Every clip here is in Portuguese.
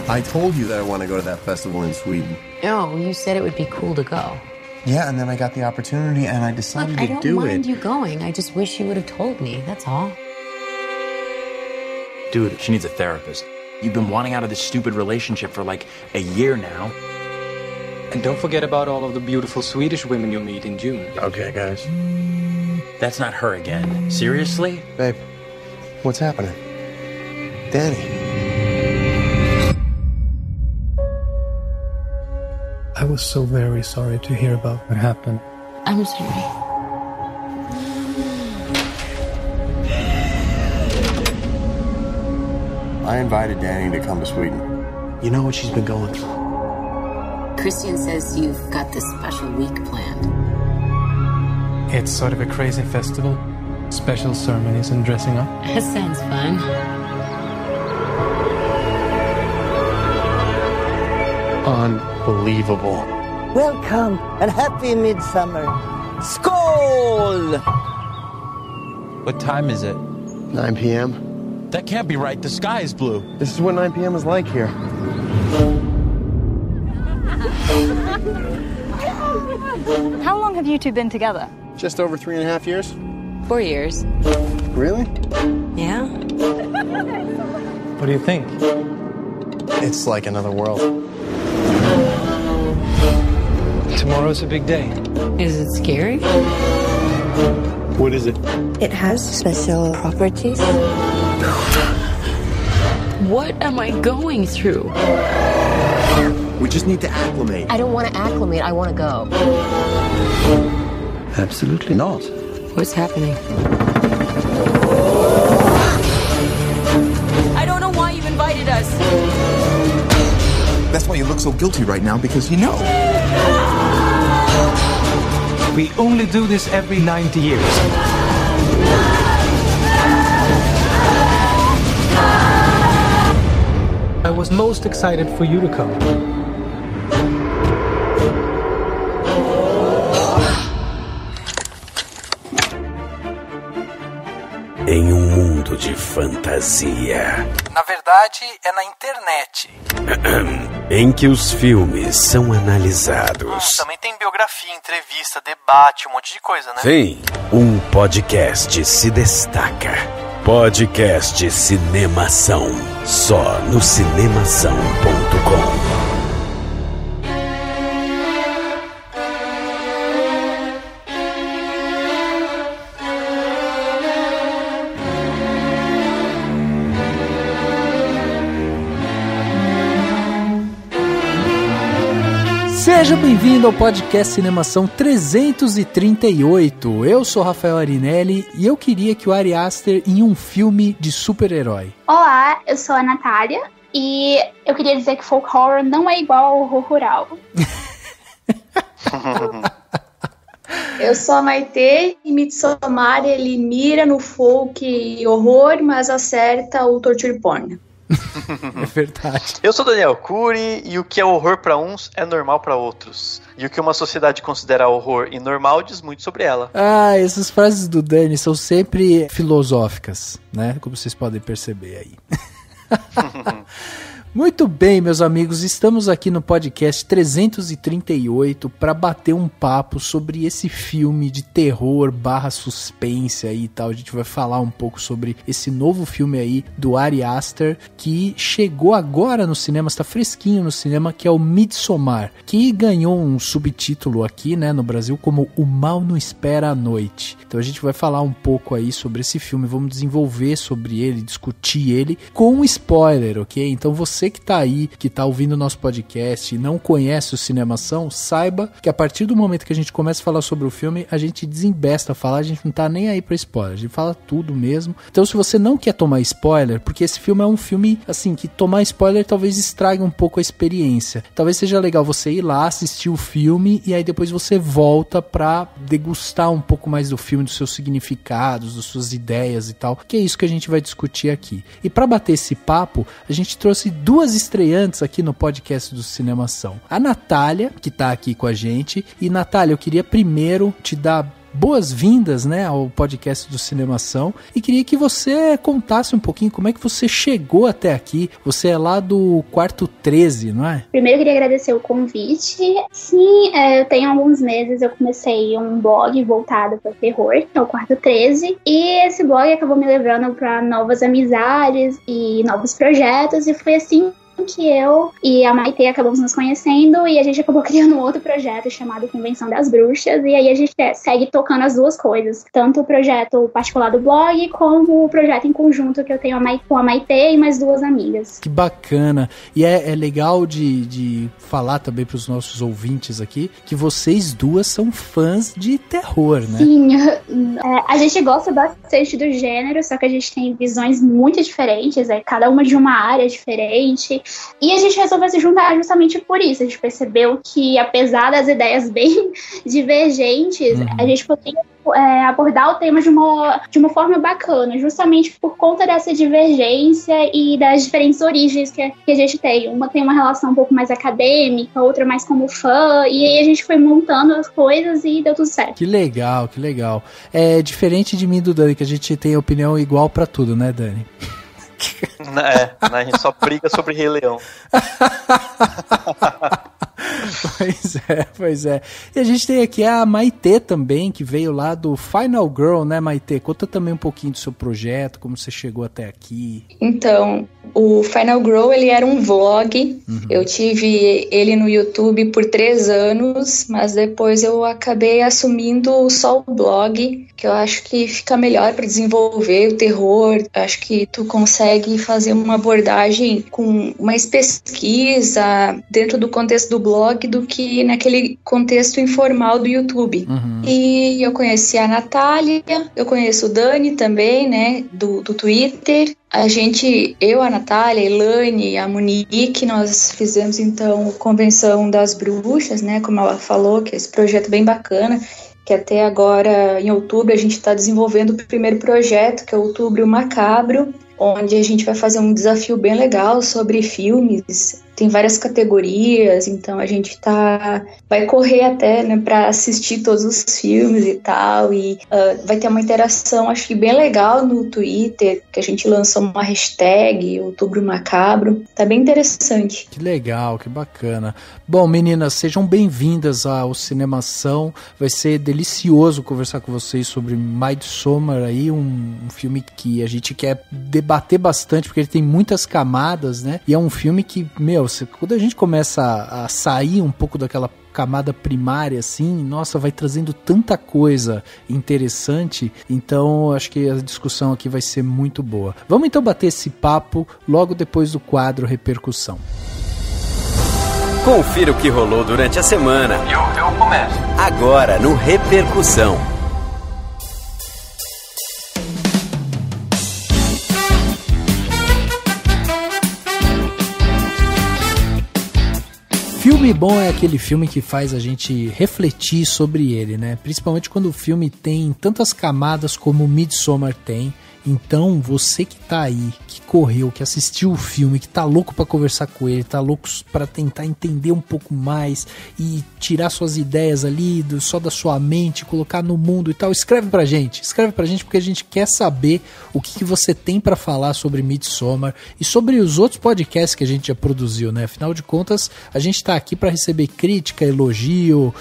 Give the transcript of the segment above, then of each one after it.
I told you that I want to go to that festival in Sweden. No, you said it would be cool to go. Yeah, and then I got the opportunity and I decided Look, to do it. I don't mind you going. I just wish you would have told me. That's all. Dude, she needs a therapist. You've been wanting out of this stupid relationship for like a year now. And don't forget about all of the beautiful Swedish women you'll meet in June. Okay, guys. That's not her again. Seriously? Babe, what's happening? Danny. I was so very sorry to hear about what happened. I'm sorry. I invited Danny to come to Sweden. You know what she's been going through. Christian says you've got this special week planned. It's sort of a crazy festival. Special ceremonies and dressing up. That sounds fun. Unbelievable. Welcome and happy midsummer. Skål! What time is it? 9 p.m. That can't be right. The sky is blue. This is what 9 p.m. is like here. How long have you two been together? Just over 3.5 years. 4 years. Really? Yeah? What do you think? It's like another world. Tomorrow's a big day. Is it scary? What is it? It has special properties. What am I going through? We just need to acclimate. I don't want to acclimate. I want to go. Absolutely not. What's happening? I don't know why you invited us. That's why you look so guilty right now, because you know. We only do this every 90 years. I was most excited for you to come. Em mundo de fantasia. Na verdade, é na internet. Em que os filmes são analisados. Também tem biografia, entrevista, debate, um monte de coisa, né? Sim, um podcast se destaca. Podcast Cinemação. Só no cinemação.com. Seja bem-vindo ao podcast Cinemação 338. Eu sou Rafael Arinelli e eu queria que o Ari Aster em um filme de super-herói. Olá, eu sou a Natália e eu queria dizer que folk horror não é igual ao horror rural. Eu sou a Maitê e Midsommar ele mira no folk horror, mas acerta o torture porn. É verdade. Eu sou Daniel Cury e o que é horror pra uns é normal pra outros. E o que uma sociedade considera horror e normal diz muito sobre ela. Ah, essas frases do Dani são sempre filosóficas, né? Como vocês podem perceber aí. Muito bem, meus amigos, estamos aqui no podcast 338 para bater um papo sobre esse filme de terror / suspense aí e tal. A gente vai falar um pouco sobre esse novo filme aí do Ari Aster, que chegou agora no cinema, está fresquinho no cinema, que é o Midsommar, que ganhou um subtítulo aqui, né, no Brasil como O Mal Não Espera a Noite. Então a gente vai falar um pouco aí sobre esse filme, vamos desenvolver sobre ele, discutir ele com spoiler, ok? Então você que tá aí, que tá ouvindo o nosso podcast e não conhece o Cinemação, saiba que a partir do momento que a gente começa a falar sobre o filme, a gente desembesta a falar, a gente não tá nem aí pra spoiler, a gente fala tudo mesmo. Então se você não quer tomar spoiler, porque esse filme é um filme, assim, que tomar spoiler talvez estrague um pouco a experiência. Talvez seja legal você ir lá, assistir o filme e aí depois você volta pra degustar um pouco mais do filme, dos seus significados, das suas ideias e tal, que é isso que a gente vai discutir aqui. E pra bater esse papo, a gente trouxe duas estreantes aqui no podcast do Cinemação. A Natália, que tá aqui com a gente. E Natália, eu queria primeiro te dar boas-vindas, né, ao podcast do Cinemação, e queria que você contasse um pouquinho como é que você chegou até aqui. Você é lá do Quarto 13, não é? Primeiro eu queria agradecer o convite. Sim, eu tenho alguns meses, eu comecei um blog voltado para terror, que é o Quarto 13, e esse blog acabou me levando para novas amizades e novos projetos, e foi assim que eu e a Maitê acabamos nos conhecendo, e a gente acabou criando um outro projeto chamado Convenção das Bruxas, e aí a gente segue tocando as duas coisas, tanto o projeto particular do blog, como o projeto em conjunto que eu tenho com a Maitê e mais duas amigas. Que bacana, e é legal de falar também para os nossos ouvintes aqui, que vocês duas são fãs de terror, né? Sim, a gente gosta bastante do gênero, só que a gente tem visões muito diferentes, cada uma de uma área diferente. E a gente resolveu se juntar justamente por isso. A gente percebeu que, apesar das ideias bem divergentes, a gente poderia abordar o tema de uma forma bacana, justamente por conta dessa divergência e das diferentes origens que a gente tem. Uma tem uma relação um pouco mais acadêmica, outra mais como fã, e aí a gente foi montando as coisas e deu tudo certo. Que legal, que legal. É diferente de mim e do Dani, que a gente tem opinião igual pra tudo, né, Dani? A gente só briga sobre Rei Leão. Pois é. E a gente tem aqui a Maitê também, que veio lá do Final Girl, né, Maitê? Conta também um pouquinho do seu projeto, como você chegou até aqui. Então, o Final Girl, ele era um vlog. Eu tive ele no YouTube por 3 anos, mas depois eu acabei assumindo só o blog, que eu acho que fica melhor para desenvolver o terror. Eu acho que tu consegue fazer uma abordagem com mais pesquisa dentro do contexto do blog do que naquele contexto informal do YouTube. E eu conheci a Natália, eu conheço o Dani também, né, do Twitter. Eu, a Natália, a Elaine, a Monique, nós fizemos então a Convenção das Bruxas, né, como ela falou, que é esse projeto bem bacana, que até agora, em outubro, a gente está desenvolvendo o primeiro projeto, que é o Outubro Macabro, onde a gente vai fazer um desafio bem legal sobre filmes. Tem várias categorias, então a gente vai correr até, né, para assistir todos os filmes e tal, e vai ter uma interação, acho que bem legal no Twitter, que a gente lançou uma hashtag, Outubro Macabro, tá bem interessante. Que legal, que bacana. Bom, meninas, sejam bem-vindas ao Cinemação, vai ser delicioso conversar com vocês sobre Midsommar aí, um filme que a gente quer debater bastante, porque ele tem muitas camadas, né, e é um filme que, quando a gente começa a sair um pouco daquela camada primária, assim, nossa, vai trazendo tanta coisa interessante, então acho que a discussão aqui vai ser muito boa. Vamos então bater esse papo logo depois do quadro Repercussão. Confira o que rolou durante a semana. Eu começo. Agora no Repercussão. Filme bom é aquele filme que faz a gente refletir sobre ele, né? Principalmente quando o filme tem tantas camadas como Midsommar tem. Então, você que tá aí, que correu, que assistiu o filme, que tá louco pra conversar com ele, tá louco pra tentar entender um pouco mais e tirar suas ideias ali só da sua mente, colocar no mundo e tal, escreve pra gente porque a gente quer saber o que você tem pra falar sobre Midsommar e sobre os outros podcasts que a gente já produziu, né? Afinal de contas, a gente tá aqui pra receber crítica, elogio,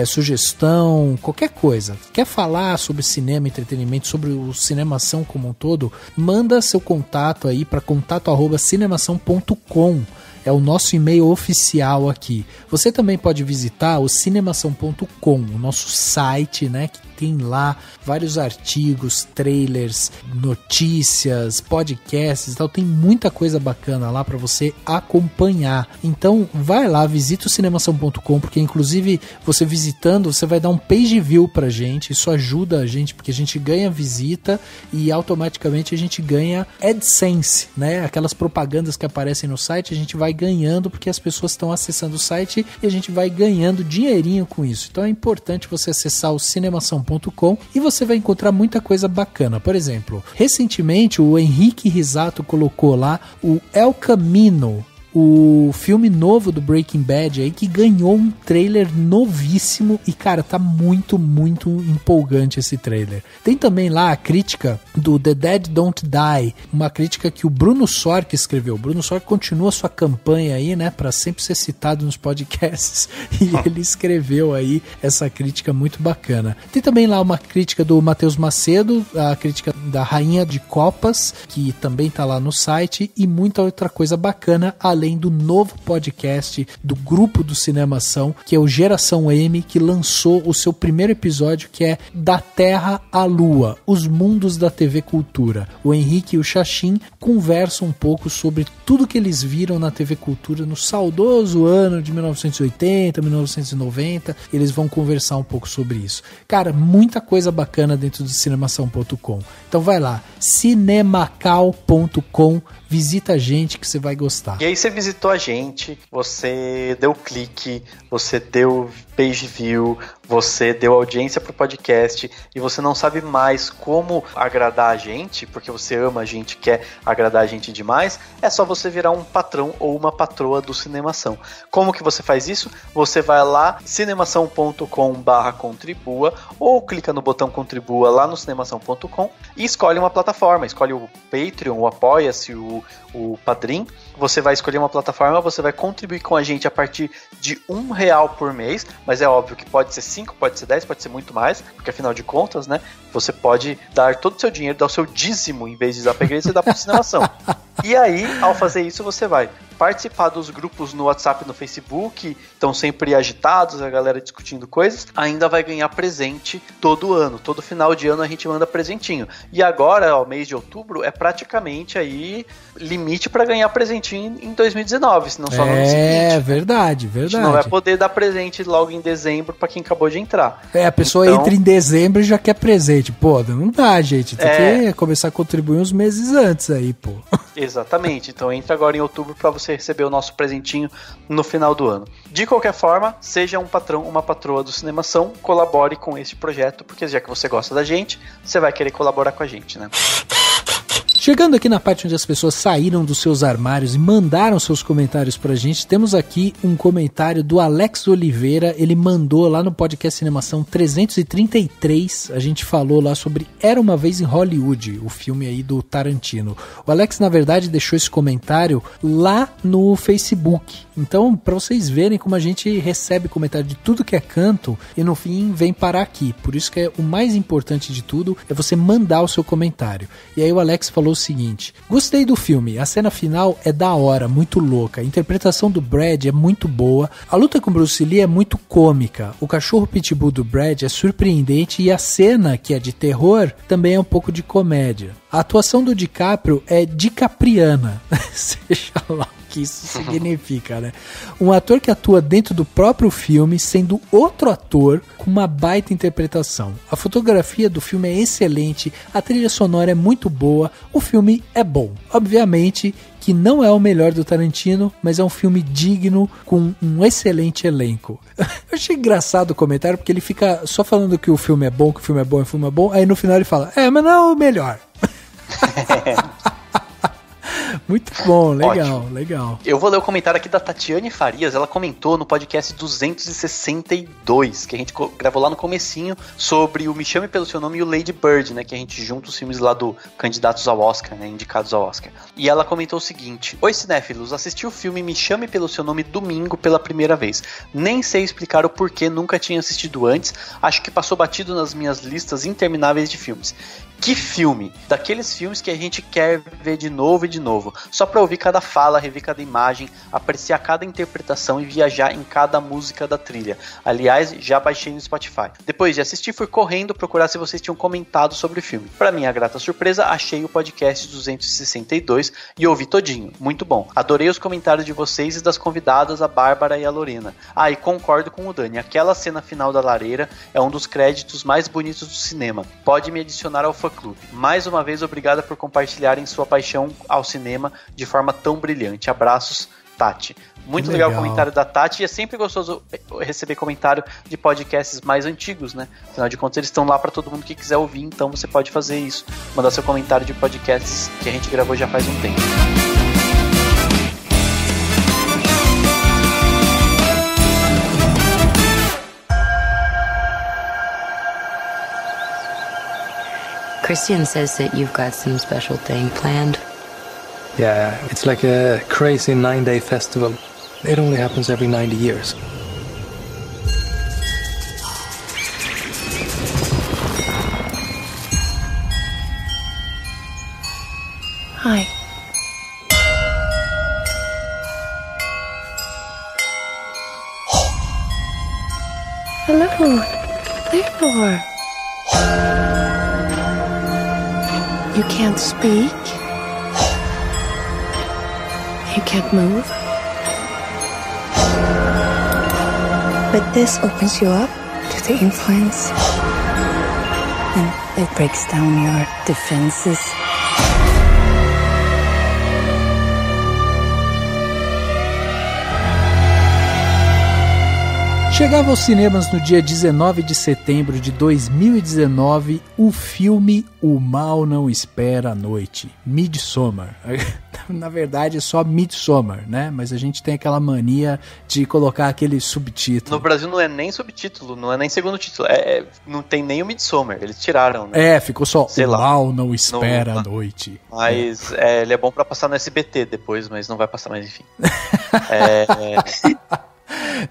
sugestão, qualquer coisa. Quer falar sobre cinema, entretenimento, sobre o Cinemação como um todo, manda seu contato aí para contato@cinemação.com. É o nosso e-mail oficial aqui. Você também pode visitar o cinemação.com, o nosso site, né, que tem lá vários artigos, trailers, notícias, podcasts e tal. Tem muita coisa bacana lá para você acompanhar. Então vai lá, visita o cinemação.com, porque inclusive você visitando, você vai dar um page view pra gente. Isso ajuda a gente, porque a gente ganha visita e automaticamente a gente ganha AdSense, né? Aquelas propagandas que aparecem no site, a gente vai ganhando porque as pessoas estão acessando o site e a gente vai ganhando dinheirinho com isso. Então é importante você acessar o cinemação.com e você vai encontrar muita coisa bacana. Por exemplo, recentemente o Henrique Risato colocou lá o El Camino, o filme novo do Breaking Bad aí, que ganhou um trailer novíssimo e, cara, tá muito, muito empolgante esse trailer. Tem também lá a crítica do The Dead Don't Die, uma crítica que o Bruno Sork escreveu. O Bruno Sork continua sua campanha aí, né, pra sempre ser citado nos podcasts, e ele escreveu aí essa crítica muito bacana. Tem também lá uma crítica do Matheus Macedo, a crítica da Rainha de Copas, que também tá lá no site, e muita outra coisa bacana, além do novo podcast do grupo do Cinemação, que é o Geração M, que lançou o seu primeiro episódio, que é Da Terra à Lua, os mundos da TV Cultura. O Henrique e o Xaxim conversam um pouco sobre tudo que eles viram na TV Cultura no saudoso ano de 1980, 1990. Eles vão conversar um pouco sobre isso. Cara, muita coisa bacana dentro do cinemação.com. Então vai lá, cinemacal.com, visita a gente que você vai gostar. E aí você visitou a gente, você deu clique, você deu page view, você deu audiência pro podcast e você não sabe mais como agradar a gente, porque você ama a gente, quer agradar a gente demais, é só você virar um patrão ou uma patroa do Cinemação. Como que você faz isso? Você vai lá, cinemação.com/contribua, ou clica no botão contribua lá no cinemação.com e escolhe uma plataforma, escolhe o Patreon, o Apoia-se, o Padrim. Você vai escolher uma plataforma, você vai contribuir com a gente a partir de R$1 por mês, mas é óbvio que pode ser 5, pode ser 10, pode ser muito mais, porque afinal de contas, né, você pode dar todo o seu dinheiro, dar o seu dízimo, em vez de dar pra igreja, você dá pra Cinemação. E aí, ao fazer isso, você vai participar dos grupos no WhatsApp e no Facebook, estão sempre agitados, a galera discutindo coisas, ainda vai ganhar presente todo ano, todo final de ano a gente manda presentinho. E agora, o mês de outubro, é praticamente aí limite para ganhar presentinho em 2019, senão só no ano seguinte. É, verdade. A gente não vai poder dar presente logo em dezembro para quem acabou de entrar. A pessoa entra em dezembro e já quer presente. Pô, não dá, gente. Tem que começar a contribuir uns meses antes aí, pô. Exatamente. Então entra agora em outubro para você receber o nosso presentinho no final do ano. De qualquer forma, seja um patrão, uma patroa do Cinemação, colabore com esse projeto, porque já que você gosta da gente, você vai querer colaborar com a gente, né? Chegando aqui na parte onde as pessoas saíram dos seus armários e mandaram seus comentários pra gente, temos aqui um comentário do Alex Oliveira. Ele mandou lá no podcast Cinemação 333, a gente falou lá sobre Era Uma Vez em Hollywood, o filme aí do Tarantino. O Alex, na verdade, deixou esse comentário lá no Facebook. Então, pra vocês verem como a gente recebe comentário de tudo que é canto e no fim vem parar aqui. Por isso que o mais importante de tudo é você mandar o seu comentário. E aí o Alex falou o seguinte: gostei do filme, a cena final é da hora, muito louca, a interpretação do Brad é muito boa, a luta com Bruce Lee é muito cômica, o cachorro pitbull do Brad é surpreendente e a cena, que é de terror, também é um pouco de comédia. A atuação do DiCaprio é dicapriana, seja lá o que isso significa, né? Um ator que atua dentro do próprio filme, sendo outro ator com uma baita interpretação. A fotografia do filme é excelente, a trilha sonora é muito boa, o filme é bom. Obviamente que não é o melhor do Tarantino, mas é um filme digno, com um excelente elenco. Eu achei engraçado o comentário, porque ele fica só falando que o filme é bom, que o filme é bom, que o filme é bom, aí no final ele fala, mas não é o melhor. Muito bom, legal, ótimo. Legal. Eu vou ler o comentário aqui da Tatiane Farias. Ela comentou no podcast 262, que a gente gravou lá no comecinho, sobre o Me Chame Pelo Seu Nome e o Lady Bird, né, que a gente junta os filmes lá do Candidatos ao Oscar, né, indicados ao Oscar. E ela comentou o seguinte: oi cinéfilos, assisti o filme Me Chame Pelo Seu Nome domingo pela primeira vez. Nem sei explicar o porquê, nunca tinha assistido antes, acho que passou batido nas minhas listas intermináveis de filmes. Que filme! Daqueles filmes que a gente quer ver de novo e de novo, só pra ouvir cada fala, rever cada imagem, apreciar cada interpretação e viajar em cada música da trilha. Aliás, já baixei no Spotify. Depois de assistir, fui correndo procurar se vocês tinham comentado sobre o filme. Pra minha grata surpresa, achei o podcast 262 e ouvi todinho. Muito bom. Adorei os comentários de vocês e das convidadas, a Bárbara e a Lorena. E concordo com o Dani, aquela cena final da lareira é um dos créditos mais bonitos do cinema. Pode me adicionar ao fã-clube. Mais uma vez, obrigada por compartilharem sua paixão ao cinema de forma tão brilhante. Abraços, Tati. Muito legal o comentário da Tati, e é sempre gostoso receber comentário de podcasts mais antigos, né? Afinal de contas, eles estão lá para todo mundo que quiser ouvir, então você pode fazer isso, mandar seu comentário de podcasts que a gente gravou já faz um tempo. Christian says that you've got some special thing planned. Yeah, it's like a crazy 9-day festival. It only happens every 90 years. Hi. Hello. Theodore. You can't speak. You can't move. But this opens you up to the influence. And it breaks down your defenses. Chegava aos cinemas no dia 19 de setembro de 2019 o filme O Mal Não Espera a Noite, Midsommar. Na verdade é só Midsommar, né? Mas a gente tem aquela mania de colocar aquele subtítulo. No Brasil não é nem subtítulo, não é nem segundo título, não tem nem o Midsommar, eles tiraram, né? Ficou só O Mal Não Espera a Noite. Mas ele é bom pra passar no SBT depois, mas não vai passar mais, enfim.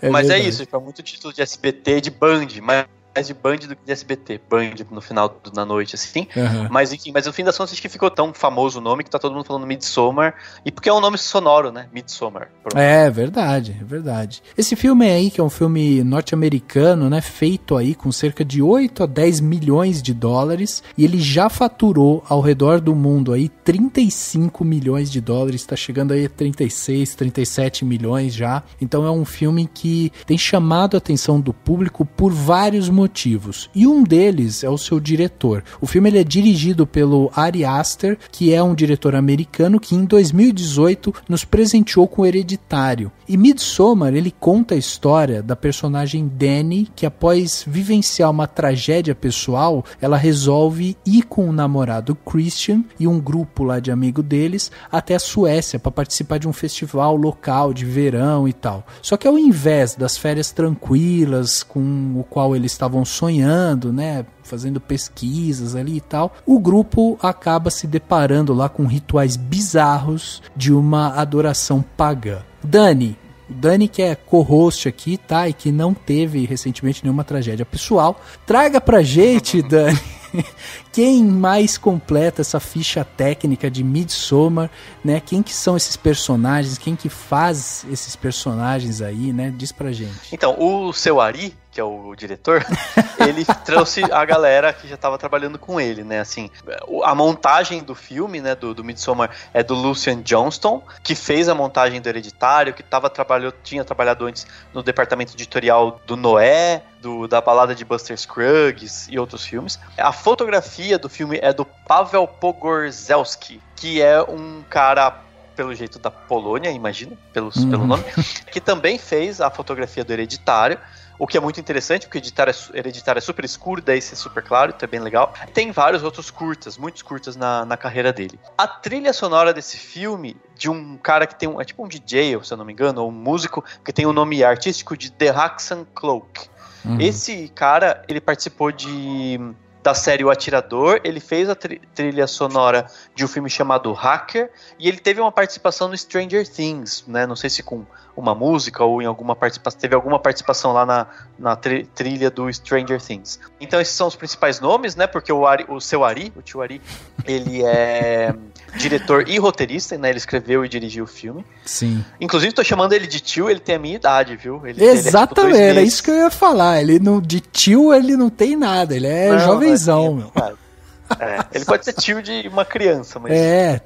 Mas verdade. É isso, é muito título de SBT, de Band, mais de Band do que de SBT, Band no final da noite, assim. Uhum. Mas enfim, no fim das contas acho que ficou tão famoso o nome que tá todo mundo falando Midsommar, e porque é um nome sonoro, né? Midsommar. É verdade. Esse filme aí, que é um filme norte-americano, né? Feito aí com cerca de 8 a 10 milhões de dólares, e ele já faturou ao redor do mundo aí 35 milhões de dólares, tá chegando aí a 36, 37 milhões já. Então é um filme que tem chamado a atenção do público por vários motivos, e um deles é o seu diretor. O filme ele é dirigido pelo Ari Aster, que é um diretor americano que em 2018 nos presenteou com Hereditário. E Midsommar, ele conta a história da personagem Dani, que após vivenciar uma tragédia pessoal, ela resolve ir com o namorado Christian e um grupo lá de amigo deles até a Suécia para participar de um festival local de verão e tal. Só que ao invés das férias tranquilas com o qual eles estavam sonhando, né, fazendo pesquisas ali e tal, o grupo acaba se deparando lá com rituais bizarros de uma adoração pagã. Dani, que é co-host aqui, tá, e que não teve recentemente nenhuma tragédia pessoal, traga pra gente, Dani, quem mais completa essa ficha técnica de Midsommar, né? Quem que são esses personagens, quem que faz esses personagens aí, né? Diz pra gente. Então, o seu Ari, que é o diretor, ele trouxe a galera que já estava trabalhando com ele, né, assim, a montagem do filme, né, do Midsommar é do Lucian Johnston, que fez a montagem do Hereditário, que tinha trabalhado antes no departamento editorial do Noé, da Balada de Buster Scruggs e outros filmes. A fotografia do filme é do Paweł Pogorzelski, que é um cara, pelo jeito da Polônia, imagino, pelo nome, que também fez a fotografia do Hereditário, o que é muito interessante, porque Hereditário é super escuro, daí isso é super claro, então é bem legal. Tem vários outros curtas, muitos curtas na carreira dele. A trilha sonora desse filme, de um cara que tem é tipo um DJ, se eu não me engano, ou um músico, que tem o nome artístico de The Haxan Cloak. Esse cara, ele participou da série O Atirador, ele fez a trilha sonora de um filme chamado Hacker, e ele teve uma participação no Stranger Things, né? Não sei se com uma música ou em alguma participação, teve alguma participação lá na trilha do Stranger Things. Então esses são os principais nomes, né? Porque o tio Ari, ele é diretor e roteirista, né? Ele escreveu e dirigiu o filme. Sim. Inclusive tô chamando ele de tio, ele tem a minha idade, viu? Exatamente, era isso que eu ia falar. De tio ele não tem nada, ele é jovenzão, meu. Ele pode ser tio de uma criança, mas...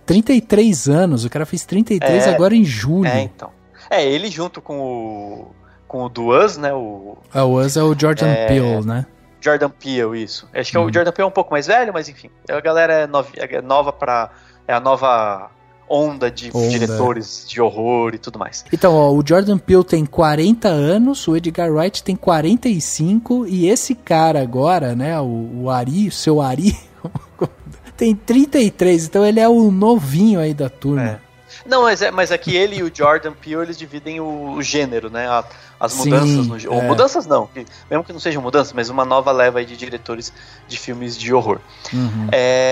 33 anos, o cara fez 33 agora em julho. Então. Ele junto com o do Us, né? O Us é o Jordan Peele, né? Jordan Peele, isso. Acho que o Jordan Peele é um pouco mais velho, mas enfim. A galera é nova é a nova onda de diretores de horror e tudo mais. Então, o Jordan Peele tem 40 anos, o Edgar Wright tem 45, e esse cara agora, né? O Ari, o seu Ari, tem 33, então ele é o novinho aí da turma. Não, mas é que ele e o Jordan Peele, eles dividem o gênero, né? As mudanças. Ou mudanças não, mesmo que não sejam mudanças, mas uma nova leva aí de diretores de filmes de horror. Uhum.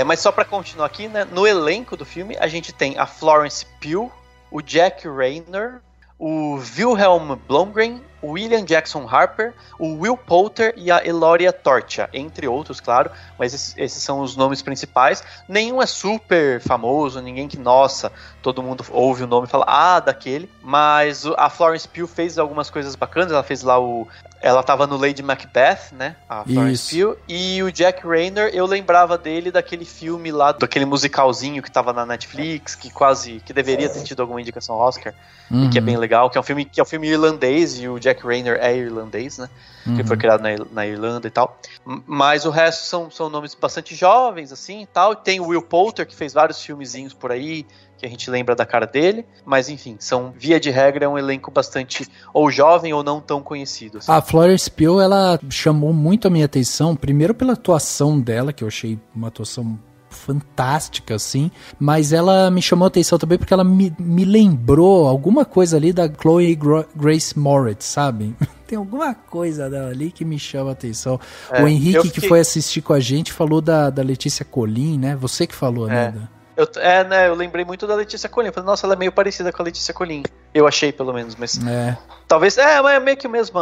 Mas só pra continuar aqui, né? No elenco do filme, a gente tem a Florence Pugh, o Jack Reynor, o Wilhelm Blomgren, o William Jackson Harper, o Will Poulter e a Eloria Torcha, entre outros, claro, mas esses são os nomes principais. Nenhum é super famoso, ninguém que, nossa, todo mundo ouve o nome e fala, daquele, mas a Florence Pugh fez algumas coisas bacanas, ela fez lá ela tava no Lady Macbeth, né, a Florence Pugh, e o Jack Reynor, eu lembrava dele daquele filme lá, daquele musicalzinho que tava na Netflix, que deveria ter tido alguma indicação Oscar, e que é bem legal, que é um filme irlandês, e o Jack Reynor é irlandês, né? Que foi criado na Irlanda e tal. Mas o resto são nomes bastante jovens, assim, e tal. Tem o Will Poulter, que fez vários filmezinhos por aí, que a gente lembra da cara dele. Mas, enfim, via de regra, é um elenco bastante ou jovem ou não tão conhecido. Assim. A Florence Pugh, ela chamou muito a minha atenção, primeiro pela atuação dela, que eu achei uma atuação fantástica, assim, mas ela me chamou a atenção também porque ela me lembrou alguma coisa ali da Chloe Grace Moretz, sabe? Tem alguma coisa dela ali que me chama a atenção. O Henrique, que foi assistir com a gente, falou da Letícia Colin, né? Você que falou, né? Eu lembrei muito da Letícia Colin. Eu falei, nossa, ela é meio parecida com a Letícia Colin. Eu achei, pelo menos, mas... Talvez... mas é meio que o mesmo...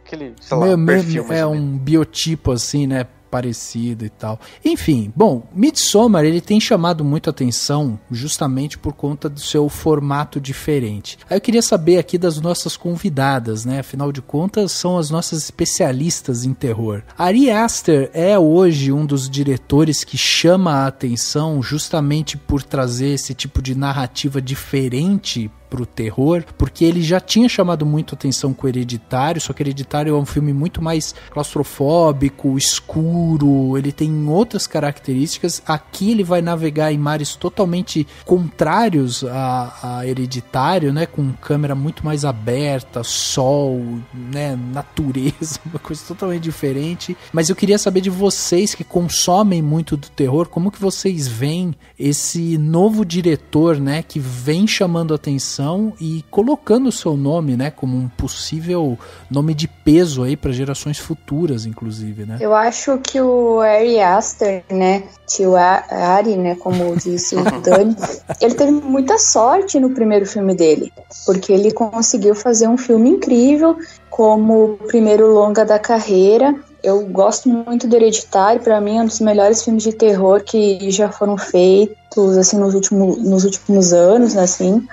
Aquele, sei lá, perfil. Um biotipo, assim, né? Parecido e tal. Enfim, bom, Midsommar, ele tem chamado muito atenção justamente por conta do seu formato diferente. Aí eu queria saber aqui das nossas convidadas, né? Afinal de contas, são as nossas especialistas em terror. Ari Aster é hoje um dos diretores que chama a atenção justamente por trazer esse tipo de narrativa diferente pro terror, porque ele já tinha chamado muito atenção com Hereditário, só que Hereditário é um filme muito mais claustrofóbico, escuro, ele tem outras características. Aqui ele vai navegar em mares totalmente contrários a Hereditário, né, com câmera muito mais aberta, sol, né, natureza, uma coisa totalmente diferente. Mas eu queria saber de vocês que consomem muito do terror, como que vocês veem esse novo diretor, né, que vem chamando atenção e colocando o seu nome, né, como um possível nome de peso aí para gerações futuras, inclusive, né? Eu acho que o Ari Aster, né, tio Ari, né, como disse o Dani, ele teve muita sorte no primeiro filme dele, porque ele conseguiu fazer um filme incrível como o primeiro longa da carreira. Eu gosto muito do Hereditário, para mim é um dos melhores filmes de terror que já foram feitos, assim, nos últimos anos, assim.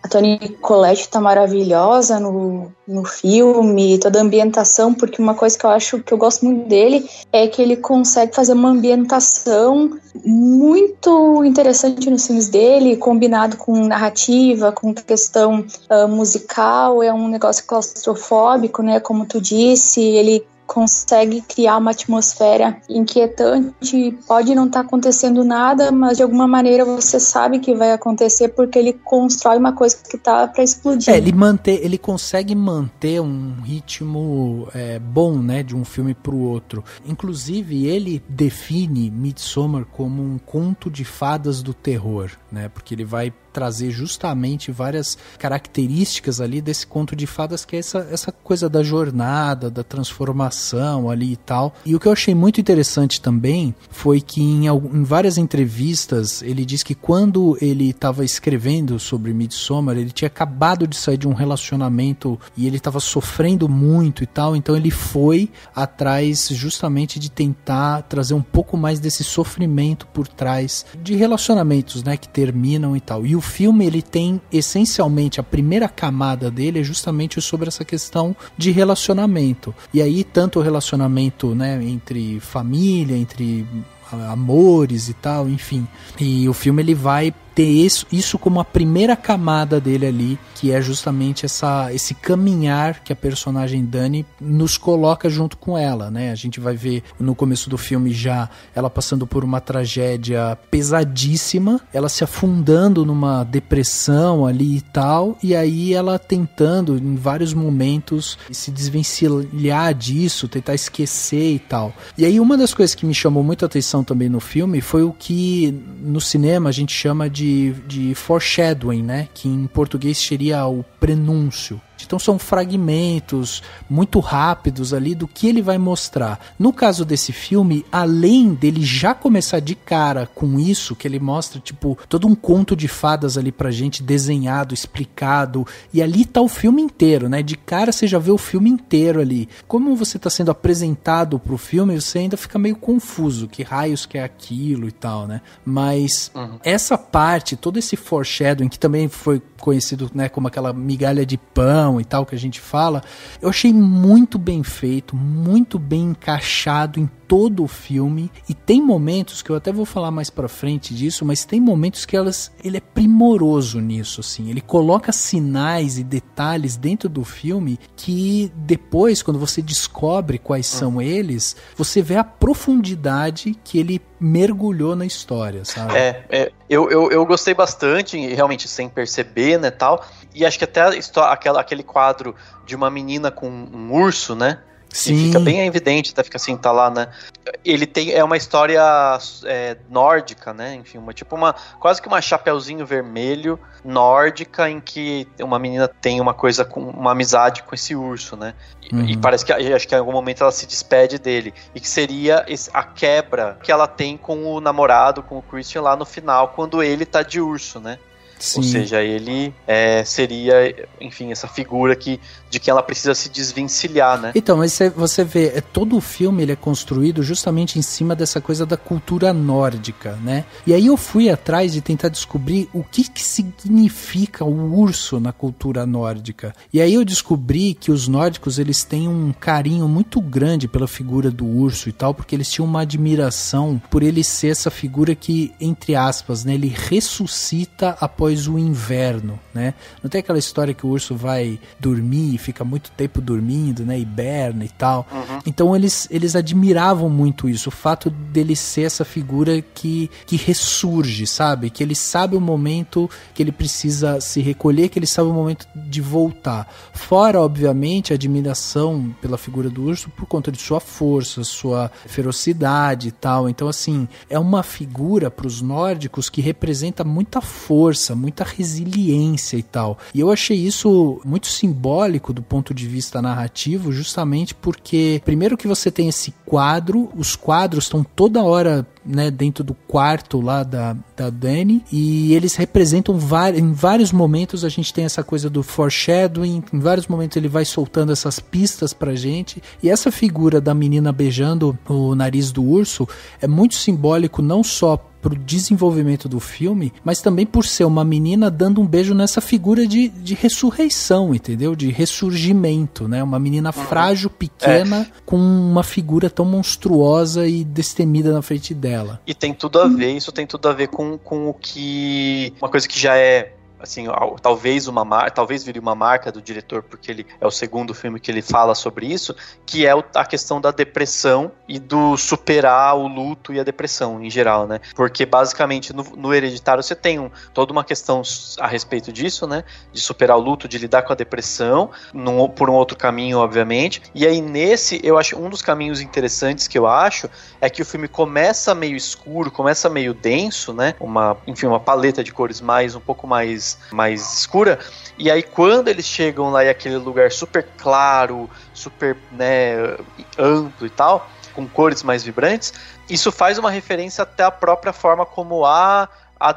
A Toni Collette tá maravilhosa no filme, toda a ambientação, porque uma coisa que eu acho que eu gosto muito dele é que ele consegue fazer uma ambientação muito interessante nos filmes dele, combinado com narrativa, com questão musical, é um negócio claustrofóbico, né, como tu disse, ele consegue criar uma atmosfera inquietante, pode não estar acontecendo nada, mas de alguma maneira você sabe que vai acontecer porque ele constrói uma coisa que tá para explodir. Ele consegue manter um ritmo bom, né, de um filme pro outro. Inclusive, ele define Midsommar como um conto de fadas do terror, né, porque ele vai trazer justamente várias características ali desse conto de fadas, que é essa coisa da jornada, da transformação ali e tal. E o que eu achei muito interessante também foi que em várias entrevistas ele diz que quando ele estava escrevendo sobre Midsommar, ele tinha acabado de sair de um relacionamento e ele estava sofrendo muito e tal, então ele foi atrás justamente de tentar trazer um pouco mais desse sofrimento por trás de relacionamentos, né, que terminam e tal. E o filme, ele tem essencialmente, a primeira camada dele é justamente sobre essa questão de relacionamento. E aí, tanto o relacionamento, né, entre família, entre amores e tal, enfim. E o filme, ele vai ter isso como a primeira camada dele ali, que é justamente esse caminhar que a personagem Dani nos coloca junto com ela, né? A gente vai ver no começo do filme já ela passando por uma tragédia pesadíssima, ela se afundando numa depressão ali e tal, e aí ela tentando em vários momentos se desvencilhar disso, tentar esquecer e tal. E aí uma das coisas que me chamou muito a atenção também no filme foi o que no cinema a gente chama de de foreshadowing, né? Que em português seria o prenúncio. Então são fragmentos muito rápidos ali do que ele vai mostrar. No caso desse filme, além dele já começar de cara com isso, que ele mostra tipo todo um conto de fadas ali pra gente, desenhado, explicado, e ali tá o filme inteiro, né? De cara você já vê o filme inteiro ali. Como você tá sendo apresentado pro filme, você ainda fica meio confuso, que raios que é aquilo e tal, né? Mas essa parte, todo esse foreshadowing, que também foi conhecido, né, como aquela migalha de pão e tal que a gente fala, eu achei muito bem feito, muito bem encaixado em todo o filme, e tem momentos que eu até vou falar mais pra frente disso, mas tem momentos que ele é primoroso nisso, assim, ele coloca sinais e detalhes dentro do filme que depois, quando você descobre quais são eles, você vê a profundidade que ele mergulhou na história, sabe? Eu gostei bastante, realmente sem perceber, né, tal, e acho que até aquele quadro de uma menina com um urso, né? Sim. E fica bem evidente, até fica assim, tá lá, né? Ele é uma história nórdica, né? Enfim, quase que uma chapeuzinho vermelho nórdica, em que uma menina tem uma amizade com esse urso, né? E parece que acho que em algum momento ela se despede dele. E que seria a quebra que ela tem com o namorado, com o Christian lá no final, quando ele tá de urso, né? Sim. Ou seja, ele seria, enfim, essa figura de que ela precisa se desvencilhar, né? Então, mas você vê, todo o filme ele é construído justamente em cima dessa coisa da cultura nórdica, né? E aí eu fui atrás de tentar descobrir o que significa o urso na cultura nórdica. E aí eu descobri que os nórdicos, eles têm um carinho muito grande pela figura do urso e tal, porque eles tinham uma admiração por ele ser essa figura que, entre aspas, né, ele ressuscita após o inverno, né? Não tem aquela história que o urso vai dormir e fica muito tempo dormindo, né? Hiberna e tal. Então eles admiravam muito isso, o fato dele ser essa figura que ressurge, sabe? Que ele sabe o momento que ele precisa se recolher, que ele sabe o momento de voltar. Fora, obviamente, a admiração pela figura do urso por conta de sua força, sua ferocidade e tal. Então, assim, é uma figura para os nórdicos que representa muita força, muita resiliência e tal. E eu achei isso muito simbólico do ponto de vista narrativo, justamente porque, primeiro que você tem esse quadro, os quadros estão toda hora, né, dentro do quarto lá da Dani, e eles representam em vários momentos a gente tem essa coisa do foreshadowing, em vários momentos ele vai soltando essas pistas pra gente, e essa figura da menina beijando o nariz do urso é muito simbólico, não só pro desenvolvimento do filme, mas também por ser uma menina dando um beijo nessa figura de ressurreição, entendeu? De ressurgimento, né? Uma menina frágil, pequena, com uma figura tão monstruosa e destemida na frente dela. E tem tudo a ver, isso tem tudo a ver com o que... Uma coisa que já é... Assim, talvez vire uma marca do diretor, porque ele é o segundo filme que ele fala sobre isso, que é a questão da depressão e do superar o luto e a depressão em geral, né? Porque basicamente no Hereditário você tem toda uma questão a respeito disso, né? De superar o luto, de lidar com a depressão, por um outro caminho, obviamente. E aí nesse, eu acho, um dos caminhos interessantes que eu acho é que o filme começa meio escuro, começa meio denso, né? Uma paleta de cores um pouco mais escura, e aí quando eles chegam lá em aquele lugar super claro, super, né, amplo e tal, com cores mais vibrantes, isso faz uma referência até à própria forma como a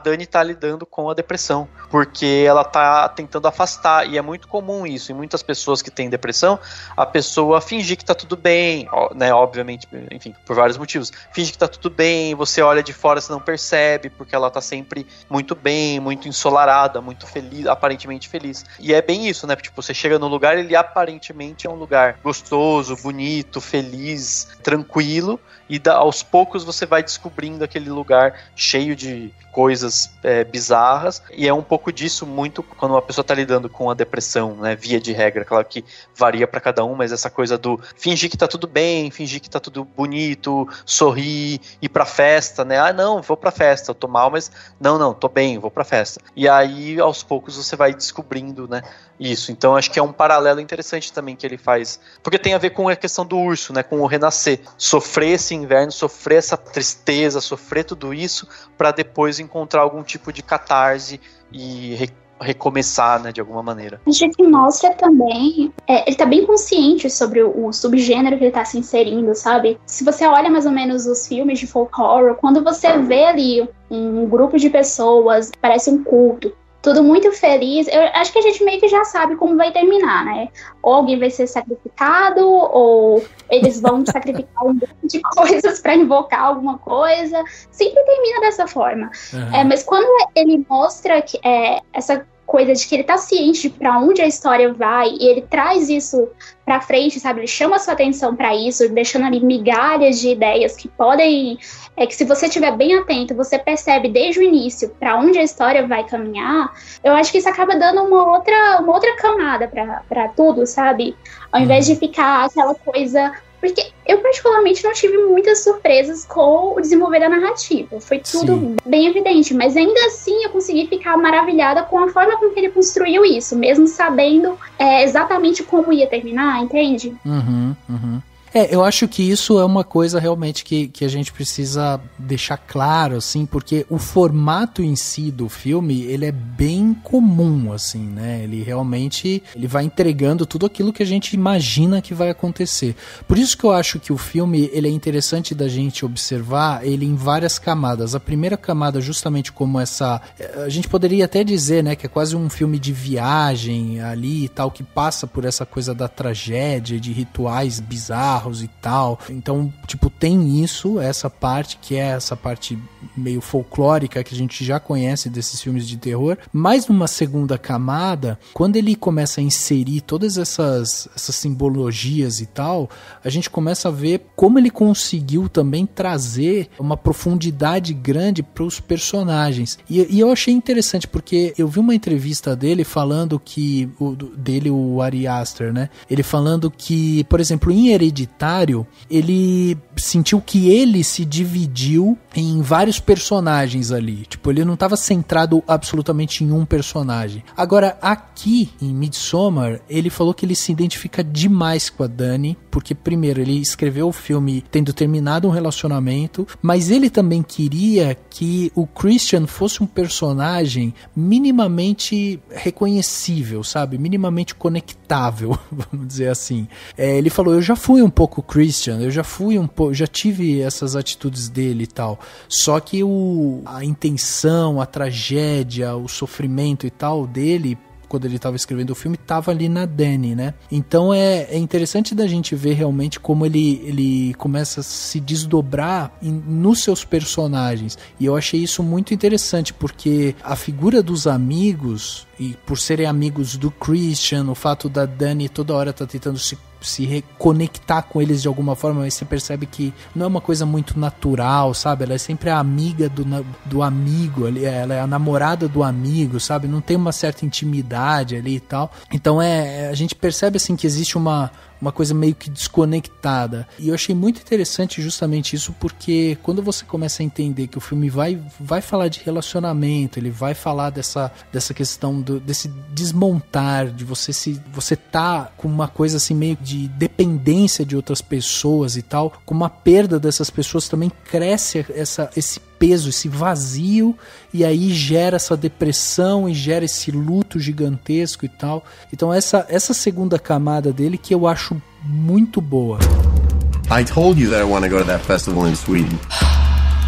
Dani tá lidando com a depressão, porque ela tá tentando afastar, e é muito comum isso, em muitas pessoas que têm depressão, a pessoa fingir que tá tudo bem, né, obviamente, enfim, por vários motivos, finge que tá tudo bem, você olha de fora, você não percebe, porque ela tá sempre muito bem, muito ensolarada, muito feliz, aparentemente feliz, e é bem isso, né, tipo, você chega no lugar, ele aparentemente é um lugar gostoso, bonito, feliz, tranquilo, e aos poucos você vai descobrindo aquele lugar cheio de coisas bizarras, e é um pouco disso muito quando uma pessoa tá lidando com a depressão, né, via de regra, claro que varia pra cada um, mas essa coisa do fingir que tá tudo bem, fingir que tá tudo bonito, sorrir, ir pra festa, né, não, vou pra festa, eu tô mal, mas não, tô bem, vou pra festa, e aí aos poucos você vai descobrindo, né, isso, então acho que é um paralelo interessante também que ele faz, porque tem a ver com a questão do urso, né, com o renascer, sofrer esse inverno, sofrer essa tristeza, sofrer tudo isso, pra depois encontrar encontrar algum tipo de catarse e recomeçar, né, de alguma maneira. A gente mostra também, ele tá bem consciente sobre o subgênero que ele tá se inserindo, sabe? Se você olha mais ou menos os filmes de folk horror, quando você vê ali um grupo de pessoas, parece um culto, tudo muito feliz, eu acho que a gente meio que já sabe como vai terminar, né? Ou alguém vai ser sacrificado, ou eles vão sacrificar um monte de coisas pra invocar alguma coisa. Sempre termina dessa forma. Uhum. Mas quando ele mostra que essa coisa de que ele tá ciente de pra onde a história vai, e ele traz isso pra frente, sabe? Ele chama a sua atenção pra isso, deixando ali migalhas de ideias que podem... que se você estiver bem atento, você percebe desde o início pra onde a história vai caminhar. Eu acho que isso acaba dando uma outra camada pra tudo, sabe? Ao invés de ficar aquela coisa... Porque eu particularmente não tive muitas surpresas com o desenvolver da narrativa. Foi tudo bem evidente, mas ainda assim eu consegui ficar maravilhada com a forma com que ele construiu isso, mesmo sabendo exatamente como ia terminar, entende? Uhum. Eu acho que isso é uma coisa realmente que a gente precisa deixar claro, assim, porque o formato em si do filme, ele é bem comum, assim, né? Ele realmente, ele vai entregando tudo aquilo que a gente imagina que vai acontecer. Por isso que eu acho que o filme, ele é interessante da gente observar ele em várias camadas. A primeira camada, justamente como essa, a gente poderia até dizer, né, que é quase um filme de viagem ali e tal, que passa por essa coisa da tragédia, de rituais bizarros e tal. Então, tipo, tem isso, essa parte que é essa parte meio folclórica que a gente já conhece desses filmes de terror, mas numa segunda camada, quando ele começa a inserir todas essas simbologias e tal, a gente começa a ver como ele conseguiu também trazer uma profundidade grande para os personagens. E eu achei interessante porque eu vi uma entrevista dele falando que o Ari Aster, né? Ele falando que, por exemplo, em Hereditário, ele sentiu que ele se dividiu em vários personagens ali. Tipo, ele não estava centrado absolutamente em um personagem. Agora, aqui em Midsommar, ele falou que ele se identifica demais com a Dani, porque primeiro, ele escreveu o filme tendo terminado um relacionamento, mas ele também queria que o Christian fosse um personagem minimamente reconhecível, sabe? Minimamente conectável, vamos dizer assim. Ele falou, eu já fui um pouco Christian, eu já tive essas atitudes dele e tal, só que a intenção, a tragédia, o sofrimento e tal dele, quando ele estava escrevendo o filme, estava ali na Dani, né? Então é interessante da gente ver realmente como ele começa a se desdobrar nos seus personagens, e eu achei isso muito interessante, porque a figura dos amigos, e por serem amigos do Christian, o fato da Dani toda hora tá tentando se reconectar com eles de alguma forma, mas você percebe que não é uma coisa muito natural, sabe? Ela é sempre a amiga do amigo, ela é a namorada do amigo, sabe? Não tem uma certa intimidade ali e tal. Então a gente percebe assim que existe uma coisa meio que desconectada. E eu achei muito interessante justamente isso, porque quando você começa a entender que o filme vai falar de relacionamento, ele vai falar dessa questão desse desmontar, de você tá com uma coisa assim meio de dependência de outras pessoas e tal, com uma perda dessas pessoas também cresce esse peso, esse vazio, e aí gera essa depressão e gera esse luto gigantesco e tal. Então essa segunda camada dele que eu acho muito boa. I told you that I want to go to that festival in Sweden.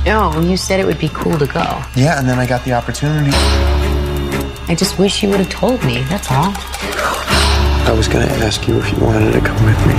No, you said it would be cool to go. Yeah, and then I got the opportunity. I just wish you would have told me, that's all. I was going to ask you if you wanted to come with me.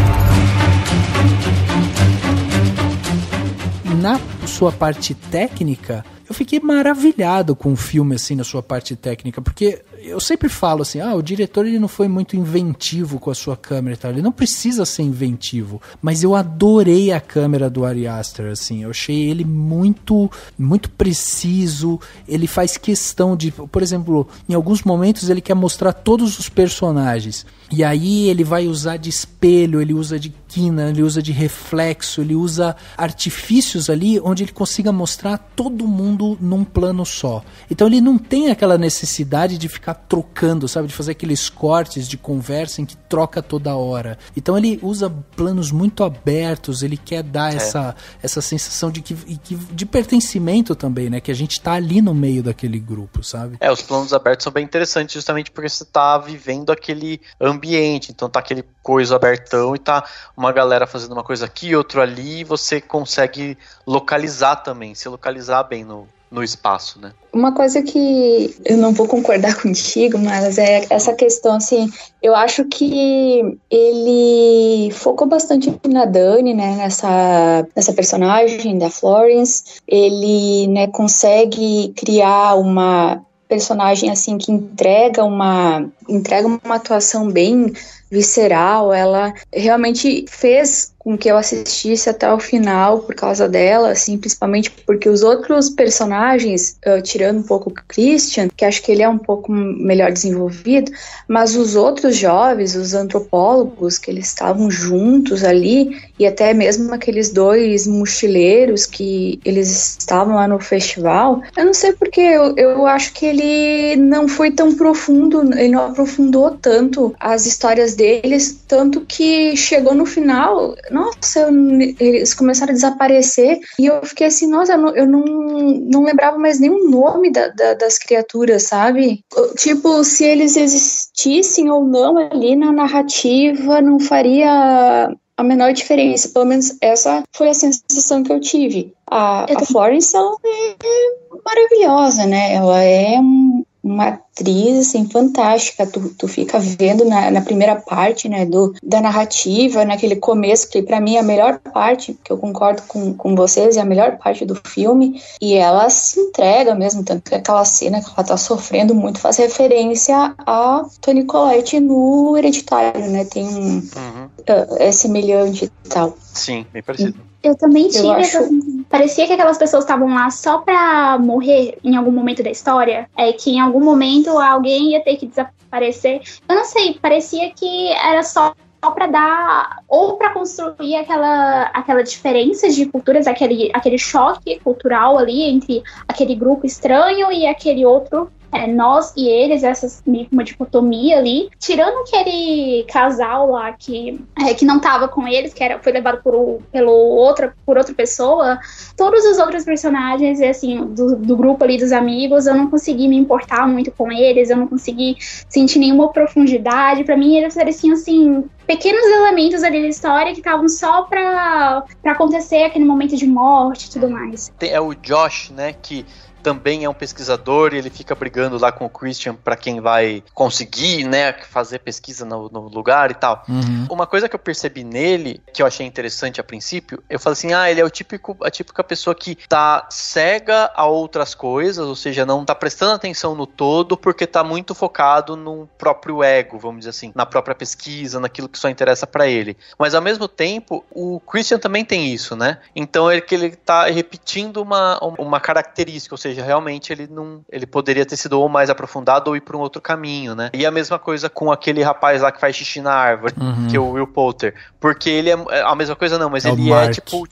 Na sua parte técnica, eu fiquei maravilhado com o filme, assim, na sua parte técnica, porque eu sempre falo assim, o diretor ele não foi muito inventivo com a sua câmera e tal, ele não precisa ser inventivo, mas eu adorei a câmera do Ari Aster, assim, eu achei ele muito, muito preciso, ele faz questão de, por exemplo, em alguns momentos ele quer mostrar todos os personagens, e aí ele vai usar de espelho, ele usa de quina, ele usa de reflexo, ele usa artifícios ali onde ele consiga mostrar todo mundo num plano só. Então ele não tem aquela necessidade de ficar trocando, sabe? De fazer aqueles cortes de conversa em que troca toda hora. Então ele usa planos muito abertos, ele quer dar essa sensação de pertencimento também, né? Que a gente tá ali no meio daquele grupo, sabe? Os planos abertos são bem interessantes justamente porque você tá vivendo aquele ambiente, então tá aquele coisa abertão e tá uma galera fazendo uma coisa aqui, outro ali, e você consegue localizar também, se localizar bem no espaço, né? Uma coisa que eu não vou concordar contigo, mas é essa questão, assim, eu acho que ele focou bastante na Dani, né, nessa personagem da Florence. Ele, né, consegue criar uma personagem, assim, que entrega uma atuação bem visceral. Ela realmente fez com que eu assistisse até o final por causa dela, assim, principalmente porque os outros personagens, tirando um pouco o Christian, que acho que ele é um pouco melhor desenvolvido, mas os outros jovens, os antropólogos, que eles estavam juntos ali, e até mesmo aqueles 2 mochileiros que eles estavam lá no festival, eu não sei porque eu acho que ele não foi tão profundo, ele não aprofundou tanto as histórias deles, tanto que chegou no final, nossa, eles começaram a desaparecer e eu fiquei assim, nossa, eu não lembrava mais nenhum nome das criaturas, sabe? Tipo, se eles existissem ou não ali na narrativa, não faria a menor diferença. Pelo menos essa foi a sensação que eu tive. A Florence, ela é maravilhosa, né? Ela é uma atriz, assim, fantástica. Tu fica vendo na primeira parte, né, da narrativa, naquele começo, que pra mim é a melhor parte, que eu concordo com vocês, é a melhor parte do filme, e ela se entrega mesmo, tanto que aquela cena que ela tá sofrendo muito faz referência a Toni Collette no Hereditário, né, tem é semelhante e tal. Sim, bem parecido. Eu também tive parecia que aquelas pessoas estavam lá só pra morrer em algum momento da história, que em algum momento alguém ia ter que desaparecer. Eu não sei, parecia que era só para dar, ou para construir aquela diferença de culturas, aquele choque cultural ali entre aquele grupo estranho e aquele outro, nós e eles, meio que uma dicotomia ali, tirando aquele casal lá que não tava com eles, que foi levado por outra pessoa. Todos os outros personagens, assim, do grupo ali dos amigos, eu não consegui me importar muito com eles, eu não consegui sentir nenhuma profundidade. Pra mim, eles pareciam, assim, pequenos elementos ali da história que estavam só pra acontecer aquele momento de morte e tudo mais. É o Josh, né, que também é um pesquisador e ele fica brigando lá com o Christian pra quem vai conseguir, né, fazer pesquisa no lugar e tal. Uma coisa que eu percebi nele, que eu achei interessante a princípio, eu falei assim, ele é a típica pessoa que tá cega a outras coisas, ou seja, não tá prestando atenção no todo porque tá muito focado no próprio ego, vamos dizer assim, na própria pesquisa, naquilo que só interessa pra ele. Mas ao mesmo tempo, o Christian também tem isso, né? Então ele tá repetindo uma característica, ou seja, realmente ele poderia ter sido ou mais aprofundado ou ir para um outro caminho, né? E a mesma coisa com aquele rapaz lá que faz xixi na árvore, que é o Will Poulter, porque ele é a mesma coisa não, mas ele é tipo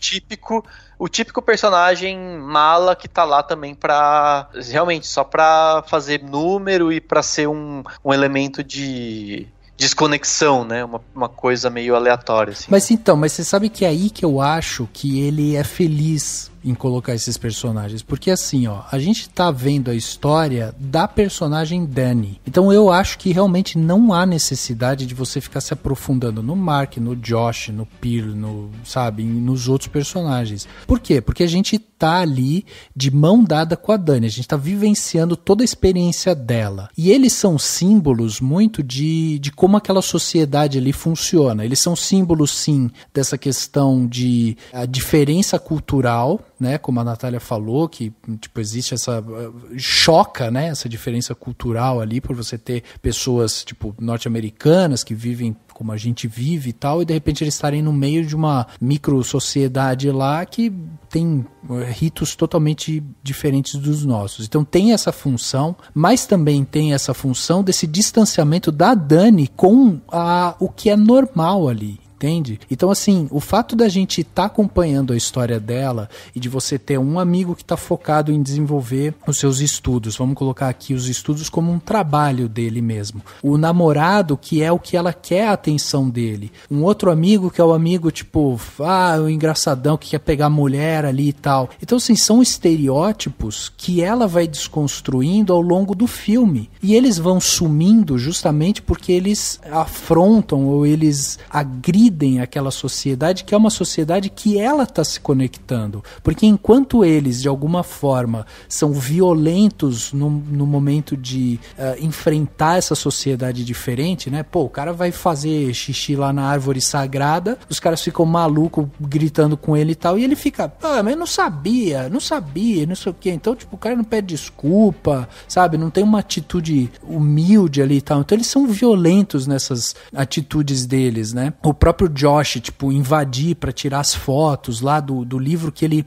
o típico personagem mala que tá lá também pra, realmente, só pra fazer número e pra ser um elemento de desconexão, né? Uma coisa meio aleatória, assim. Mas você sabe que é aí que eu acho que ele é feliz em colocar esses personagens, porque assim, a gente tá vendo a história da personagem Dani, então eu acho que realmente não há necessidade de você ficar se aprofundando no Mark, no Josh, no Pearl, nos outros personagens. Por quê? Porque a gente tá ali de mão dada com a Dani, a gente tá vivenciando toda a experiência dela, e eles são símbolos muito de como aquela sociedade ali funciona. Eles são símbolos, sim, dessa questão de a diferença cultural, né, como a Natália falou, que tipo, existe choca, né, essa diferença cultural ali, por você ter pessoas tipo norte-americanas que vivem como a gente vive e tal, e de repente eles estarem no meio de uma micro-sociedade lá que tem ritos totalmente diferentes dos nossos. Então tem essa função, mas também tem essa função desse distanciamento da Dani com o que é normal ali. entende? Então, assim, o fato da gente estar acompanhando a história dela e de você ter um amigo que está focado em desenvolver os seus estudos, vamos colocar aqui os estudos como um trabalho dele mesmo. O namorado, que é o que ela quer a atenção dele. Um outro amigo, que é o amigo, tipo, o engraçadão que quer pegar a mulher ali e tal. Então, assim, são estereótipos que ela vai desconstruindo ao longo do filme. E eles vão sumindo justamente porque eles afrontam ou eles agridem aquela sociedade, que é uma sociedade que ela está se conectando. Porque enquanto eles, de alguma forma, são violentos no momento de enfrentar essa sociedade diferente, né? Pô, o cara vai fazer xixi lá na árvore sagrada, os caras ficam malucos gritando com ele e tal, e ele fica, mas eu não sabia, não sei o quê. Então, tipo, o cara não pede desculpa, sabe? Não tem uma atitude humilde ali e tal. Então, eles são violentos nessas atitudes deles, né? O próprio Josh, tipo, invadir pra tirar as fotos lá do livro que ele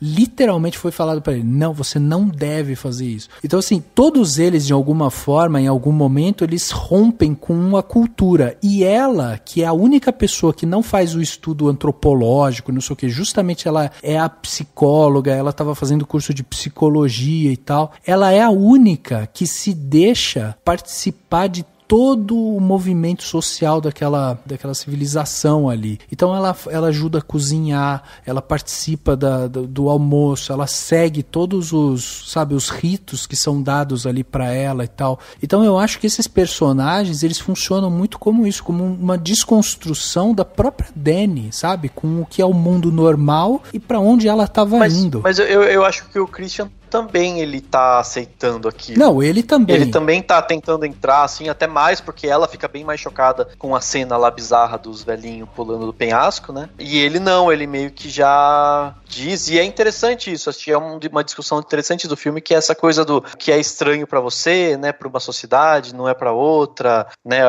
literalmente foi falado pra ele, não, você não deve fazer isso. Então, assim, todos eles, de alguma forma, em algum momento, eles rompem com a cultura. E ela, que é a única pessoa que não faz o estudo antropológico, não sei o que, justamente ela é a psicóloga, ela estava fazendo curso de psicologia e tal, ela é a única que se deixa participar de todo o movimento social daquela civilização ali. Então ela ajuda a cozinhar, ela participa do almoço, ela segue todos os ritos que são dados ali para ela e tal. Então eu acho que esses personagens, eles funcionam muito como isso, como uma desconstrução da própria Dani, sabe? Com o que é o mundo normal e para onde ela estava indo. Mas eu acho que o Christian também ele tá aceitando aquilo. Não, ele também. Ele também tá tentando entrar, assim, até mais, porque ela fica bem mais chocada com a cena lá bizarra dos velhinhos pulando do penhasco, né? E ele não, ele meio que já diz, e é interessante isso, acho que é uma discussão interessante do filme, que é essa coisa do que é estranho pra você, né, pra uma sociedade, não é pra outra, né,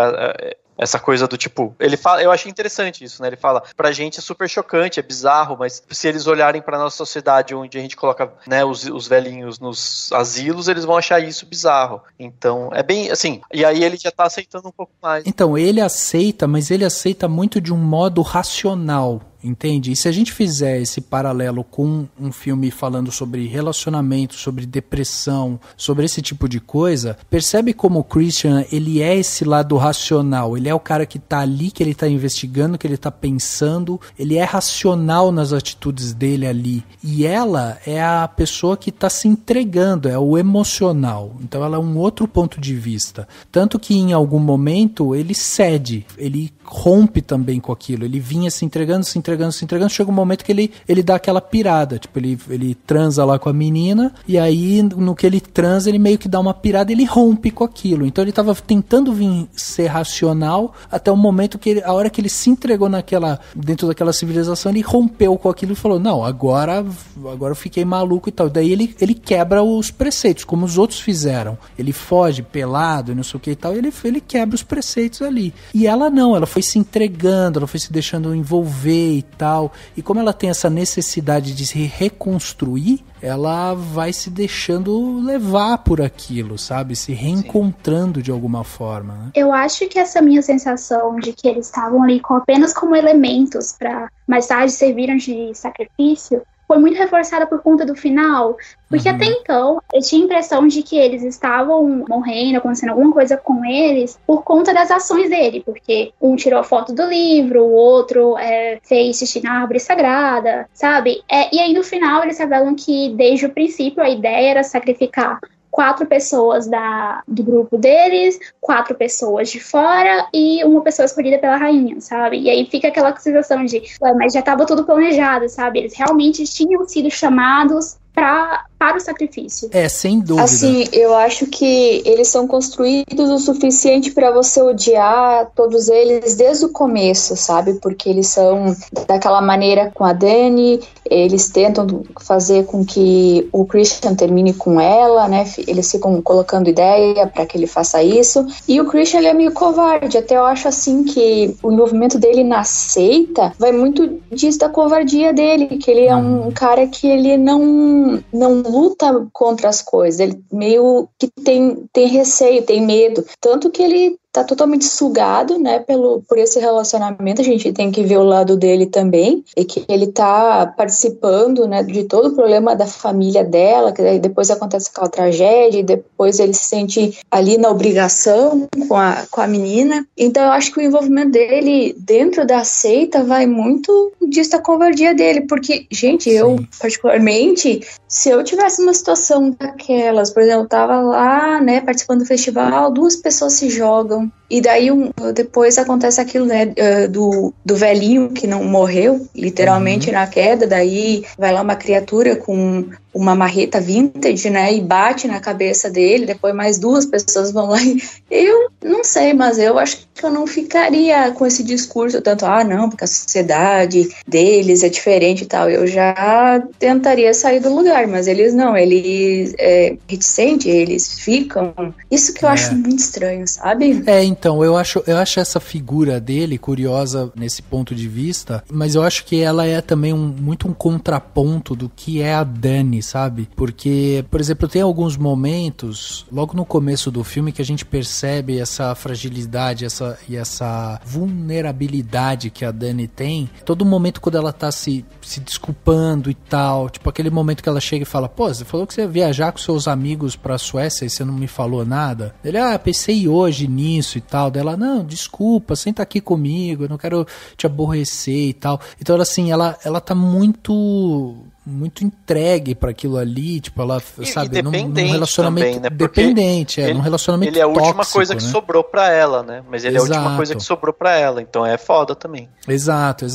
essa coisa do tipo, ele fala, eu achei interessante isso, né? Ele fala, pra gente é super chocante, é bizarro, mas se eles olharem pra nossa sociedade onde a gente coloca, né, os velhinhos nos asilos, eles vão achar isso bizarro. Então, é bem, assim, e aí ele já tá aceitando um pouco mais. Então, ele aceita, mas ele aceita muito de um modo racional. Entende? E se a gente fizer esse paralelo com um filme falando sobre relacionamento, sobre depressão, sobre esse tipo de coisa, percebe como o Christian, ele é esse lado racional, ele é o cara que tá ali, que ele tá investigando, que ele tá pensando, ele é racional nas atitudes dele ali. E ela é a pessoa que tá se entregando, é o emocional. Então ela é um outro ponto de vista. Tanto que em algum momento ele cede, ele rompe também com aquilo, ele vinha se entregando, chega um momento que ele dá aquela pirada, tipo, ele transa lá com a menina, e aí no que ele transa, ele meio que dá uma pirada, ele rompe com aquilo. Então ele tava tentando vir ser racional até o momento que a hora que ele se entregou dentro daquela civilização, ele rompeu com aquilo e falou, não, agora eu fiquei maluco e tal. Daí ele quebra os preceitos, como os outros fizeram. Ele foge pelado e não sei o que e tal, e ele quebra os preceitos ali. E ela não, ela foi se entregando, ela foi se deixando envolver e tal, e como ela tem essa necessidade de se reconstruir, ela vai se deixando levar por aquilo, sabe? Se reencontrando de alguma forma, né? Eu acho que essa minha sensação de que eles estavam ali apenas como elementos para mais tarde serviram de sacrifício foi muito reforçada por conta do final, porque até então eu tinha a impressão de que eles estavam morrendo, acontecendo alguma coisa com eles por conta das ações dele, porque um tirou a foto do livro, o outro fez xixi na árvore sagrada, sabe? E aí no final eles revelam que desde o princípio a ideia era sacrificar 4 pessoas do grupo deles, 4 pessoas de fora e uma pessoa escolhida pela rainha, sabe? E aí fica aquela sensação de, mas já estava tudo planejado, sabe? Eles realmente tinham sido chamados para o sacrifício. Sem dúvida. Assim, eu acho que eles são construídos o suficiente para você odiar todos eles desde o começo, sabe? Porque eles são daquela maneira com a Dani, eles tentam fazer com que o Christian termine com ela, né? Eles ficam colocando ideia para que ele faça isso. E o Christian, ele é meio covarde. Até eu acho, assim, que o envolvimento dele na seita vai muito disso da covardia dele, que ele é um cara que ele não luta contra as coisas, ele meio que tem receio, tem medo, tanto que ele tá totalmente sugado, né, por esse relacionamento. A gente tem que ver o lado dele também, e que ele tá participando, né, de todo o problema da família dela, que daí depois acontece aquela tragédia, e depois ele se sente ali na obrigação com a menina. Então eu acho que o envolvimento dele dentro da seita vai muito disso da covardia dele, porque, gente, eu particularmente, se eu tivesse uma situação daquelas, por exemplo, eu tava lá, né, participando do festival, 2 pessoas se jogam, e daí depois acontece aquilo, né, do velhinho que não morreu, literalmente na queda, daí vai lá uma criatura com uma marreta vintage, né, e bate na cabeça dele, depois mais 2 pessoas vão lá e eu não sei, mas eu acho que eu não ficaria com esse discurso tanto, não, porque a sociedade deles é diferente e tal, eu já tentaria sair do lugar, mas eles não, eles reticentes, eles ficam, isso que eu acho muito estranho, sabe? Então, eu acho essa figura dele curiosa nesse ponto de vista, mas eu acho que ela é também muito um contraponto do que é a Dani, sabe? Porque, por exemplo, tem alguns momentos, logo no começo do filme, que a gente percebe essa fragilidade e essa vulnerabilidade que a Dani tem. Todo momento quando ela tá se desculpando e tal, tipo aquele momento que ela chega e fala, pô, você falou que você ia viajar com seus amigos pra Suécia e você não me falou nada? Ele, pensei hoje nisso e tal. Dela, não, desculpa, senta aqui comigo, eu não quero te aborrecer e tal. Então, assim, ela tá muito entregue para aquilo ali, tipo, ela, sabe, num relacionamento também, né? Dependente, num relacionamento tóxico. Ele é a última coisa que sobrou pra ela, né? Mas ele é a última coisa que sobrou pra ela, então é foda também. Exato.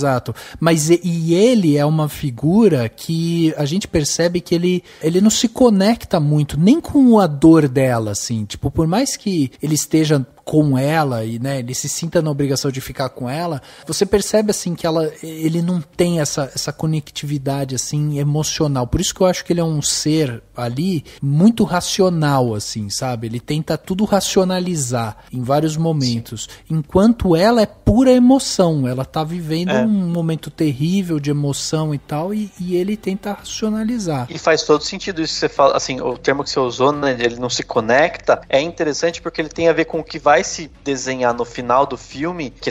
Mas ele é uma figura que a gente percebe que ele não se conecta muito, nem com a dor dela, assim, tipo, por mais que ele esteja com ela e, né, ele se sinta na obrigação de ficar com ela, você percebe, assim, que ele não tem essa conectividade, assim, emocional. Por isso que eu acho que ele é um ser ali muito racional, assim, sabe? Ele tenta tudo racionalizar em vários momentos, enquanto ela é pura emoção, ela tá vivendo um momento terrível de emoção e tal, e ele tenta racionalizar. E faz todo sentido isso que você fala, assim, o termo que você usou, né, ele não se conecta, é interessante porque ele tem a ver com o que vai se desenhar no final do filme, que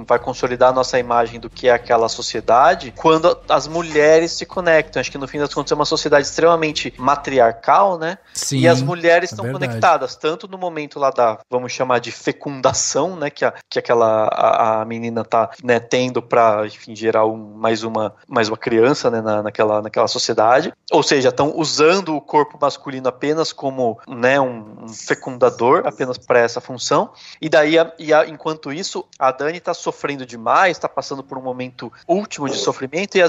vai consolidar a nossa imagem do que é aquela sociedade, quando as mulheres se conectam. Acho que no fim das contas é uma sociedade extremamente matriarcal, né? Sim, e as mulheres estão conectadas, tanto no momento lá da, vamos chamar de fecundação, né? Que a menina tá, né, tendo pra, enfim, gerar mais uma criança, né, naquela sociedade. Ou seja, estão usando o corpo masculino apenas como, né, um fecundador, apenas para essa função. E daí, enquanto isso, a Dani tá sofrendo demais, tá passando por um momento último de sofrimento, e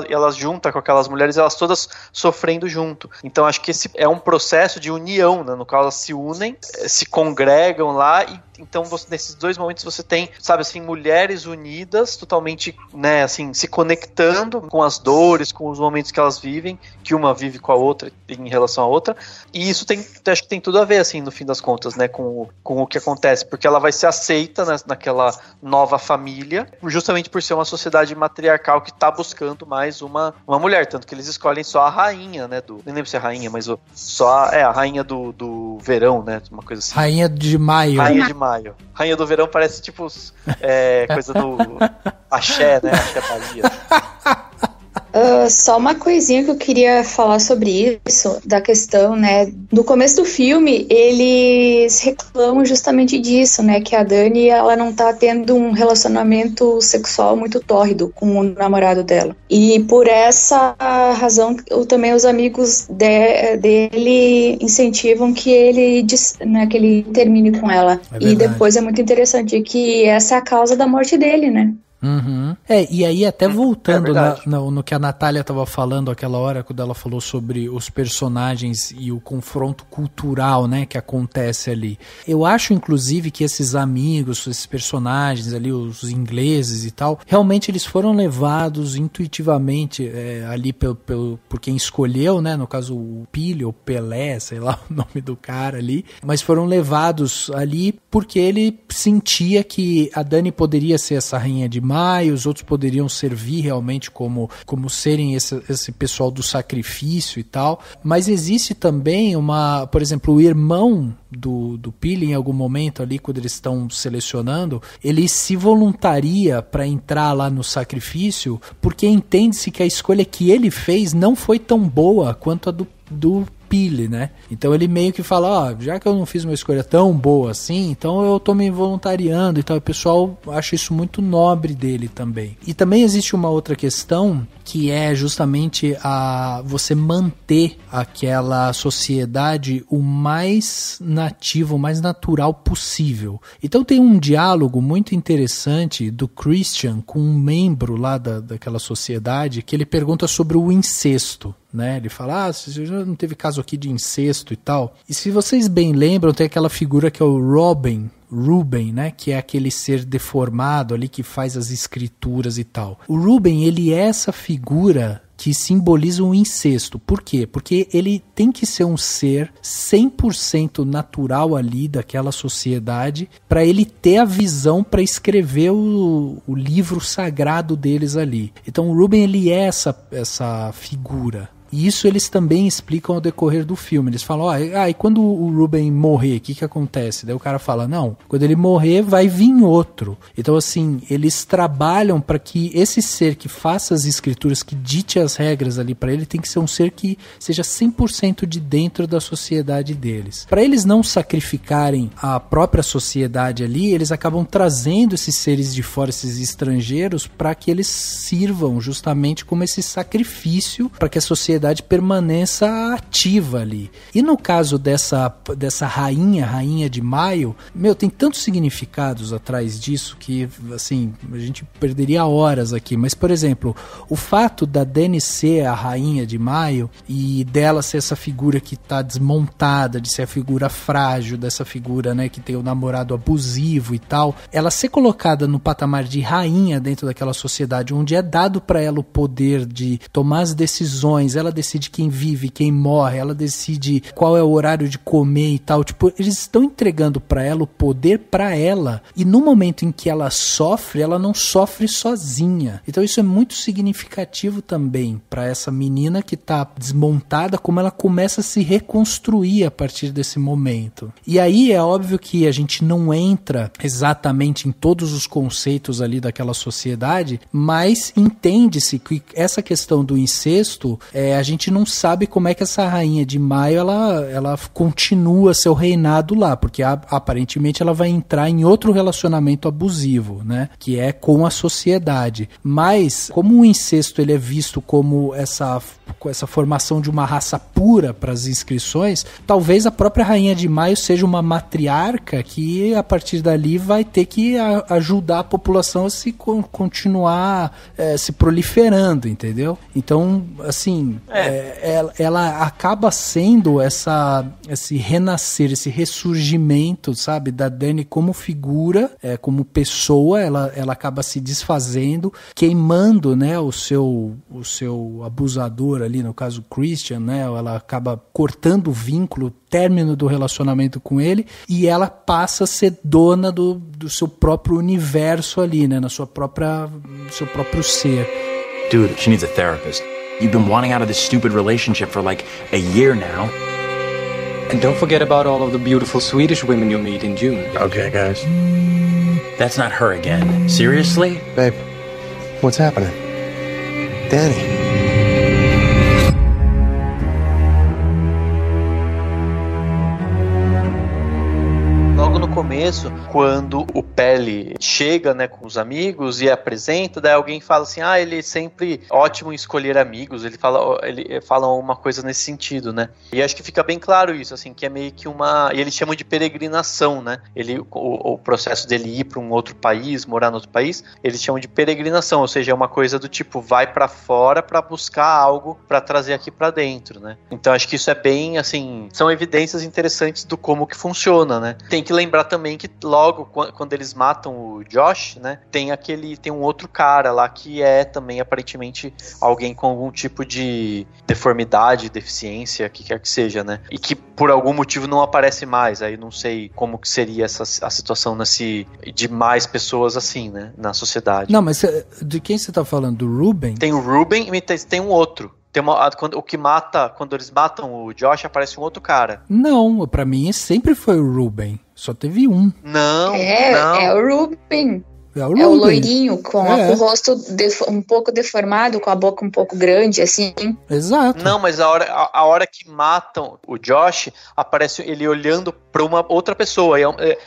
elas juntas com aquelas mulheres, elas todas sofrendo junto. Então acho que esse é um processo de união, né, no qual elas se unem, se congregam lá, e então nesses 2 momentos você tem, sabe, assim, mulheres unidas, totalmente, né, assim, se conectando com as dores, com os momentos que elas vivem, que uma vive com a outra em relação à outra, e isso acho que tem tudo a ver, assim, no fim das contas, né, com o que acontece, porque ela vai ser aceita, né, naquela nova família, justamente por ser uma sociedade matriarcal que tá buscando mais uma mulher, tanto que eles escolhem só a rainha, né, nem lembro se é rainha, mas só a rainha do verão, né, uma coisa assim. Rainha de maio. Rainha do verão parece tipo coisa do axé, né? Axé Bahia. Só uma coisinha que eu queria falar sobre isso, da questão, né, no começo do filme, eles reclamam justamente disso, né, que a Dani, ela não tá tendo um relacionamento sexual muito tórrido com o namorado dela, e por essa razão, também os amigos dele incentivam que ele termine com ela, e depois é muito interessante que essa é a causa da morte dele, né. Uhum. E aí até voltando no que a Natália estava falando aquela hora, quando ela falou sobre os personagens e o confronto cultural, né, que acontece ali. Eu acho, inclusive, que esses amigos, esses personagens ali, os ingleses e tal, realmente eles foram levados intuitivamente ali por quem escolheu, né, no caso o Pili ou Pelé, sei lá o nome do cara ali, mas foram levados ali porque ele sentia que a Dani poderia ser essa rainha de Maio, os outros poderiam servir realmente como serem esse pessoal do sacrifício e tal, mas existe também por exemplo, o irmão do Pili, em algum momento ali, quando eles estão selecionando, ele se voluntaria para entrar lá no sacrifício, porque entende-se que a escolha que ele fez não foi tão boa quanto a do Pili, né? Então ele meio que fala, já que eu não fiz uma escolha tão boa assim, então eu tô me voluntariando e tal. O pessoal acha isso muito nobre dele também. E também existe uma outra questão, que é justamente você manter aquela sociedade o mais nativo, o mais natural possível. Então tem um diálogo muito interessante do Christian com um membro lá daquela sociedade, que ele pergunta sobre o incesto, né? Ele fala, você já não teve caso aqui de incesto e tal. E se vocês bem lembram, tem aquela figura que é o Ruben, né, que é aquele ser deformado ali que faz as escrituras e tal. O Ruben, ele é essa figura que simboliza um incesto. Por quê? Porque ele tem que ser um ser 100% natural ali daquela sociedade para ele ter a visão para escrever o livro sagrado deles ali. Então o Ruben, ele é essa figura. E isso eles também explicam ao decorrer do filme. Eles falam, e quando o Ruben morrer, o que acontece? Daí o cara fala, não, quando ele morrer vai vir outro. Então assim, eles trabalham para que esse ser que faça as escrituras, que dite as regras ali para ele, tem que ser um ser que seja 100% de dentro da sociedade deles. Para eles não sacrificarem a própria sociedade ali, eles acabam trazendo esses seres de fora, esses estrangeiros, para que eles sirvam justamente como esse sacrifício para que a sociedade permaneça ativa ali. E no caso dessa rainha de Maio, tem tantos significados atrás disso que, assim, a gente perderia horas aqui. Mas, por exemplo, o fato da Dani ser a rainha de Maio e dela ser essa figura que está desmontada, de ser a figura frágil, dessa figura, né, que tem o namorado abusivo e tal, ela ser colocada no patamar de rainha dentro daquela sociedade onde é dado para ela o poder de tomar as decisões, ela decide quem vive, quem morre, ela decide qual é o horário de comer e tal. Tipo, eles estão entregando para ela o poder para ela, e no momento em que ela sofre, ela não sofre sozinha. Então isso é muito significativo também para essa menina que tá desmontada, como ela começa a se reconstruir a partir desse momento. E aí é óbvio que a gente não entra exatamente em todos os conceitos ali daquela sociedade, mas entende-se que essa questão do incesto, a gente não sabe como é que essa rainha de Maio ela continua seu reinado lá, porque aparentemente ela vai entrar em outro relacionamento abusivo, né, que é com a sociedade. Mas como o incesto ele é visto como essa formação de uma raça pura para as inscrições, talvez a própria rainha de Maio seja uma matriarca que a partir dali vai ter que ajudar a população a se continuar se proliferando, entendeu? Então, assim, ela acaba sendo esse renascer, esse ressurgimento, sabe, da Dani como figura, como pessoa. Ela acaba se desfazendo, queimando, né, o seu abusador ali, no caso Christian, né, ela acaba cortando o vínculo, término do relacionamento com ele, e ela passa a ser dona do seu próprio universo ali, né, no seu próprio ser. Dude, she needs a therapist. You've been wanting out of this stupid relationship for like a year now. And don't forget about all of the beautiful Swedish women you'll meet in June. Okay, guys. That's not her again. Seriously? Babe, what's happening? Danny. Logo no começo, quando o Peli chega, né, com os amigos e apresenta, daí alguém fala assim, ele é sempre ótimo em escolher amigos, ele fala uma coisa nesse sentido, né? E acho que fica bem claro isso, assim, que é meio que e eles chamam de peregrinação, né? O processo dele ir para um outro país, morar no outro país, eles chamam de peregrinação, ou seja, é uma coisa do tipo, vai para fora para buscar algo para trazer aqui para dentro, né? Então acho que isso é bem, assim, são evidências interessantes do como que funciona, né? Tem que lembrar também também que logo, quando eles matam o Josh, né, tem um outro cara lá que é também aparentemente alguém com algum tipo de deformidade, deficiência, que quer que seja, né, e que por algum motivo não aparece mais. Aí não sei como que seria a situação de mais pessoas assim, né, na sociedade. Não, mas de quem você tá falando? Do Ruben? Tem o Ruben e tem um outro. Quando eles matam o Josh, aparece um outro cara. Não, pra mim sempre foi o Ruben. Só teve um. Não. É o Ruben. É o loirinho, com o rosto um pouco deformado, com a boca um pouco grande, assim. Exato. Não, mas a hora que matam o Josh, aparece ele olhando pra uma outra pessoa.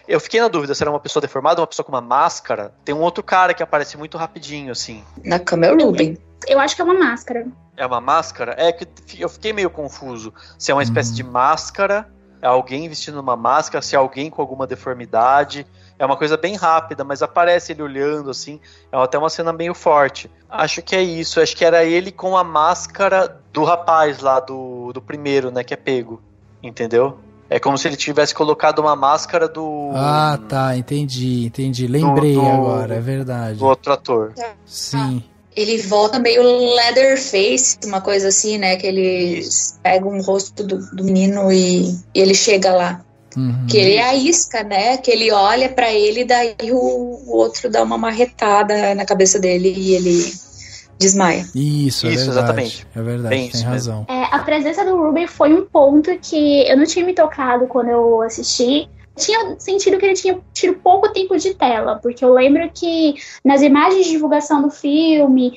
Eu fiquei na dúvida se era uma pessoa deformada, uma pessoa com uma máscara. Tem um outro cara que aparece muito rapidinho, assim. Na cama é o Ruben. Eu acho que é uma máscara. É uma máscara? É que eu fiquei meio confuso. Se é uma espécie de máscara, é alguém vestindo uma máscara, se é alguém com alguma deformidade. É uma coisa bem rápida, mas aparece ele olhando, assim. É até uma cena meio forte. Acho que é isso. Acho que era ele com a máscara do rapaz lá, do primeiro, né, que é pego. Entendeu? É como se ele tivesse colocado uma máscara do... Ah, tá. Entendi. Lembrei agora, é verdade. Do outro ator. Sim. Ele volta meio Leatherface, uma coisa assim, né? Que eles pegam o rosto do menino e ele chega lá. Uhum. Que ele é a isca, né? Que ele olha pra ele e daí o outro dá uma marretada na cabeça dele e ele desmaia. Isso, exatamente. É verdade, tem razão. A presença do Ruben foi um ponto que eu não tinha me tocado quando eu assisti. Tinha sentido que ele tinha tido pouco tempo de tela, porque eu lembro que nas imagens de divulgação do filme,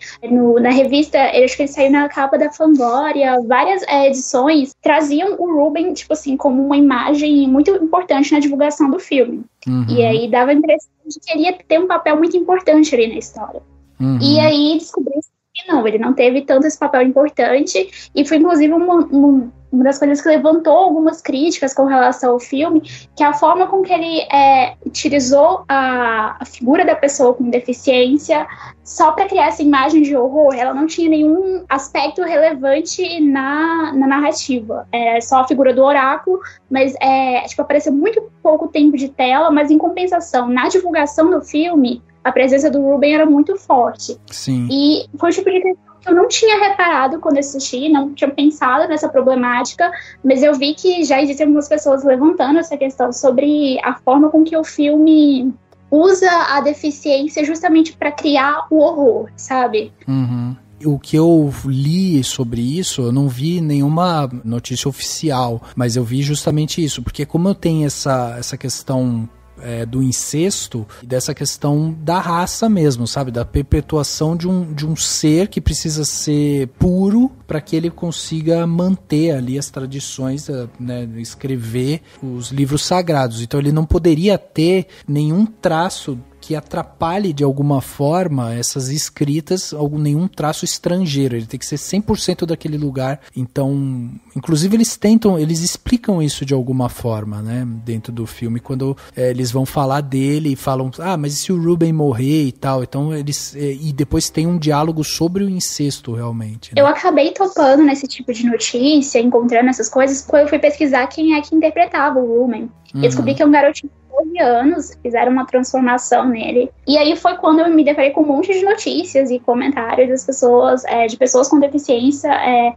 na revista, acho que ele saiu na capa da Fangoria, várias edições traziam o Ruben, tipo assim, como uma imagem muito importante na divulgação do filme. Uhum. E aí dava a impressão de que ele ia ter um papel muito importante ali na história. Uhum. E aí descobri que não, ele não teve tanto esse papel importante, e foi inclusive uma das coisas que levantou algumas críticas com relação ao filme, que é a forma com que ele utilizou a figura da pessoa com deficiência só para criar essa imagem de horror. Ela não tinha nenhum aspecto relevante na narrativa. É só a figura do oráculo, mas apareceu muito pouco tempo de tela, mas em compensação, na divulgação do filme, a presença do Ruben era muito forte. Sim. E foi o tipo de questão que eu não tinha reparado quando assisti, não tinha pensado nessa problemática, mas eu vi que já existem algumas pessoas levantando essa questão sobre a forma com que o filme usa a deficiência justamente para criar o horror, sabe? Uhum. O que eu li sobre isso, eu não vi nenhuma notícia oficial, mas eu vi justamente isso, porque como eu tenho essa questão do incesto e dessa questão da raça mesmo, sabe? Da perpetuação de um ser que precisa ser puro para que ele consiga manter ali as tradições, né? Escrever os livros sagrados. Então ele não poderia ter nenhum traço que atrapalhe de alguma forma essas escritas, nenhum traço estrangeiro. Ele tem que ser 100% daquele lugar. Então, inclusive eles explicam isso de alguma forma, né, dentro do filme, quando eles vão falar dele e falam, mas e se o Ruben morrer e tal? Então e depois tem um diálogo sobre o incesto realmente, né? Eu acabei topando nesse tipo de notícia, encontrando essas coisas, quando eu fui pesquisar quem é que interpretava o Ruben. Eu descobri que é um garotinho de 12 anos, fizeram uma transformação nele. E aí foi quando eu me deparei com um monte de notícias e comentários das pessoas, de pessoas com deficiência,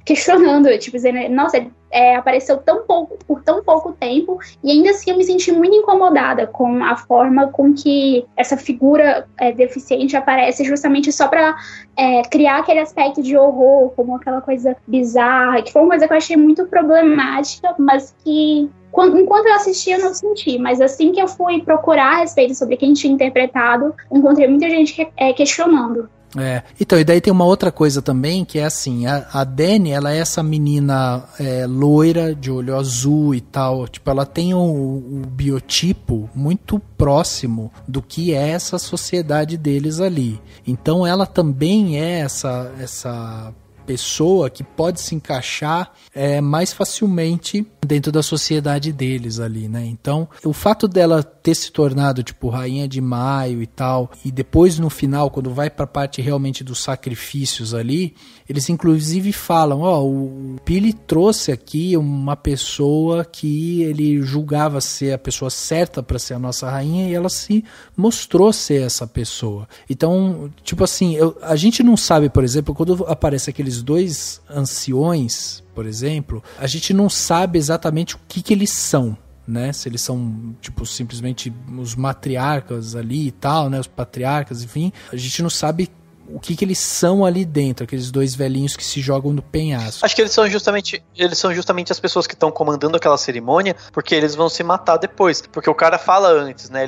questionando, tipo, dizendo, nossa, apareceu por tão pouco tempo, e ainda assim eu me senti muito incomodada com a forma com que essa figura deficiente aparece justamente só pra criar aquele aspecto de horror, como aquela coisa bizarra, que foi uma coisa que eu achei muito problemática, mas que enquanto eu assistia, eu não senti, mas assim que eu fui procurar a respeito sobre quem tinha interpretado, encontrei muita gente questionando. Então, e daí tem uma outra coisa também, que é assim, a Dani, ela é essa menina loira, de olho azul e tal, tipo, ela tem o biotipo muito próximo do que é essa sociedade deles ali. Então ela também é essa pessoa que pode se encaixar mais facilmente dentro da sociedade deles ali, né? Então, o fato dela ter se tornado, tipo, Rainha de Maio e tal, e depois no final, quando vai pra parte realmente dos sacrifícios ali, eles inclusive falam, o Pili trouxe aqui uma pessoa que ele julgava ser a pessoa certa pra ser a nossa rainha, e ela se mostrou ser essa pessoa. Então, tipo assim, a gente não sabe, por exemplo, quando aparece aqueles dois anciões, por exemplo, a gente não sabe exatamente o que eles são, né? Se eles são, tipo, simplesmente os matriarcas ali e tal, né? Os patriarcas, enfim. A gente não sabe o que eles são ali dentro, aqueles dois velhinhos que se jogam no penhasco. Acho que eles são justamente as pessoas que estão comandando aquela cerimônia, porque eles vão se matar depois. Porque o cara fala antes, né?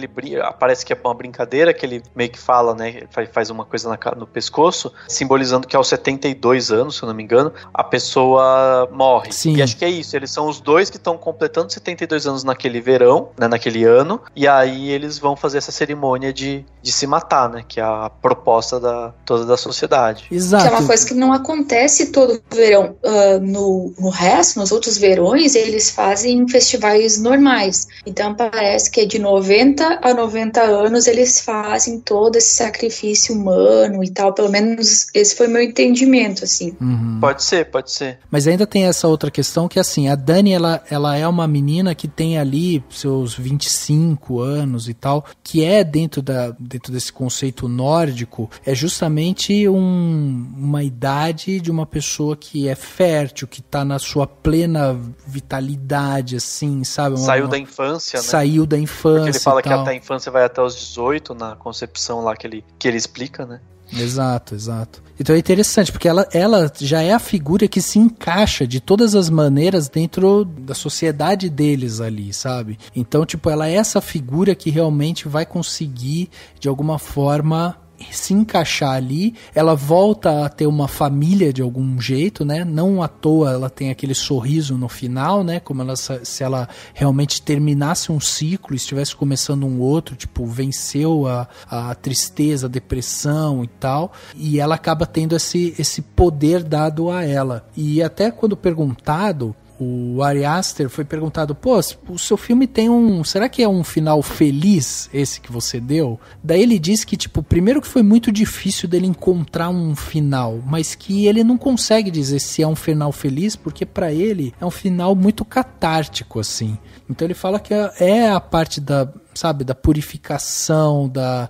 Parece que é uma brincadeira, que ele meio que fala, né? Faz uma coisa no pescoço, simbolizando que aos 72 anos, se eu não me engano, a pessoa morre. Sim. E acho que é isso. Eles são os dois que estão completando 72 anos naquele verão, né? Naquele ano. E aí eles vão fazer essa cerimônia de se matar, né? Que é a proposta da sociedade. Exato. Que é uma coisa que não acontece todo verão. No resto, nos outros verões, eles fazem festivais normais. Então parece que é de 90 a 90 anos eles fazem todo esse sacrifício humano e tal. Pelo menos esse foi meu entendimento, assim. Uhum. Pode ser. Mas ainda tem essa outra questão que, assim, a Dani, ela é uma menina que tem ali seus 25 anos e tal, que é dentro desse conceito nórdico, é justamente uma idade de uma pessoa que é fértil, que tá na sua plena vitalidade, assim, sabe? Saiu da infância, né? Saiu da infância. Porque ele fala que até a infância vai até os 18, na concepção lá que ele explica, né? Exato. Então é interessante, porque ela já é a figura que se encaixa de todas as maneiras dentro da sociedade deles ali, sabe? Então, tipo, ela é essa figura que realmente vai conseguir, de alguma forma, se encaixar ali. Ela volta a ter uma família de algum jeito, né? Não à toa ela tem aquele sorriso no final, né? Como se ela realmente terminasse um ciclo, estivesse começando um outro, tipo, venceu a tristeza, a depressão e tal, e ela acaba tendo esse poder dado a ela. E até quando perguntado, o Ari Aster foi perguntado, o seu filme tem será que é um final feliz esse que você deu? Daí ele disse que, tipo, primeiro que foi muito difícil dele encontrar um final, mas que ele não consegue dizer se é um final feliz, porque pra ele é um final muito catártico, assim. Então ele fala que é a parte da purificação, da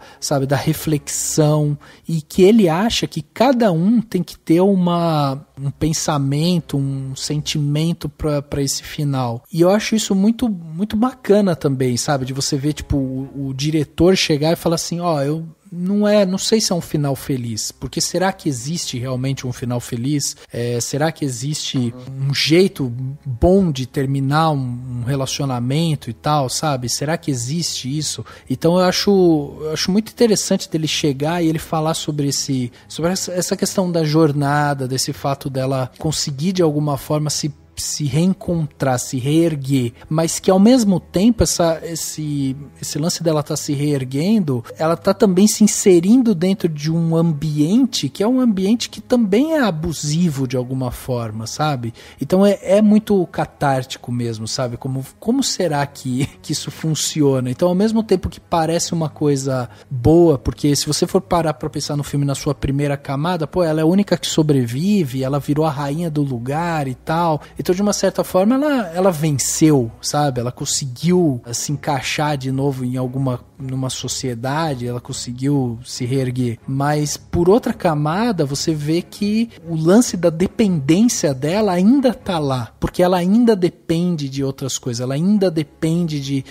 reflexão, e que ele acha que cada um tem que ter um pensamento, um sentimento para esse final. E eu acho isso muito, muito bacana também, sabe? De você ver, tipo, o diretor chegar e falar assim, eu não sei se é um final feliz, porque será que existe realmente um final feliz? Será que existe um jeito bom de terminar um relacionamento e tal, sabe? Será que existe isso? Então eu acho muito interessante dele chegar e ele falar sobre essa questão da jornada, desse fato dela conseguir de alguma forma se reencontrar, se reerguer, mas que ao mesmo tempo esse lance dela tá se reerguendo, ela tá também se inserindo dentro de um ambiente que é um ambiente que também é abusivo de alguma forma, sabe? Então é muito catártico mesmo, sabe? Como será que isso funciona? Então, ao mesmo tempo que parece uma coisa boa, porque se você for parar pra pensar no filme na sua primeira camada, ela é a única que sobrevive, ela virou a rainha do lugar e tal. Então, de uma certa forma, ela venceu, sabe? Ela conseguiu se encaixar de novo numa sociedade, ela conseguiu se reerguer. Mas, por outra camada, você vê que o lance da dependência dela ainda tá lá, porque ela ainda depende de outras coisas, ela ainda depende de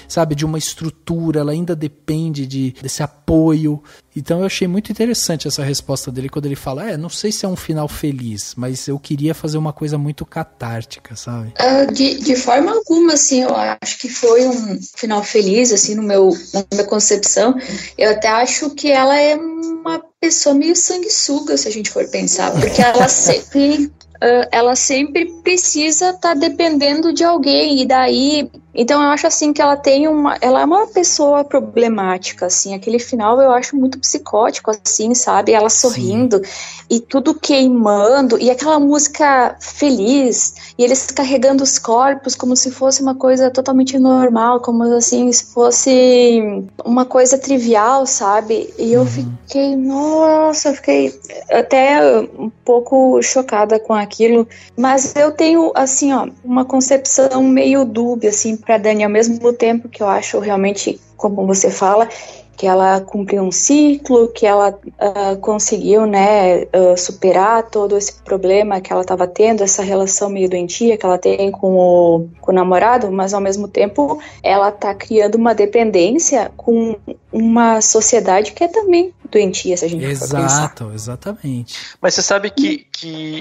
uma estrutura, ela ainda depende desse apoio. Então eu achei muito interessante essa resposta dele quando ele fala, não sei se é um final feliz, mas eu queria fazer uma coisa muito catártica, sabe? De forma alguma, assim, eu acho que foi um final feliz, assim, na minha concepção. Eu até acho que ela é uma pessoa meio sanguessuga, se a gente for pensar, porque ela sempre precisa estar dependendo de alguém, e daí Então eu acho assim que ela é uma pessoa problemática, assim, aquele final eu acho muito psicótico, assim, sabe, ela sorrindo e tudo queimando, e aquela música feliz, e eles carregando os corpos como se fosse uma coisa totalmente normal, como assim, se fosse uma coisa trivial, sabe, e eu fiquei até um pouco chocada com aquilo, mas eu tenho, assim, uma concepção meio dúbia, assim, pra Dani, ao mesmo tempo que eu acho realmente, como você fala, que ela cumpriu um ciclo, que ela conseguiu, né, superar todo esse problema que ela estava tendo, essa relação meio doentia que ela tem com o namorado, mas ao mesmo tempo ela está criando uma dependência com uma sociedade que é também doentia, se a gente for pensar. Exatamente. Mas você sabe que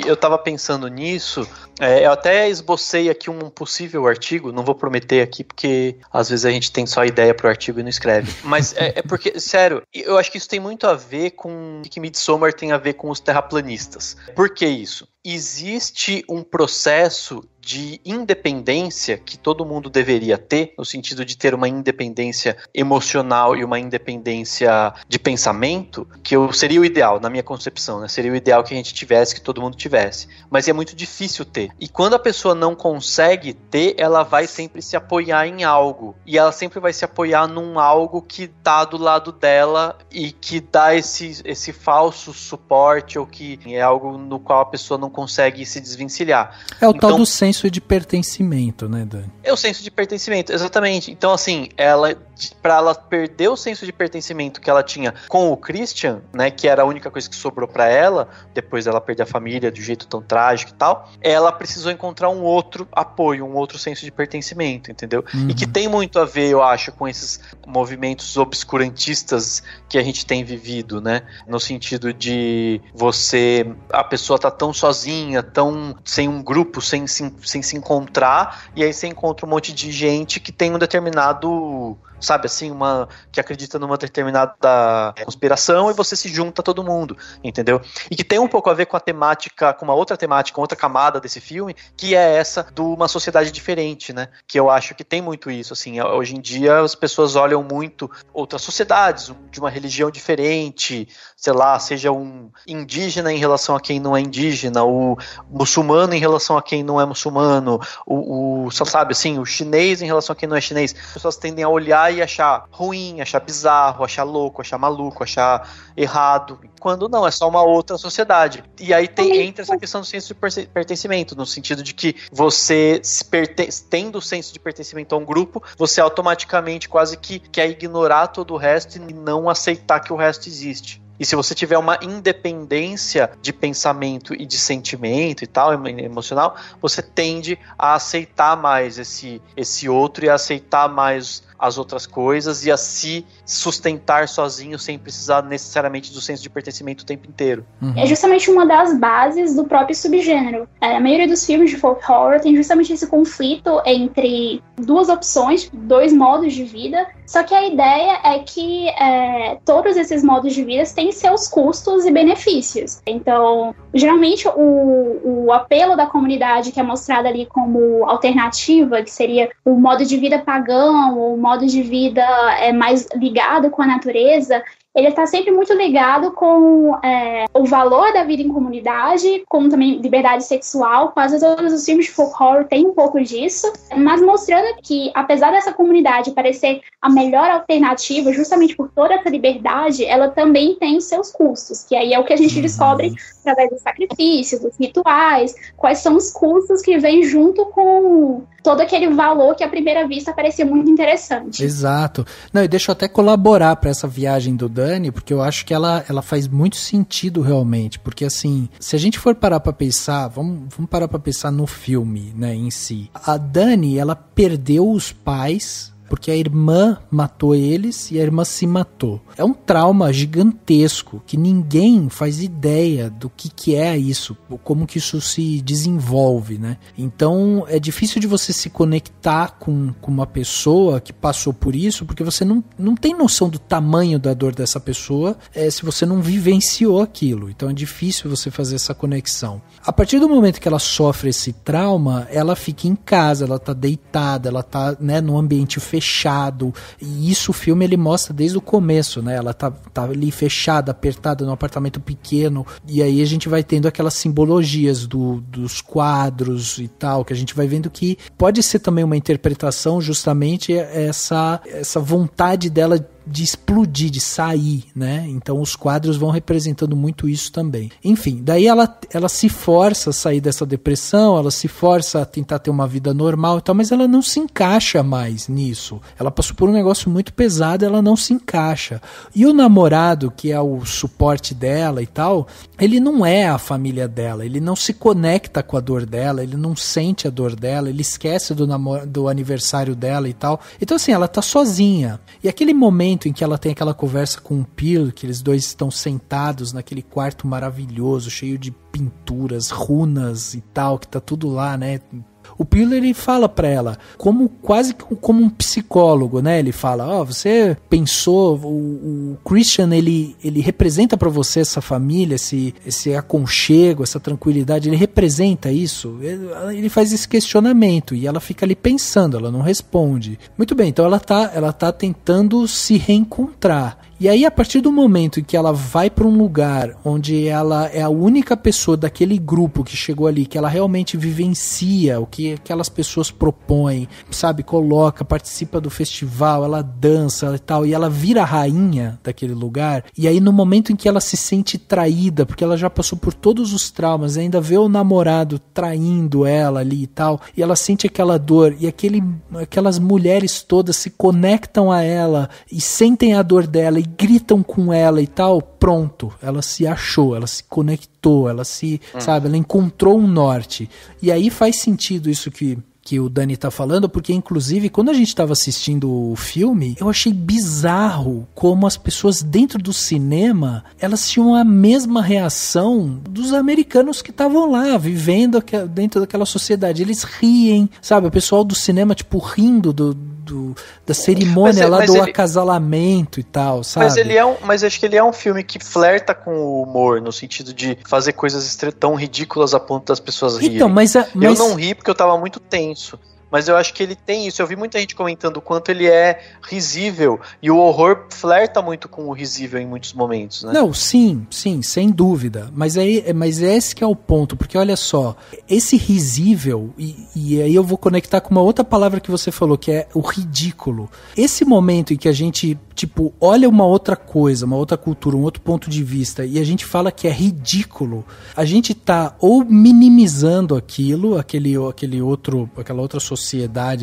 eu tava pensando nisso, eu até esbocei aqui um possível artigo, não vou prometer aqui, porque às vezes a gente tem só ideia pro artigo e não escreve, mas é porque, sério, eu acho que isso tem muito a ver com o que Midsommar tem a ver com os terraplanistas. Por que isso? Existe um processo de independência que todo mundo deveria ter, no sentido de ter uma independência emocional e uma independência de pensamento, que seria o ideal, na minha concepção, né? Seria o ideal que a gente tivesse, que todo mundo tivesse. Mas é muito difícil ter. E quando a pessoa não consegue ter, ela vai sempre se apoiar em algo. E ela sempre vai se apoiar num algo que tá do lado dela e que dá esse falso suporte, ou que é algo no qual a pessoa não consegue se desvencilhar. É o tal do senso de pertencimento, né, Dani? É o senso de pertencimento, exatamente. Então, assim, pra ela perder o senso de pertencimento que ela tinha com o Christian, né, que era a única coisa que sobrou pra ela, depois dela perder a família de um jeito tão trágico e tal, ela precisou encontrar um outro apoio, um outro senso de pertencimento, entendeu? E que tem muito a ver, eu acho, com esses movimentos obscurantistas que a gente tem vivido, né? No sentido de a pessoa tá tão sozinha, tão sem um grupo, sem se encontrar, e aí você encontra um monte de gente que tem um determinado, sabe assim, que acredita numa determinada conspiração, e você se junta a todo mundo, entendeu? E que tem um pouco a ver com a temática, com uma outra temática, outra camada desse filme, que é essa de uma sociedade diferente, né? Que eu acho que tem muito isso, assim, hoje em dia as pessoas olham muito outras sociedades, de uma religião diferente, sei lá, seja um indígena em relação a quem não é indígena, o muçulmano em relação a quem não é muçulmano, sabe assim, o chinês em relação a quem não é chinês. As pessoas tendem a olhar e achar ruim, achar bizarro, achar louco, achar maluco, achar errado, quando não, é só uma outra sociedade. E aí entra essa questão do senso de pertencimento, no sentido de que você, tendo o senso de pertencimento a um grupo, você automaticamente quase que quer ignorar todo o resto e não aceitar que o resto existe. E se você tiver uma independência de pensamento e de sentimento e tal, emocional, você tende a aceitar mais esse outro e a aceitar mais as outras coisas e a se sustentar sozinho sem precisar necessariamente do senso de pertencimento o tempo inteiro. É justamente uma das bases do próprio subgênero. A maioria dos filmes de folk horror tem justamente esse conflito entre duas opções, dois modos de vida, só que a ideia é que todos esses modos de vida têm seus custos e benefícios. Então, geralmente o apelo da comunidade que é mostrado ali como alternativa, que seria o modo de vida pagão, ou o modo de vida mais ligado com a natureza, ele está sempre muito ligado com o valor da vida em comunidade, como também liberdade sexual. Quase todos os filmes de folk horror têm um pouco disso, mas mostrando que, apesar dessa comunidade parecer a melhor alternativa, justamente por toda essa liberdade, ela também tem os seus custos, que aí é o que a gente descobre através dos sacrifícios, dos rituais, quais são os custos que vêm junto com todo aquele valor que à primeira vista parecia muito interessante. Exato. Não, e deixa eu até colaborar para essa viagem do Dani, porque eu acho que ela faz muito sentido realmente, porque assim, se a gente for parar para pensar, vamos parar para pensar no filme, né, em si. A Dani, ela perdeu os pais porque a irmã matou eles e a irmã se matou. É um trauma gigantesco que ninguém faz ideia do que é isso, como que isso se desenvolve, né? Então é difícil de você se conectar com uma pessoa que passou por isso, porque você não tem noção do tamanho da dor dessa pessoa se você não vivenciou aquilo. Então é difícil você fazer essa conexão. A partir do momento que ela sofre esse trauma, ela fica em casa, ela tá deitada, ela tá, né, num ambiente fechado, e isso o filme ele mostra desde o começo, né? Ela tá ali fechada, apertada num apartamento pequeno, e aí a gente vai tendo aquelas simbologias dos quadros e tal, que a gente vai vendo que pode ser também uma interpretação, justamente essa vontade dela de explodir, de sair, né? Então os quadros vão representando muito isso também. Enfim, daí ela se força a sair dessa depressão, ela se força a tentar ter uma vida normal e tal, mas ela não se encaixa mais nisso. Ela passou por um negócio muito pesado, ela não se encaixa. E o namorado, que é o suporte dela e tal, ele não é a família dela, ele não se conecta com a dor dela, ele não sente a dor dela, ele esquece do aniversário dela e tal. Então assim, ela tá sozinha. E aquele momento em que ela tem aquela conversa com o Peele, que eles dois estão sentados naquele quarto maravilhoso, cheio de pinturas, runas e tal, que tá tudo lá, né? O Peele, ele fala pra ela, quase como um psicólogo, né? Ele fala, você pensou, o Christian, ele representa pra você essa família, esse aconchego, essa tranquilidade, ele representa isso? Ele faz esse questionamento e ela fica ali pensando, ela não responde. Muito bem, então ela tá tentando se reencontrar. E aí, a partir do momento em que ela vai para um lugar onde ela é a única pessoa daquele grupo que chegou ali, que ela realmente vivencia o que aquelas pessoas propõem, sabe, participa do festival, ela dança e tal, e ela vira a rainha daquele lugar, e aí no momento em que ela se sente traída, porque ela já passou por todos os traumas, ainda vê o namorado traindo ela ali e tal, e ela sente aquela dor, e aquelas mulheres todas se conectam a ela, e sentem a dor dela, e gritam com ela e tal, pronto, ela se achou, ela se conectou, ela sabe, ela encontrou um norte. E aí faz sentido isso que o Dani tá falando, porque inclusive quando a gente tava assistindo o filme, eu achei bizarro como as pessoas dentro do cinema, elas tinham a mesma reação dos americanos que estavam lá, vivendo dentro daquela sociedade. Eles riem, sabe, o pessoal do cinema, tipo, rindo da cerimônia do acasalamento e tal, sabe? Mas acho que ele é um filme que flerta com o humor, no sentido de fazer coisas tão ridículas a ponto das pessoas rirem. Então, eu não ri porque eu tava muito tenso. Mas eu acho que ele tem isso. Eu vi muita gente comentando o quanto ele é risível. E o horror flerta muito com o risível em muitos momentos, né? Não, sim, sem dúvida. Mas esse que é o ponto. Porque olha só, esse risível, e aí eu vou conectar com uma outra palavra que você falou, que é o ridículo. Esse momento em que a gente, tipo, olha uma outra coisa, uma outra cultura, um outro ponto de vista, e a gente fala que é ridículo, a gente tá ou minimizando aquela outra sociedade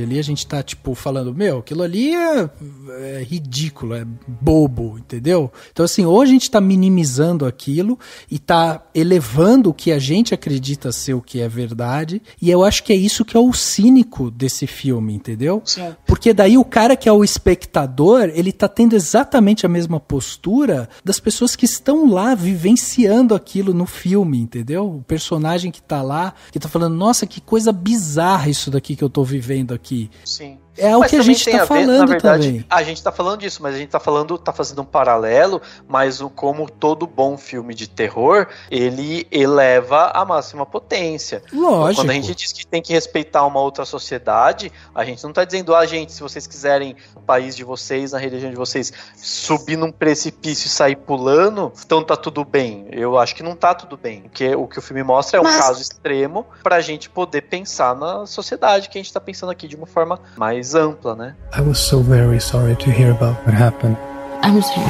ali, a gente tá, tipo, falando, aquilo ali é ridículo, é bobo, entendeu? Então, assim, ou a gente tá minimizando aquilo e tá elevando o que a gente acredita ser o que é verdade, e eu acho que é isso que é o cínico desse filme, entendeu? Sim. Porque daí o cara que é o espectador, ele tá tendo exatamente a mesma postura das pessoas que estão lá vivenciando aquilo no filme, entendeu? O personagem que tá lá, que tá falando, nossa, que coisa bizarra isso daqui que eu tô vivendo aqui. Sim. É o que a gente tá falando, na verdade, também. A gente tá falando disso, mas a gente tá fazendo um paralelo, mas como todo bom filme de terror, ele eleva a máxima potência. Lógico. Quando a gente diz que tem que respeitar uma outra sociedade, a gente não tá dizendo, gente, se vocês quiserem no país de vocês, na religião de vocês, subir num precipício e sair pulando, então tá tudo bem. Eu acho que não tá tudo bem. Porque o que o filme mostra é um caso extremo pra gente poder pensar na sociedade, que a gente tá pensando aqui de uma forma mais ampla, né? I was so very sorry to hear about what happened. I'm sorry.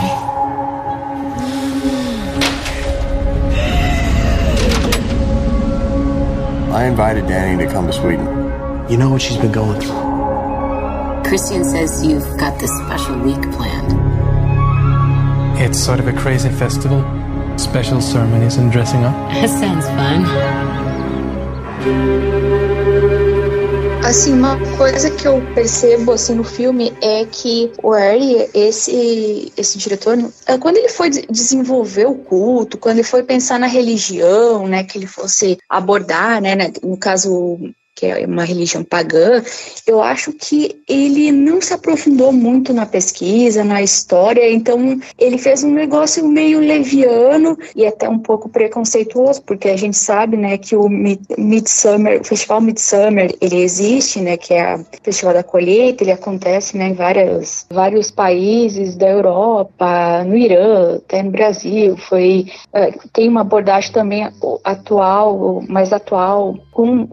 I invited Danny to come to Sweden. You know what she's been going through. Christian says you've got this special week planned. It's sort of a crazy festival. Special ceremonies and dressing up. That sounds fun. Assim, uma coisa que eu percebo assim no filme é que o Harry, esse diretor, quando ele foi desenvolver o culto, quando ele foi pensar na religião, né, que ele fosse abordar, né, no caso que é uma religião pagã, eu acho que ele não se aprofundou muito na pesquisa, na história, então ele fez um negócio meio leviano e até um pouco preconceituoso, porque a gente sabe, né, que o Midsummer, o Festival Midsummer, ele existe, né, que é o Festival da Colheita, ele acontece, né, em vários países da Europa, no Irã, até no Brasil, tem uma abordagem também mais atual,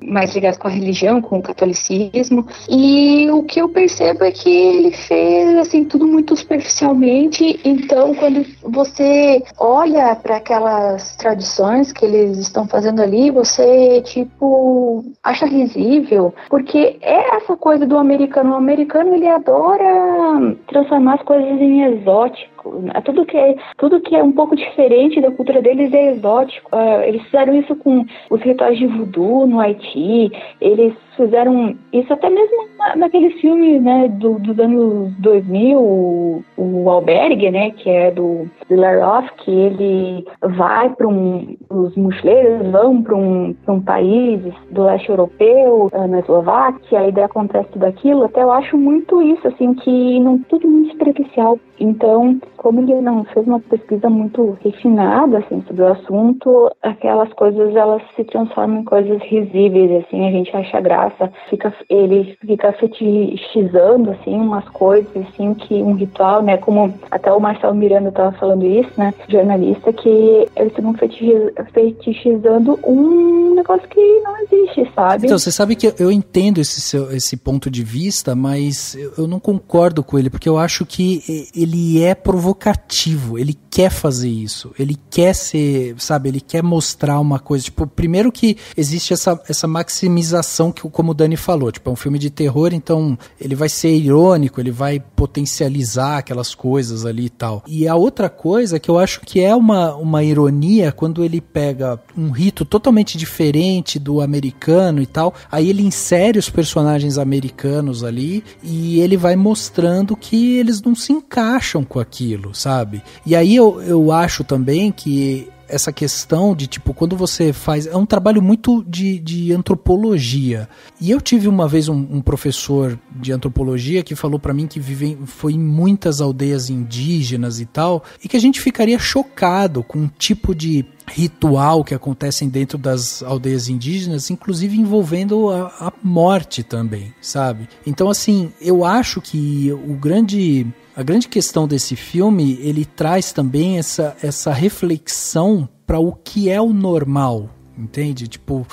mais ligado com a religião, com o catolicismo, e o que eu percebo é que ele fez assim tudo muito superficialmente. Então quando você olha para aquelas tradições que eles estão fazendo ali, você tipo acha risível, porque é essa coisa do americano. O americano, ele adora transformar as coisas em exótico. Tudo que é um pouco diferente da cultura deles é exótico. Eles fizeram isso com os rituais de voodoo no Haiti, eles fizeram isso até mesmo naquele filme, né, dos anos 2000, o Albergue, né, que é do Laroff, que ele vai os mochileiros vão para um país do leste europeu, na Eslováquia, aí acontece tudo aquilo. Até eu acho muito isso, assim, que não tudo muito superficial. Então, como ele não fez uma pesquisa muito refinada, assim, sobre o assunto, aquelas coisas, elas se transformam em coisas risíveis, assim, a gente acha graça, ele fica fetichizando, assim, umas coisas, assim, que um ritual, né, como até o Marcelo Miranda estava falando isso, né, jornalista, que eles ficam fetichizando um negócio que não existe, sabe? Então, você sabe que eu entendo esse ponto de vista, mas eu não concordo com ele, porque eu acho que ele é provocativo, ele quer fazer isso, ele quer ser, sabe, ele quer mostrar uma coisa, tipo, primeiro que existe essa maximização que, como o Dani falou, tipo, é um filme de terror, então ele vai ser irônico, ele vai potencializar aquelas coisas ali e tal. E a outra coisa que eu acho que é uma ironia, quando ele pega um rito totalmente diferente do americano e tal, aí ele insere os personagens americanos ali e ele vai mostrando que eles não se encaixam com aquilo, sabe? E aí eu acho também que essa questão de, tipo, quando você faz... É um trabalho muito de antropologia. E eu tive uma vez um professor de antropologia que falou pra mim que foi em muitas aldeias indígenas e tal, e que a gente ficaria chocado com um tipo de ritual que acontecem dentro das aldeias indígenas, inclusive envolvendo a morte também, sabe? Então, assim, eu acho que a grande questão desse filme, ele traz também essa reflexão para o que é o normal, entende? Tipo,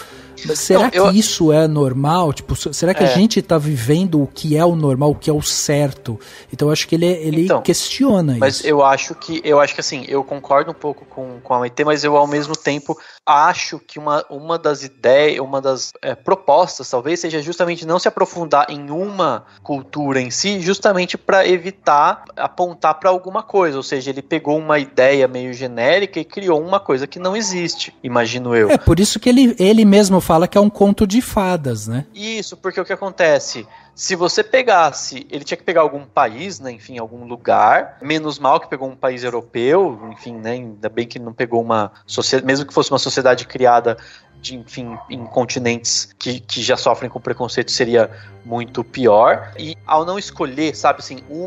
será que isso é normal? Tipo, será que a gente está vivendo o que é o normal, o que é o certo? Então eu acho que ele questiona mas isso. Mas eu acho que assim, eu concordo um pouco com a Maitê, mas eu ao mesmo tempo acho que uma das ideias, uma das propostas talvez seja justamente não se aprofundar em uma cultura em si, justamente para evitar apontar para alguma coisa, ou seja, ele pegou uma ideia meio genérica e criou uma coisa que não existe, imagino eu. É por isso que ele mesmo fala que é um conto de fadas, né? Isso, porque o que acontece? Se você pegasse, ele tinha que pegar algum país, né, enfim, algum lugar, menos mal que pegou um país europeu, enfim, né, ainda bem que não pegou uma sociedade, mesmo que fosse uma sociedade criada enfim, em continentes que já sofrem com preconceito, seria muito pior. E ao não escolher, sabe, assim, um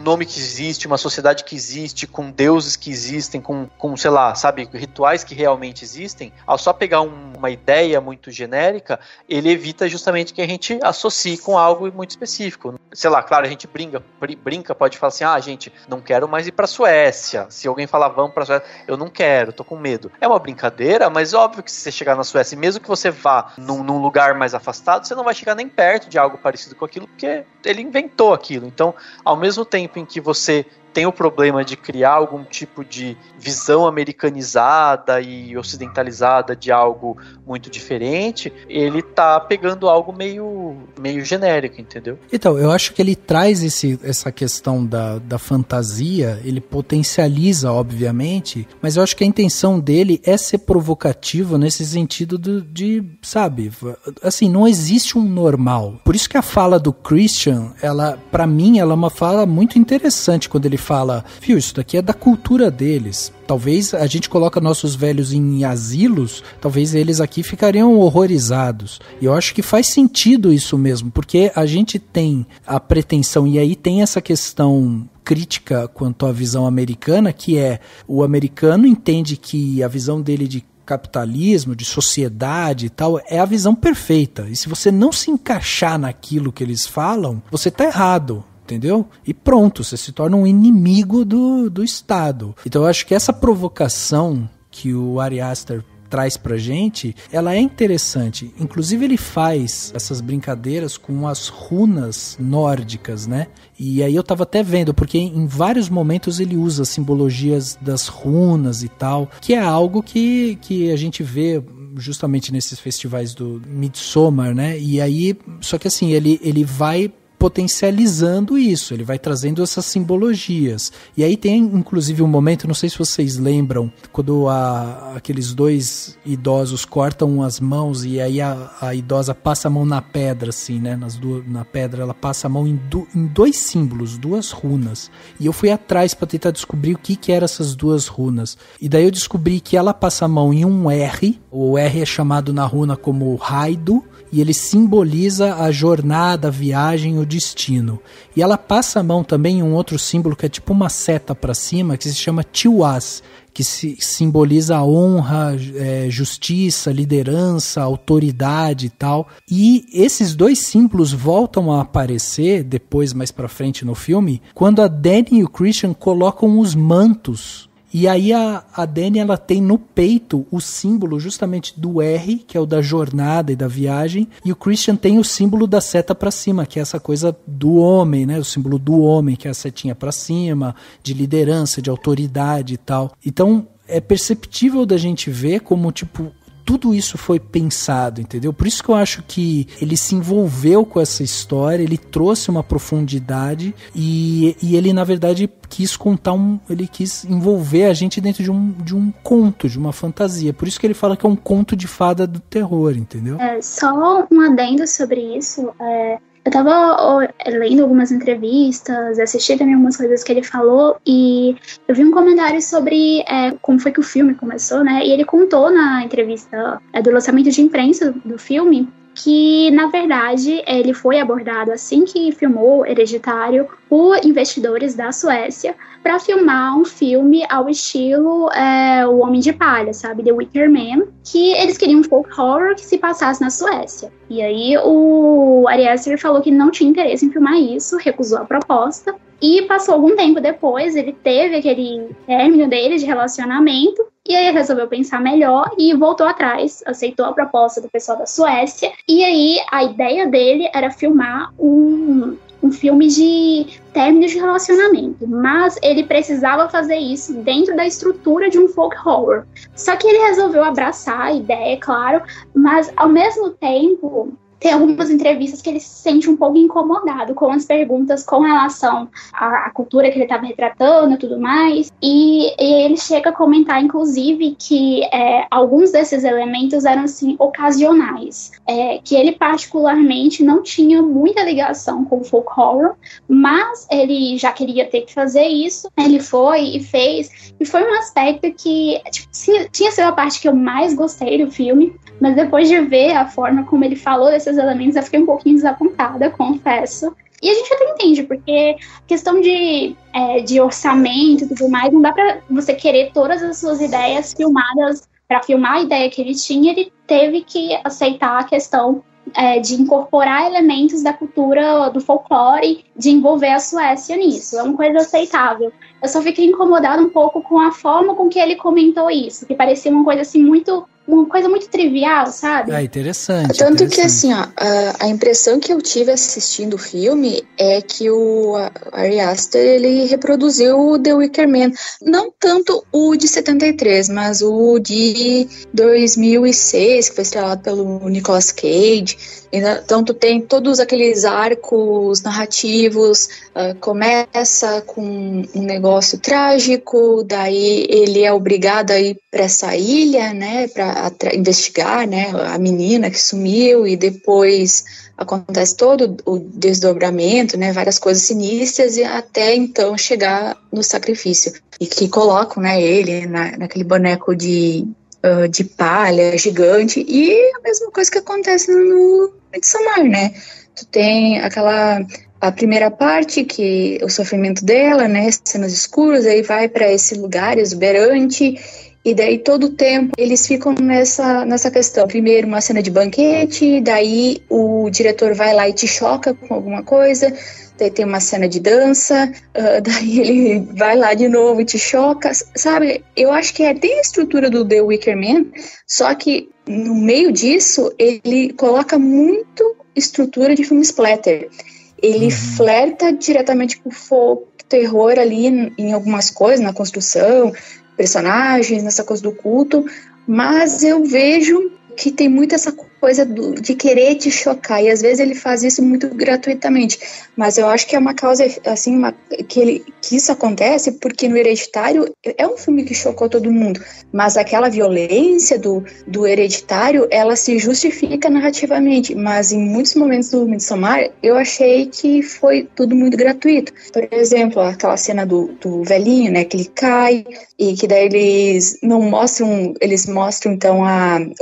nome que existe, uma sociedade que existe, com deuses que existem, com sei lá, sabe, rituais que realmente existem, ao só pegar uma ideia muito genérica, ele evita justamente que a gente associe com algo muito específico. Sei lá, claro, a gente brinca, pode falar assim, gente, não quero mais ir pra Suécia. Se alguém falar, vamos pra Suécia, eu não quero, tô com medo. É uma brincadeira, mas óbvio que se você chegar na Suécia, mesmo que você vá num lugar mais afastado, você não vai chegar nem perto de algo parecido com aquilo, porque ele inventou aquilo. Então, ao mesmo tempo em que você tem o problema de criar algum tipo de visão americanizada e ocidentalizada de algo muito diferente, ele tá pegando algo meio genérico, entendeu? Então, eu acho que ele traz essa questão da fantasia, ele potencializa, obviamente, mas eu acho que a intenção dele é ser provocativo nesse sentido de, sabe, assim, não existe um normal. Por isso que a fala do Christian, ela, pra mim, ela é uma fala muito interessante quando ele fala, viu, isso daqui é da cultura deles. Talvez a gente coloca nossos velhos em asilos, talvez eles aqui ficariam horrorizados. E eu acho que faz sentido isso mesmo, porque a gente tem a pretensão, e aí tem essa questão crítica quanto à visão americana, que é, o americano entende que a visão dele de capitalismo, de sociedade e tal, é a visão perfeita. E se você não se encaixar naquilo que eles falam, você tá errado. Entendeu? E pronto, você se torna um inimigo do Estado. Então eu acho que essa provocação que o Ari Aster traz pra gente, ela é interessante. Inclusive ele faz essas brincadeiras com as runas nórdicas, né? E aí eu tava até vendo, porque em vários momentos ele usa simbologias das runas e tal, que é algo que a gente vê justamente nesses festivais do Midsommar, né? E aí, só que assim, ele vai potencializando isso, ele vai trazendo essas simbologias. E aí tem inclusive um momento, não sei se vocês lembram, quando aqueles dois idosos cortam as mãos e aí a idosa passa a mão na pedra, assim, né? Na pedra ela passa a mão em dois símbolos, duas runas. E eu fui atrás para tentar descobrir o que eram essas duas runas. E daí eu descobri que ela passa a mão em um R, o R é chamado na runa como Raido, e ele simboliza a jornada, a viagem, o destino. E ela passa a mão também em um outro símbolo que é tipo uma seta para cima, que se chama Tiwas, que simboliza a honra, justiça, liderança, autoridade e tal. E esses dois símbolos voltam a aparecer depois, mais pra frente no filme, quando a Dani e o Christian colocam os mantos. E aí a Dani, ela tem no peito o símbolo justamente do R, que é o da jornada e da viagem, e o Christian tem o símbolo da seta para cima, que é essa coisa do homem, né? O símbolo do homem, que é a setinha para cima, de liderança, de autoridade e tal. Então é perceptível da gente ver como, tipo, tudo isso foi pensado, entendeu? Por isso que eu acho que ele se envolveu com essa história, ele trouxe uma profundidade e ele, na verdade, quis contar ele quis envolver a gente dentro de um conto, de uma fantasia. Por isso que ele fala que é um conto de fada do terror, entendeu? Só um adendo sobre isso. Eu tava lendo algumas entrevistas, assisti também algumas coisas que ele falou, e eu vi um comentário sobre como foi que o filme começou, né? E ele contou na entrevista do lançamento de imprensa do filme que, na verdade, ele foi abordado assim que filmou Hereditário por investidores da Suécia para filmar um filme ao estilo O Homem de Palha, sabe? The Wicker Man, que eles queriam um folk horror que se passasse na Suécia. E aí o Ari Aster falou que não tinha interesse em filmar isso, recusou a proposta. E passou algum tempo depois, ele teve aquele término dele de relacionamento, e aí resolveu pensar melhor e voltou atrás, aceitou a proposta do pessoal da Suécia. E aí a ideia dele era filmar um filme de término de relacionamento, mas ele precisava fazer isso dentro da estrutura de um folk horror. Só que ele resolveu abraçar a ideia, é claro, mas ao mesmo tempo tem algumas entrevistas que ele se sente um pouco incomodado com as perguntas com relação à cultura que ele estava retratando e tudo mais. E ele chega a comentar, inclusive, que alguns desses elementos eram, assim, ocasionais. Que ele, particularmente, não tinha muita ligação com o folk horror, mas ele já queria ter que fazer isso. Ele foi e fez. E foi um aspecto que, tipo, tinha sido a parte que eu mais gostei do filme, mas depois de ver a forma como ele falou desses elementos, eu fiquei um pouquinho desapontada, confesso. E a gente até entende, porque questão de orçamento e tudo mais, não dá pra você querer todas as suas ideias filmadas. Para filmar a ideia que ele tinha, ele teve que aceitar a questão de incorporar elementos da cultura do folclore, de envolver a Suécia nisso. É uma coisa aceitável. Eu só fiquei incomodada um pouco com a forma com que ele comentou isso, que parecia uma coisa assim uma coisa muito trivial, sabe? Interessante. Tanto que, assim, ó, a impressão que eu tive assistindo o filme é que o Ari Aster, ele reproduziu o The Wicker Man. Não tanto o de 73, mas o de 2006, que foi estrelado pelo Nicolas Cage. Então, tu tem todos aqueles arcos narrativos, começa com um negócio trágico, daí ele é obrigado a ir para essa ilha, né, para investigar, né, a menina que sumiu, e depois acontece todo o desdobramento, né, várias coisas sinistras, e até então chegar no sacrifício, e que colocam, né, ele naquele boneco de palha gigante, e a mesma coisa que acontece no Midsommar, né, tu tem a primeira parte, que o sofrimento dela, né, cenas escuras, aí vai para esse lugar exuberante, e daí todo o tempo eles ficam nessa questão. Primeiro uma cena de banquete, daí o diretor vai lá e te choca com alguma coisa, daí tem uma cena de dança, daí ele vai lá de novo e te choca, sabe? Eu acho que tem a estrutura do The Wicker Man, só que no meio disso ele coloca muito estrutura de filme splatter. Ele flerta diretamente com o folk terror ali em algumas coisas, na construção, personagens, nessa coisa do culto, mas eu vejo que tem muito essa coisa de querer te chocar, e às vezes ele faz isso muito gratuitamente, mas eu acho que é uma causa, assim, que isso acontece porque no Hereditário é um filme que chocou todo mundo, mas aquela violência do Hereditário, ela se justifica narrativamente, mas em muitos momentos do Midsommar, eu achei que foi tudo muito gratuito. Por exemplo, aquela cena do velhinho, né, que ele cai, e que daí eles mostram então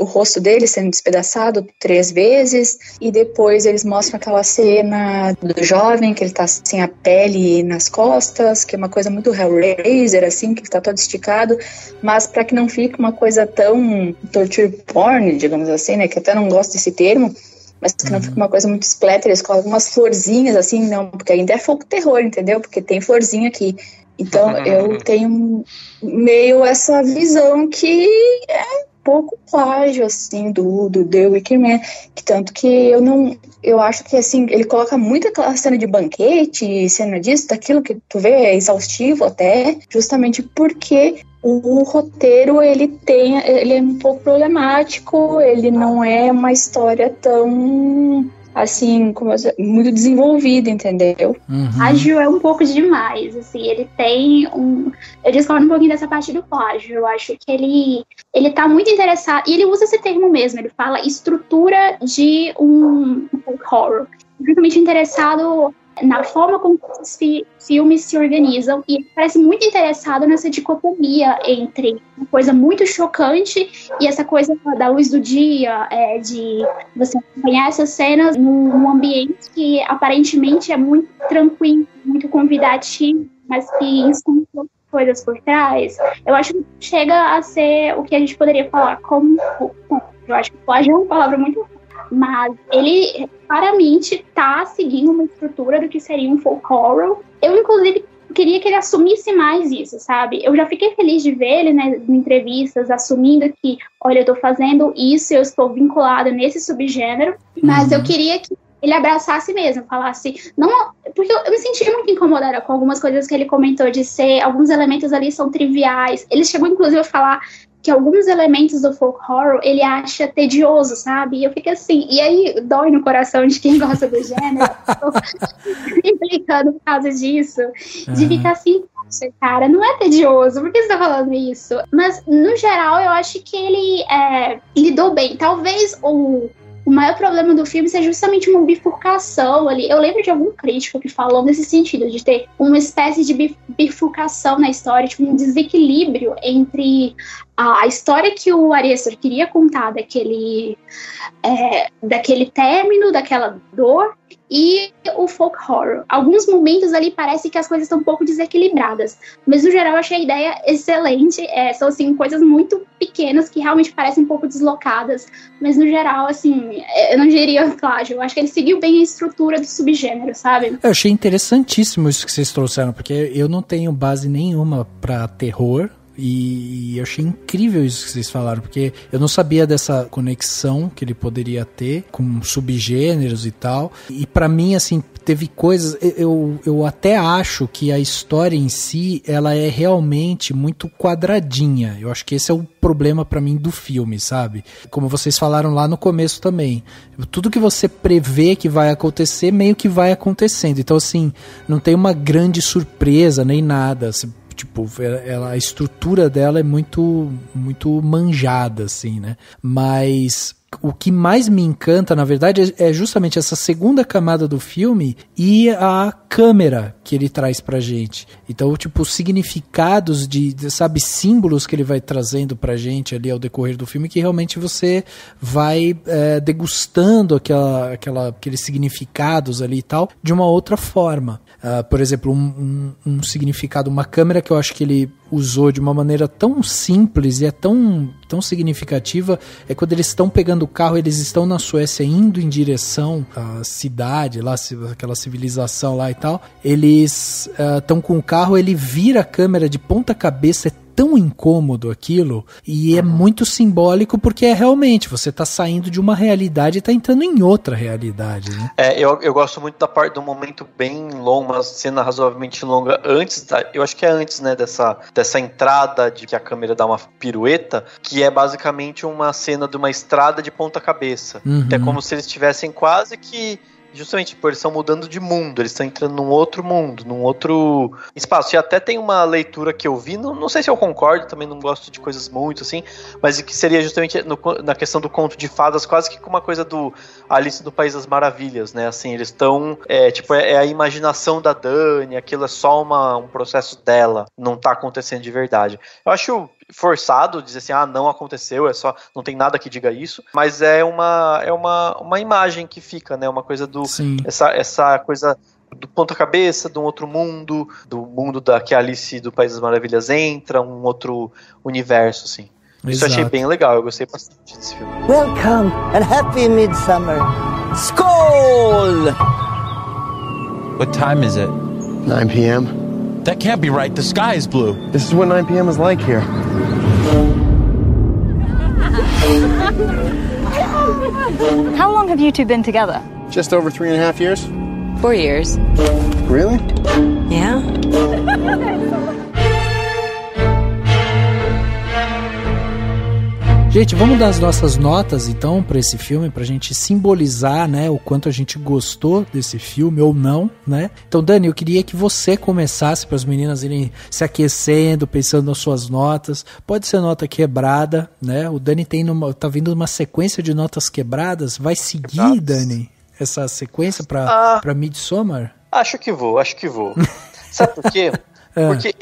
o rosto dele sendo despedaçado 3 vezes, e depois eles mostram aquela cena do jovem, que ele tá sem a pele nas costas, que é uma coisa muito Hellraiser, assim, que tá todo esticado, mas para que não fique uma coisa tão torture porn, digamos assim, né, que até não gosto desse termo, mas que não fica uma coisa muito splatter, eles colocam umas florzinhas, assim, não, porque ainda é folk terror, entendeu? Porque tem florzinha aqui. Então, eu tenho meio essa visão que é pouco plágio, assim, do The Wicker Man, que tanto que eu acho que, assim, ele coloca muito aquela cena de banquete, cena disso, daquilo que tu vê, é exaustivo até, justamente porque o roteiro, ele é um pouco problemático, ele não é uma história tão, assim, muito desenvolvida, entendeu? Plágio é um pouco demais, assim, ele tem eu discordo um pouquinho dessa parte do plágio, eu acho que ele tá muito interessado, e ele usa esse termo mesmo, ele fala estrutura de um horror, principalmente interessado na forma como os filmes se organizam, e ele parece muito interessado nessa dicotomia entre uma coisa muito chocante e essa coisa da luz do dia, de você acompanhar essas cenas num ambiente que aparentemente é muito tranquilo, muito convidativo, mas que esconde coisas por trás. Eu acho que chega a ser o que a gente poderia falar como... Eu acho que plágio é uma palavra muito... Mas ele claramente está seguindo uma estrutura do que seria um folk horror. Eu, inclusive, queria que ele assumisse mais isso, sabe? Eu já fiquei feliz de ver ele, né, em entrevistas, assumindo que, olha, eu tô fazendo isso, eu estou vinculado nesse subgênero, mas eu queria que ele abraçasse mesmo, falasse... Não, porque eu me senti muito incomodada com algumas coisas que ele comentou, de ser... Alguns elementos ali são triviais. Ele chegou, inclusive, a falar que alguns elementos do folk horror ele acha tedioso, sabe? E eu fico assim, e aí dói no coração de quem gosta do gênero, implicando por causa disso, de ficar assim, cara, não é tedioso, por que você tá falando isso? Mas, no geral, eu acho que ele lidou bem. Talvez o maior problema do filme seja justamente uma bifurcação ali. Eu lembro de algum crítico que falou nesse sentido, de ter uma espécie de bifurcação na história, tipo um desequilíbrio entre a história que o Ari Aster queria contar daquele término, daquela dor, e o folk horror. Alguns momentos ali parece que as coisas estão um pouco desequilibradas, mas no geral eu achei a ideia excelente. São assim, coisas muito pequenas que realmente parecem um pouco deslocadas, mas no geral, assim, eu não diria plágio. Eu acho que ele seguiu bem a estrutura do subgênero, sabe? Eu achei interessantíssimo isso que vocês trouxeram, porque eu não tenho base nenhuma pra terror. E eu achei incrível isso que vocês falaram, porque eu não sabia dessa conexão que ele poderia ter com subgêneros e tal. E pra mim, assim, teve coisas... Eu até acho que a história em si, ela é realmente muito quadradinha. Eu acho que esse é o problema pra mim do filme, sabe? Como vocês falaram lá no começo também. Tudo que você prevê que vai acontecer, meio que vai acontecendo. Então, assim, não tem uma grande surpresa nem nada, assim. Tipo, a estrutura dela é muito, muito manjada, assim, né? Mas o que mais me encanta, na verdade, é justamente essa segunda camada do filme e a câmera que ele traz pra gente. Então, tipo, significados sabe, símbolos que ele vai trazendo pra gente ali ao decorrer do filme, que realmente você vai degustando aqueles significados ali e tal, de uma outra forma. Por exemplo, um significado, uma câmera que eu acho que ele usou de uma maneira tão simples e é tão significativa, é quando eles estão pegando o carro, eles estão na Suécia indo em direção à cidade, lá, aquela civilização lá e tal, eles estão com o carro, ele vira a câmera de ponta cabeça, é tão incômodo aquilo, e é muito simbólico, porque é realmente, você tá saindo de uma realidade e tá entrando em outra realidade, né? Eu gosto muito da parte do momento bem longo, uma cena razoavelmente longa antes, eu acho que é antes, né, dessa entrada de que a câmera dá uma pirueta, que é basicamente uma cena de uma estrada de ponta cabeça. É como se eles estivessem quase que justamente, eles estão mudando de mundo, eles estão entrando num outro mundo, num outro espaço. E até tem uma leitura que eu vi, não sei se eu concordo, também não gosto de coisas muito assim, mas que seria justamente na questão do conto de fadas, quase que com uma coisa do Alice no País das Maravilhas, né? Assim, eles estão, é a imaginação da Dani, aquilo é só um processo dela, não tá acontecendo de verdade. Eu acho forçado dizer assim, não aconteceu, não tem nada que diga isso, mas é uma imagem que fica, né, uma coisa essa coisa do ponta cabeça, de um outro mundo, do mundo que a Alice do País das Maravilhas entra, um outro universo, assim. Isso eu achei bem legal, eu gostei bastante desse filme. Welcome and happy midsummer. Skål! What time is it? 9 p.m. That can't be right. The sky is blue. This is what 9 p.m. is like here. How long have you two been together? Just over 3.5 years. 4 years. Really? Yeah. Gente, vamos dar as nossas notas então para esse filme, pra gente simbolizar, né, o quanto a gente gostou desse filme ou não, né? Então, Dani, eu queria que você começasse, para as meninas irem se aquecendo, pensando nas suas notas. Pode ser nota quebrada, né? O Dani tá vindo uma sequência de notas quebradas. Vai seguir, Dani, essa sequência para Midsommar? Acho que vou. Sabe por quê? Porque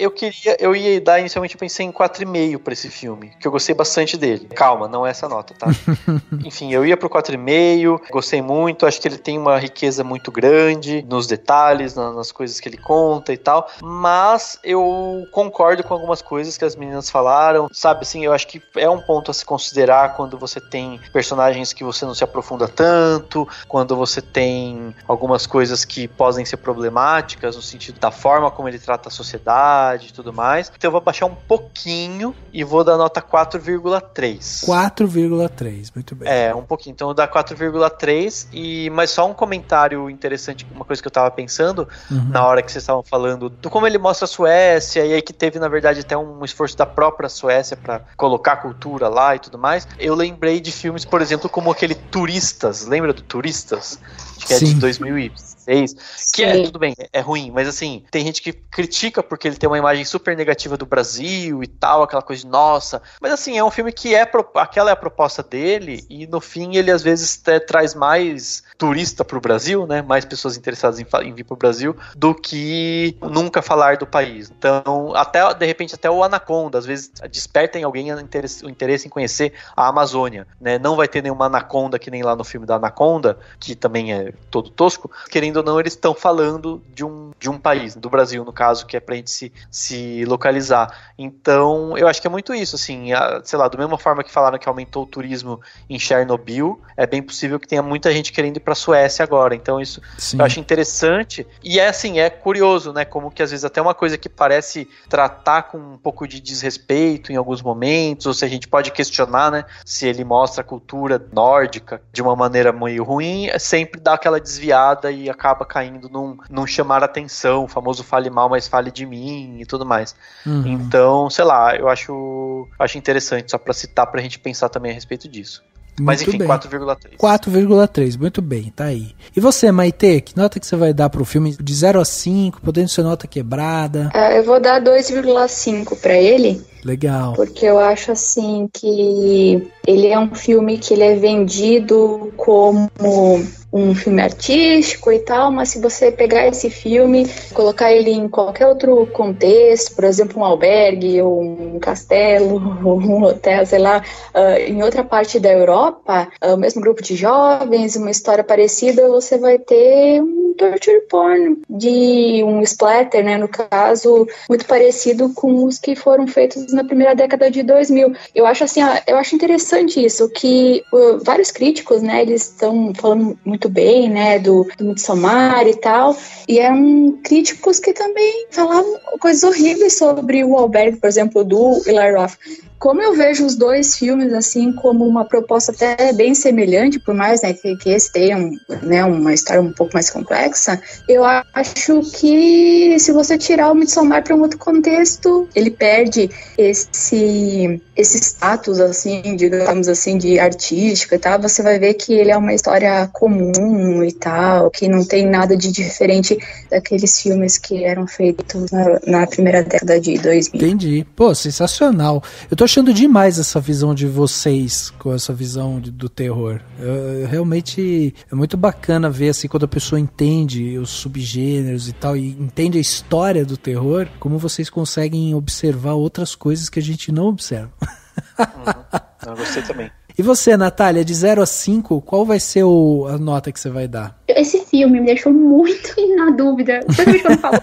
eu ia dar, inicialmente eu pensei em 4,5 pra esse filme, que eu gostei bastante dele. Calma, não é essa nota, tá? Enfim, eu ia pro 4,5, gostei muito, acho que ele tem uma riqueza muito grande nos detalhes, nas coisas que ele conta e tal, mas eu concordo com algumas coisas que as meninas falaram, sabe, assim, eu acho que é um ponto a se considerar quando você tem personagens que você não se aprofunda tanto, quando você tem algumas coisas que podem ser problemáticas no sentido da forma como ele trata a sociedade e tudo mais. Então eu vou baixar um pouquinho e vou dar nota 4,3. 4,3, muito bem. Um pouquinho. Então eu vou dar 4,3 mas só um comentário interessante, uma coisa que eu tava pensando na hora que vocês estavam falando do como ele mostra a Suécia e aí que teve, na verdade, até um esforço da própria Suécia pra colocar a cultura lá e tudo mais. Eu lembrei de filmes, por exemplo, como aquele Turistas. Lembra do Turistas? Acho que é de 2006, 2016, que tudo bem, é ruim, mas assim, tem gente que critica porque ele tem uma imagem super negativa do Brasil e tal, aquela coisa de nossa, mas assim, é um filme que aquela é a proposta dele, e no fim ele às vezes traz mais turista pro Brasil, né, mais pessoas interessadas em vir pro Brasil, do que nunca falar do país. Então, até de repente, até o Anaconda, às vezes desperta em alguém o interesse em conhecer a Amazônia, né, não vai ter nenhuma Anaconda que nem lá no filme da Anaconda, que também é todo tosco, querendo ou não, eles estão falando de um país, do Brasil no caso, que é pra gente se localizar. Então, eu acho que é muito isso, assim, sei lá, da mesma forma que falaram que aumentou o turismo em Chernobyl, é bem possível que tenha muita gente querendo ir pra Suécia agora, então isso eu acho interessante, e é assim, é curioso, né, como que às vezes até uma coisa que parece tratar com um pouco de desrespeito em alguns momentos, ou se a gente pode questionar, né, se ele mostra a cultura nórdica de uma maneira meio ruim, sempre dá aquela desviada e acaba caindo num chamar atenção, o famoso fale mal, mas fale de mim e tudo mais. Então, sei lá, eu acho interessante, só pra citar, pra gente pensar também a respeito disso. Mas enfim, 4,3. 4,3, muito bem, tá aí. E você, Maitê, que nota que você vai dar pro filme de 0 a 5, podendo ser nota quebrada? Eu vou dar 2,5 pra ele. Legal. Porque eu acho assim que ele é um filme que ele é vendido como um filme artístico e tal, mas se você pegar esse filme, colocar ele em qualquer outro contexto, por exemplo, um albergue, ou um castelo, ou um hotel, sei lá, em outra parte da Europa, o mesmo grupo de jovens, uma história parecida, você vai ter um torture porn, de um splatter, né, no caso, muito parecido com os que foram feitos na primeira década de 2000. Eu acho assim, eu acho interessante isso, que vários críticos, né, eles estão falando muito bem, né, do Midsommar e tal, e eram críticos que também falavam coisas horríveis sobre o albergue, por exemplo, do Eli Roth. Como eu vejo os dois filmes assim como uma proposta até bem semelhante, por mais, né, que esse tenha né, uma história um pouco mais complexa, eu acho que se você tirar o Midsommar para um outro contexto, ele perde esse status, assim, digamos assim, de artístico e tal. Você vai ver que ele é uma história comum e tal, que não tem nada de diferente daqueles filmes que eram feitos na primeira década de 2000. Entendi. Pô, sensacional. Eu tô achando demais essa visão de vocês com essa visão do terror. Realmente é muito bacana ver assim quando a pessoa entende os subgêneros e tal, e entende a história do terror, como vocês conseguem observar outras coisas que a gente não observa. Eu gostei também. E você, Natália, de 0 a 5, qual vai ser a nota que você vai dar? Esse filme me deixou muito na dúvida. Principalmente quando falou,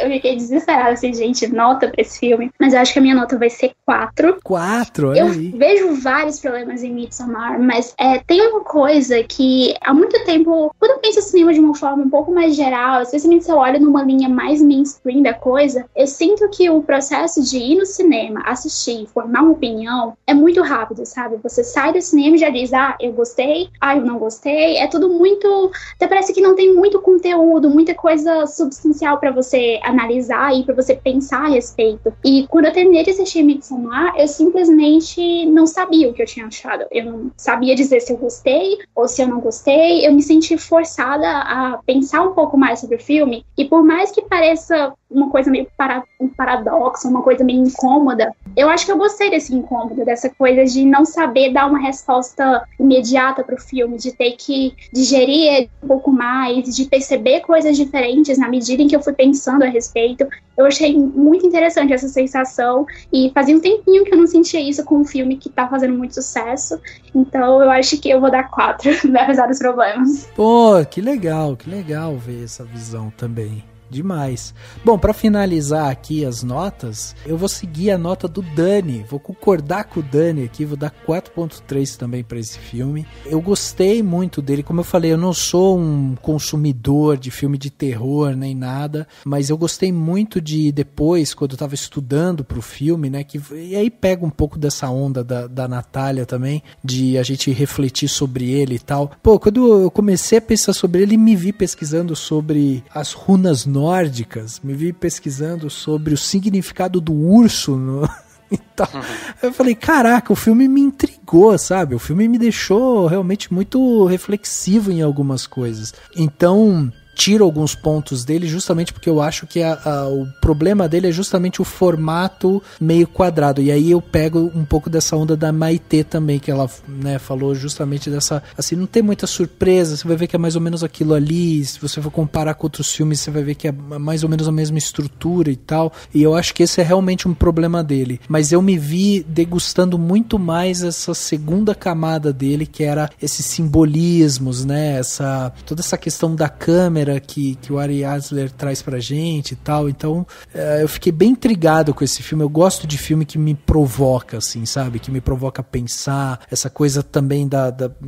eu fiquei desesperada, assim, gente, nota pra esse filme. Mas eu acho que a minha nota vai ser 4. 4? Olha aí. Eu vejo vários problemas em Midsommar, mas tem uma coisa que há muito tempo, quando eu penso em cinema de uma forma um pouco mais geral, especialmente se eu olho numa linha mais mainstream da coisa, eu sinto que o processo de ir no cinema, assistir, formar uma opinião, é muito rápido, sabe? Você sai do cinema e já diz, eu gostei, eu não gostei, é tudo muito... Até parece que não tem muito conteúdo, muita coisa substancial pra você analisar e pra você pensar a respeito. E quando eu terminei de assistir Midsommar, eu simplesmente não sabia o que eu tinha achado. Eu não sabia dizer se eu gostei ou se eu não gostei. Eu me senti forçada a pensar um pouco mais sobre o filme. E por mais que pareça uma coisa meio um paradoxo, uma coisa meio incômoda, eu acho que eu gostei desse incômodo, dessa coisa de não saber dar uma resposta imediata pro filme, de ter que digerir ele um pouco mais, de perceber coisas diferentes na medida em que eu fui pensando a respeito. Eu achei muito interessante essa sensação, e fazia um tempinho que eu não sentia isso com um filme que tá fazendo muito sucesso, então eu acho que eu vou dar 4, apesar dos problemas. Pô, que legal ver essa visão também. Demais. Bom, pra finalizar aqui as notas, eu vou seguir a nota do Dani, vou concordar com o Dani aqui, vou dar 4.3 também pra esse filme. Eu gostei muito dele, como eu falei, eu não sou um consumidor de filme de terror nem nada, mas eu gostei muito de depois, quando eu tava estudando pro filme, né, e aí pega um pouco dessa onda da Natália também, de a gente refletir sobre ele e tal. Pô, quando eu comecei a pensar sobre ele, me vi pesquisando sobre as runas nórdicas, me vi pesquisando sobre o significado do urso então, eu falei, caraca, o filme me intrigou, sabe? O filme me deixou realmente muito reflexivo em algumas coisas. Então, tiro alguns pontos dele justamente porque eu acho que o problema dele é justamente o formato meio quadrado. E aí eu pego um pouco dessa onda da Maitê também, que ela, né, falou justamente dessa, assim, não tem muita surpresa, você vai ver que é mais ou menos aquilo ali, se você for comparar com outros filmes, você vai ver que é mais ou menos a mesma estrutura e tal, e eu acho que esse é realmente um problema dele. Mas eu me vi degustando muito mais essa segunda camada dele, que era esses simbolismos, né, toda essa questão da câmera que o Ari Aster traz pra gente e tal. Então eu fiquei bem intrigado com esse filme. Eu gosto de filme que me provoca, assim, sabe, que me provoca a pensar, essa coisa também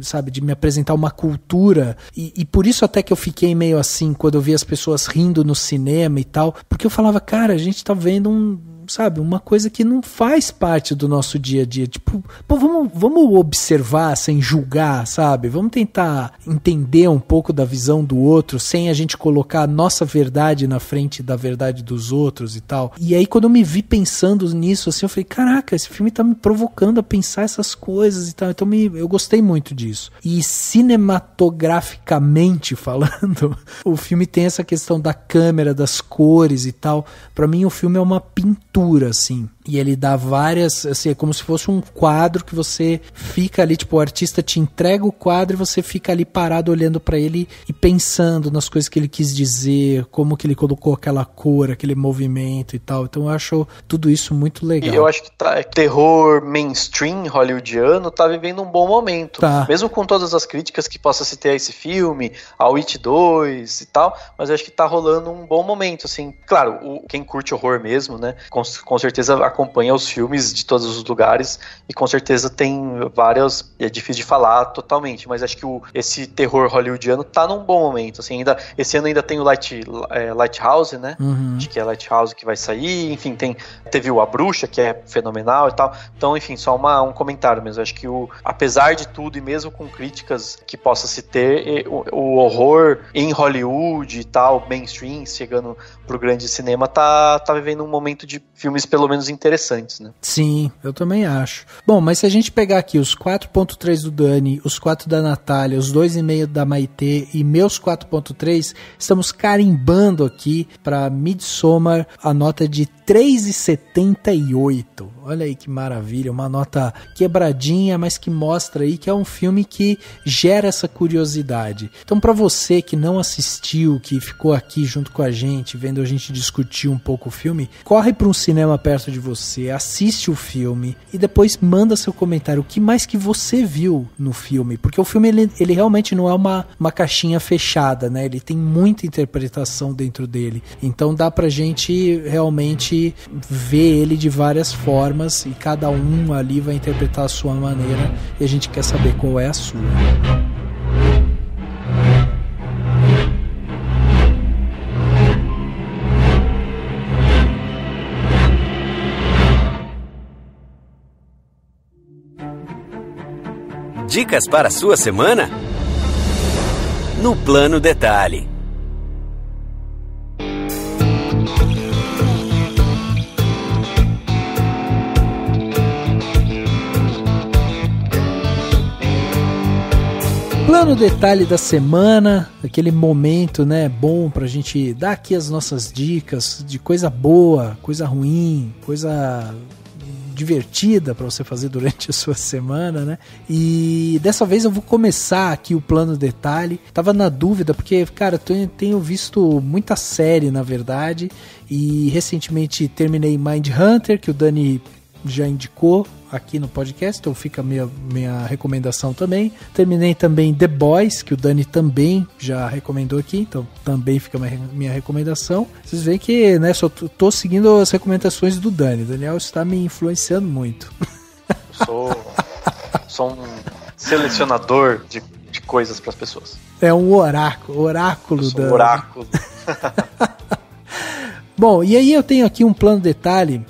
sabe, de me apresentar uma cultura, e por isso até que eu fiquei meio assim quando eu vi as pessoas rindo no cinema e tal, porque eu falava, cara, a gente tá vendo sabe, uma coisa que não faz parte do nosso dia a dia, tipo, pô, vamos observar sem julgar, sabe, vamos tentar entender um pouco da visão do outro, sem a gente colocar a nossa verdade na frente da verdade dos outros e tal. E aí quando eu me vi pensando nisso, assim, eu falei, caraca, esse filme tá me provocando a pensar essas coisas e tal, então eu gostei muito disso. E cinematograficamente falando, o filme tem essa questão da câmera, das cores e tal. Pra mim o filme é uma pintura, assim, e ele dá várias, assim, é como se fosse um quadro que você fica ali, tipo, o artista te entrega o quadro e você fica ali parado olhando pra ele e pensando nas coisas que ele quis dizer, como que ele colocou aquela cor, aquele movimento e tal. Então eu acho tudo isso muito legal. E eu acho que terror mainstream hollywoodiano tá vivendo um bom momento, mesmo com todas as críticas que possa se ter a esse filme, ao It 2 e tal, mas eu acho que tá rolando um bom momento, assim, claro, quem curte horror mesmo, né, com certeza acompanha os filmes de todos os lugares e com certeza tem várias, é difícil de falar totalmente, mas acho que esse terror hollywoodiano tá num bom momento, assim, esse ano ainda tem o Lighthouse, né, acho que é Lighthouse que vai sair, enfim, teve A Bruxa, que é fenomenal e tal, então, enfim, só um comentário mesmo, acho que apesar de tudo e mesmo com críticas que possa se ter, o horror em Hollywood e tal, mainstream, chegando pro grande cinema, tá vivendo um momento de filmes pelo menos interessantes, né? Sim, eu também acho. Bom, mas se a gente pegar aqui os 4.3 do Dani, os 4 da Natália, os 2,5 da Maitê e meus 4.3, estamos carimbando aqui para Midsommar a nota de 3,78. Olha aí que maravilha, uma nota quebradinha, mas que mostra aí que é um filme que gera essa curiosidade. Então, para você que não assistiu, que ficou aqui junto com a gente, vendo a gente discutir um pouco o filme, corre para um cinema perto de você, assiste o filme e depois manda seu comentário. O que mais que você viu no filme? Porque o filme ele realmente não é uma caixinha fechada, né? Ele tem muita interpretação dentro dele. Então dá pra gente realmente ver ele de várias formas e cada um ali vai interpretar a sua maneira e a gente quer saber qual é a sua. Dicas para a sua semana? No Plano Detalhe. Plano Detalhe da semana, aquele momento, né, bom pra gente dar aqui as nossas dicas de coisa boa, coisa ruim, coisa divertida para você fazer durante a sua semana, né? E dessa vez eu vou começar aqui o Plano Detalhe. Tava na dúvida porque, cara, eu tenho visto muita série, na verdade, e recentemente terminei Mindhunter, que o Dani já indicou aqui no podcast, então fica a minha recomendação também. Terminei também The Boys, que o Dani também já recomendou aqui, então também fica a minha recomendação. Vocês veem que, né, só tô seguindo as recomendações do Dani. O Daniel está me influenciando muito. Sou um selecionador de coisas para as pessoas. É um oráculo da... oráculo. Bom, e aí eu tenho aqui um plano detalhe.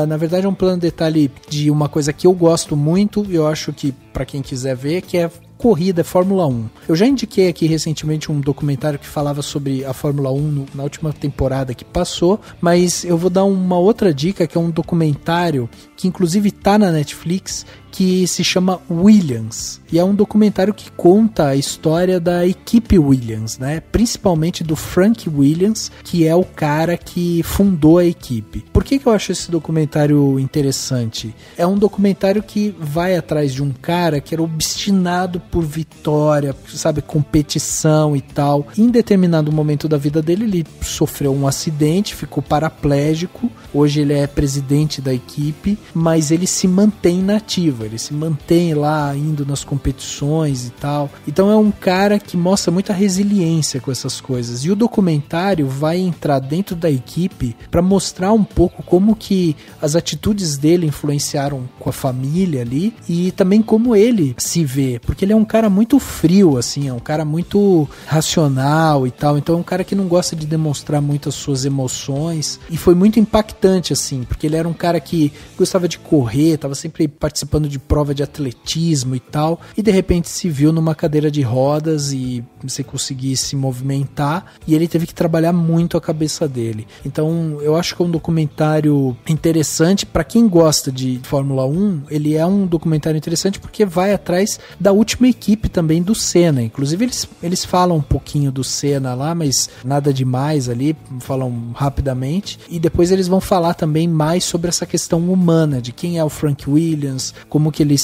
Na verdade é um plano detalhe de uma coisa que eu gosto muito, eu acho que para quem quiser ver, que é corrida, Fórmula 1. Eu já indiquei aqui recentemente um documentário que falava sobre a Fórmula 1 na última temporada que passou, mas eu vou dar uma outra dica, que é um documentário que inclusive tá na Netflix, que se chama Williams. E é um documentário que conta a história da equipe Williams, né? Principalmente do Frank Williams, que é o cara que fundou a equipe. Por que eu acho esse documentário interessante? É um documentário que vai atrás de um cara que era obstinado por vitória, sabe, competição e tal. Em determinado momento da vida dele, ele sofreu um acidente, ficou paraplégico. Hoje ele é presidente da equipe, mas ele se mantém nativo, ele se mantém lá indo nas competições e tal. Então é um cara que mostra muita resiliência com essas coisas. E o documentário vai entrar dentro da equipe para mostrar um pouco como que as atitudes dele influenciaram com a família ali e também como ele se vê, porque ele é um cara muito frio, assim, é um cara muito racional e tal. Então é um cara que não gosta de demonstrar muito as suas emoções e foi muito impactante, assim, porque ele era um cara que gostava de correr, estava sempre participando de prova de atletismo e tal, e de repente se viu numa cadeira de rodas e sem conseguir se movimentar, e ele teve que trabalhar muito a cabeça dele. Então eu acho que é um documentário interessante para quem gosta de Fórmula 1. Ele é um documentário interessante porque vai atrás da última equipe também do Senna. Inclusive eles falam um pouquinho do Senna lá, mas nada demais ali, falam rapidamente, e depois eles vão falar também mais sobre essa questão humana, de quem é o Frank Williams, como que ele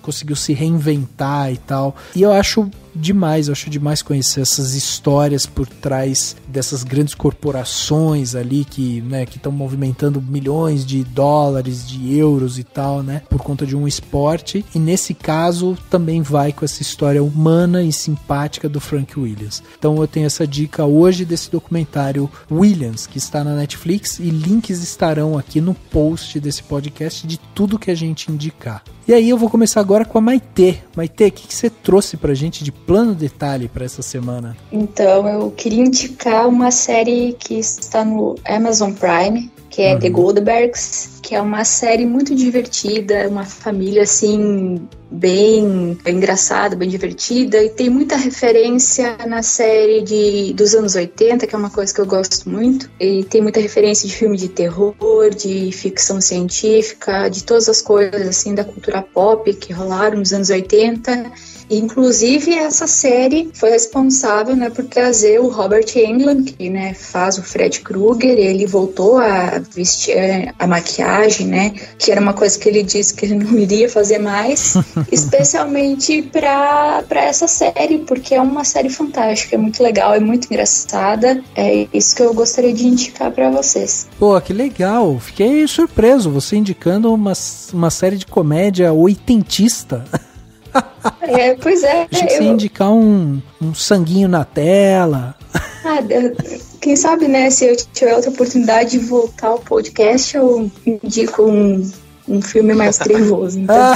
conseguiu se reinventar e tal. E eu acho demais conhecer essas histórias por trás dessas grandes corporações ali que estão movimentando milhões de dólares, de euros e tal, né, por conta de um esporte. E nesse caso também vai com essa história humana e simpática do Frank Williams. Então eu tenho essa dica hoje desse documentário Williams, que está na Netflix, e links estarão aqui no post desse podcast de tudo que a gente indicar. E aí eu vou começar agora com a Maitê. Maitê, o que você trouxe pra gente de plano detalhe para essa semana? Então, eu queria indicar uma série que está no Amazon Prime, que é The Goldbergs, que é uma série muito divertida, uma família, assim, bem engraçada, bem divertida, e tem muita referência na série dos anos 80, que é uma coisa que eu gosto muito, e tem muita referência de filme de terror, de ficção científica, de todas as coisas, assim, da cultura pop que rolaram nos anos 80. Inclusive, essa série foi responsável, né, por trazer o Robert Englund, que, né, faz o Fred Krueger. Ele voltou a vestir a maquiagem, né, que era uma coisa que ele disse que ele não iria fazer mais, especialmente para essa série, porque é uma série fantástica, é muito legal, é muito engraçada. É isso que eu gostaria de indicar para vocês. Pô, que legal! Fiquei surpreso, você indicando uma série de comédia oitentista. Pois é. Achei que você ia indicar um sanguinho na tela. Quem sabe, né, se eu tiver outra oportunidade de voltar ao podcast, eu indico um filme mais trevoso. Então.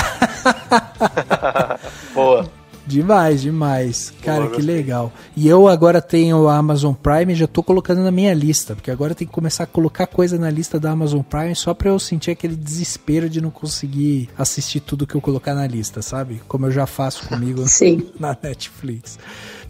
Boa. Demais. Cara, que legal. E eu agora tenho a Amazon Prime e já tô colocando na minha lista, porque agora tem que começar a colocar coisa na lista da Amazon Prime só pra eu sentir aquele desespero de não conseguir assistir tudo que eu colocar na lista, sabe? Como eu já faço comigo na Netflix.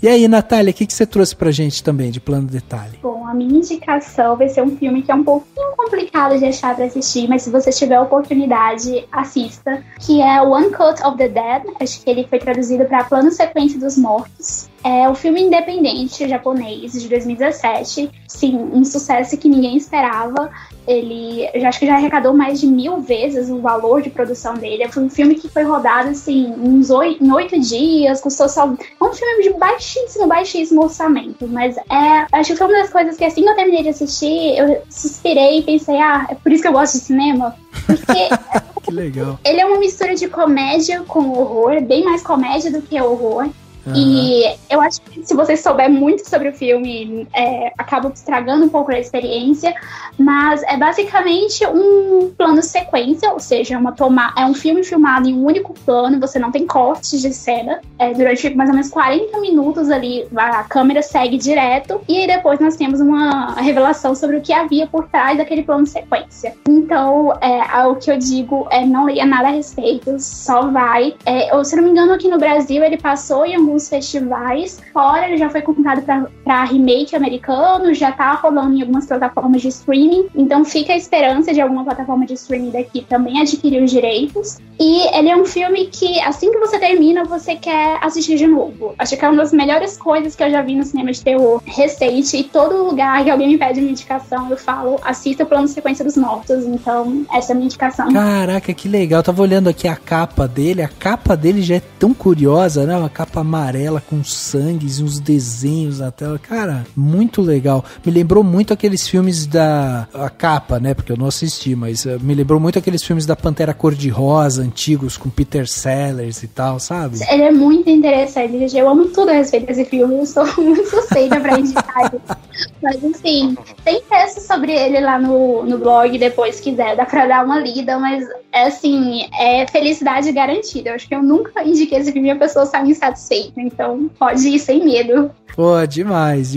E aí, Natália, o que você trouxe pra gente também de plano detalhe? Bom, a minha indicação vai ser um filme que é um pouquinho complicado de achar pra assistir, mas se você tiver a oportunidade, assista, que é One Cut of the Dead. Acho que ele foi traduzido pra Plano Sequência dos Mortos. É um filme independente japonês de 2017. Sim, um sucesso que ninguém esperava. Ele, eu acho que já arrecadou mais de 1000 vezes o valor de produção dele. Foi um filme que foi rodado assim, em 8 dias, custou só... É um filme de baixíssimo orçamento, mas acho que foi uma das coisas que assim que eu terminei de assistir, eu suspirei e pensei, é por isso que eu gosto de cinema, porque que legal. Ele é uma mistura de comédia com horror, bem mais comédia do que horror. E eu acho que se você souber muito sobre o filme, acaba estragando um pouco a experiência, mas é basicamente um plano sequência, ou seja, é um filme filmado em um único plano, você não tem cortes de cena, durante mais ou menos 40 minutos ali, a câmera segue direto, e aí depois nós temos uma revelação sobre o que havia por trás daquele plano sequência. Então, o que eu digo é não leia nada a respeito, só vai. Se eu não me engano, aqui no Brasil ele passou em algum alguns festivais. Fora, ele já foi convidado para remake americano, já tá rolando em algumas plataformas de streaming. Então fica a esperança de alguma plataforma de streaming daqui também adquirir os direitos. E ele é um filme que, assim que você termina, você quer assistir de novo. Acho que é uma das melhores coisas que eu já vi no cinema de terror recente. E todo lugar que alguém me pede uma indicação, eu falo, assista o Plano de Sequência dos Mortos. Então, essa é a minha indicação. Caraca, que legal. Eu tava olhando aqui a capa dele. A capa dele já é tão curiosa, né? Uma capa amarela com sangues e uns desenhos na tela. Cara, muito legal. Me lembrou muito aqueles filmes a capa, né? Porque eu não assisti, mas me lembrou muito aqueles filmes da Pantera Cor-de-Rosa, antigos, com Peter Sellers e tal, sabe? Ele é muito interessante, eu amo tudo a respeito desse filme, eu sou muito suspeita pra indicar. Mas enfim, tem texto sobre ele lá no blog, depois se quiser, dá pra dar uma lida, mas assim, é felicidade garantida. Eu acho que eu nunca indiquei esse filme e a pessoa sai insatisfeita, então pode ir sem medo. Pô, demais.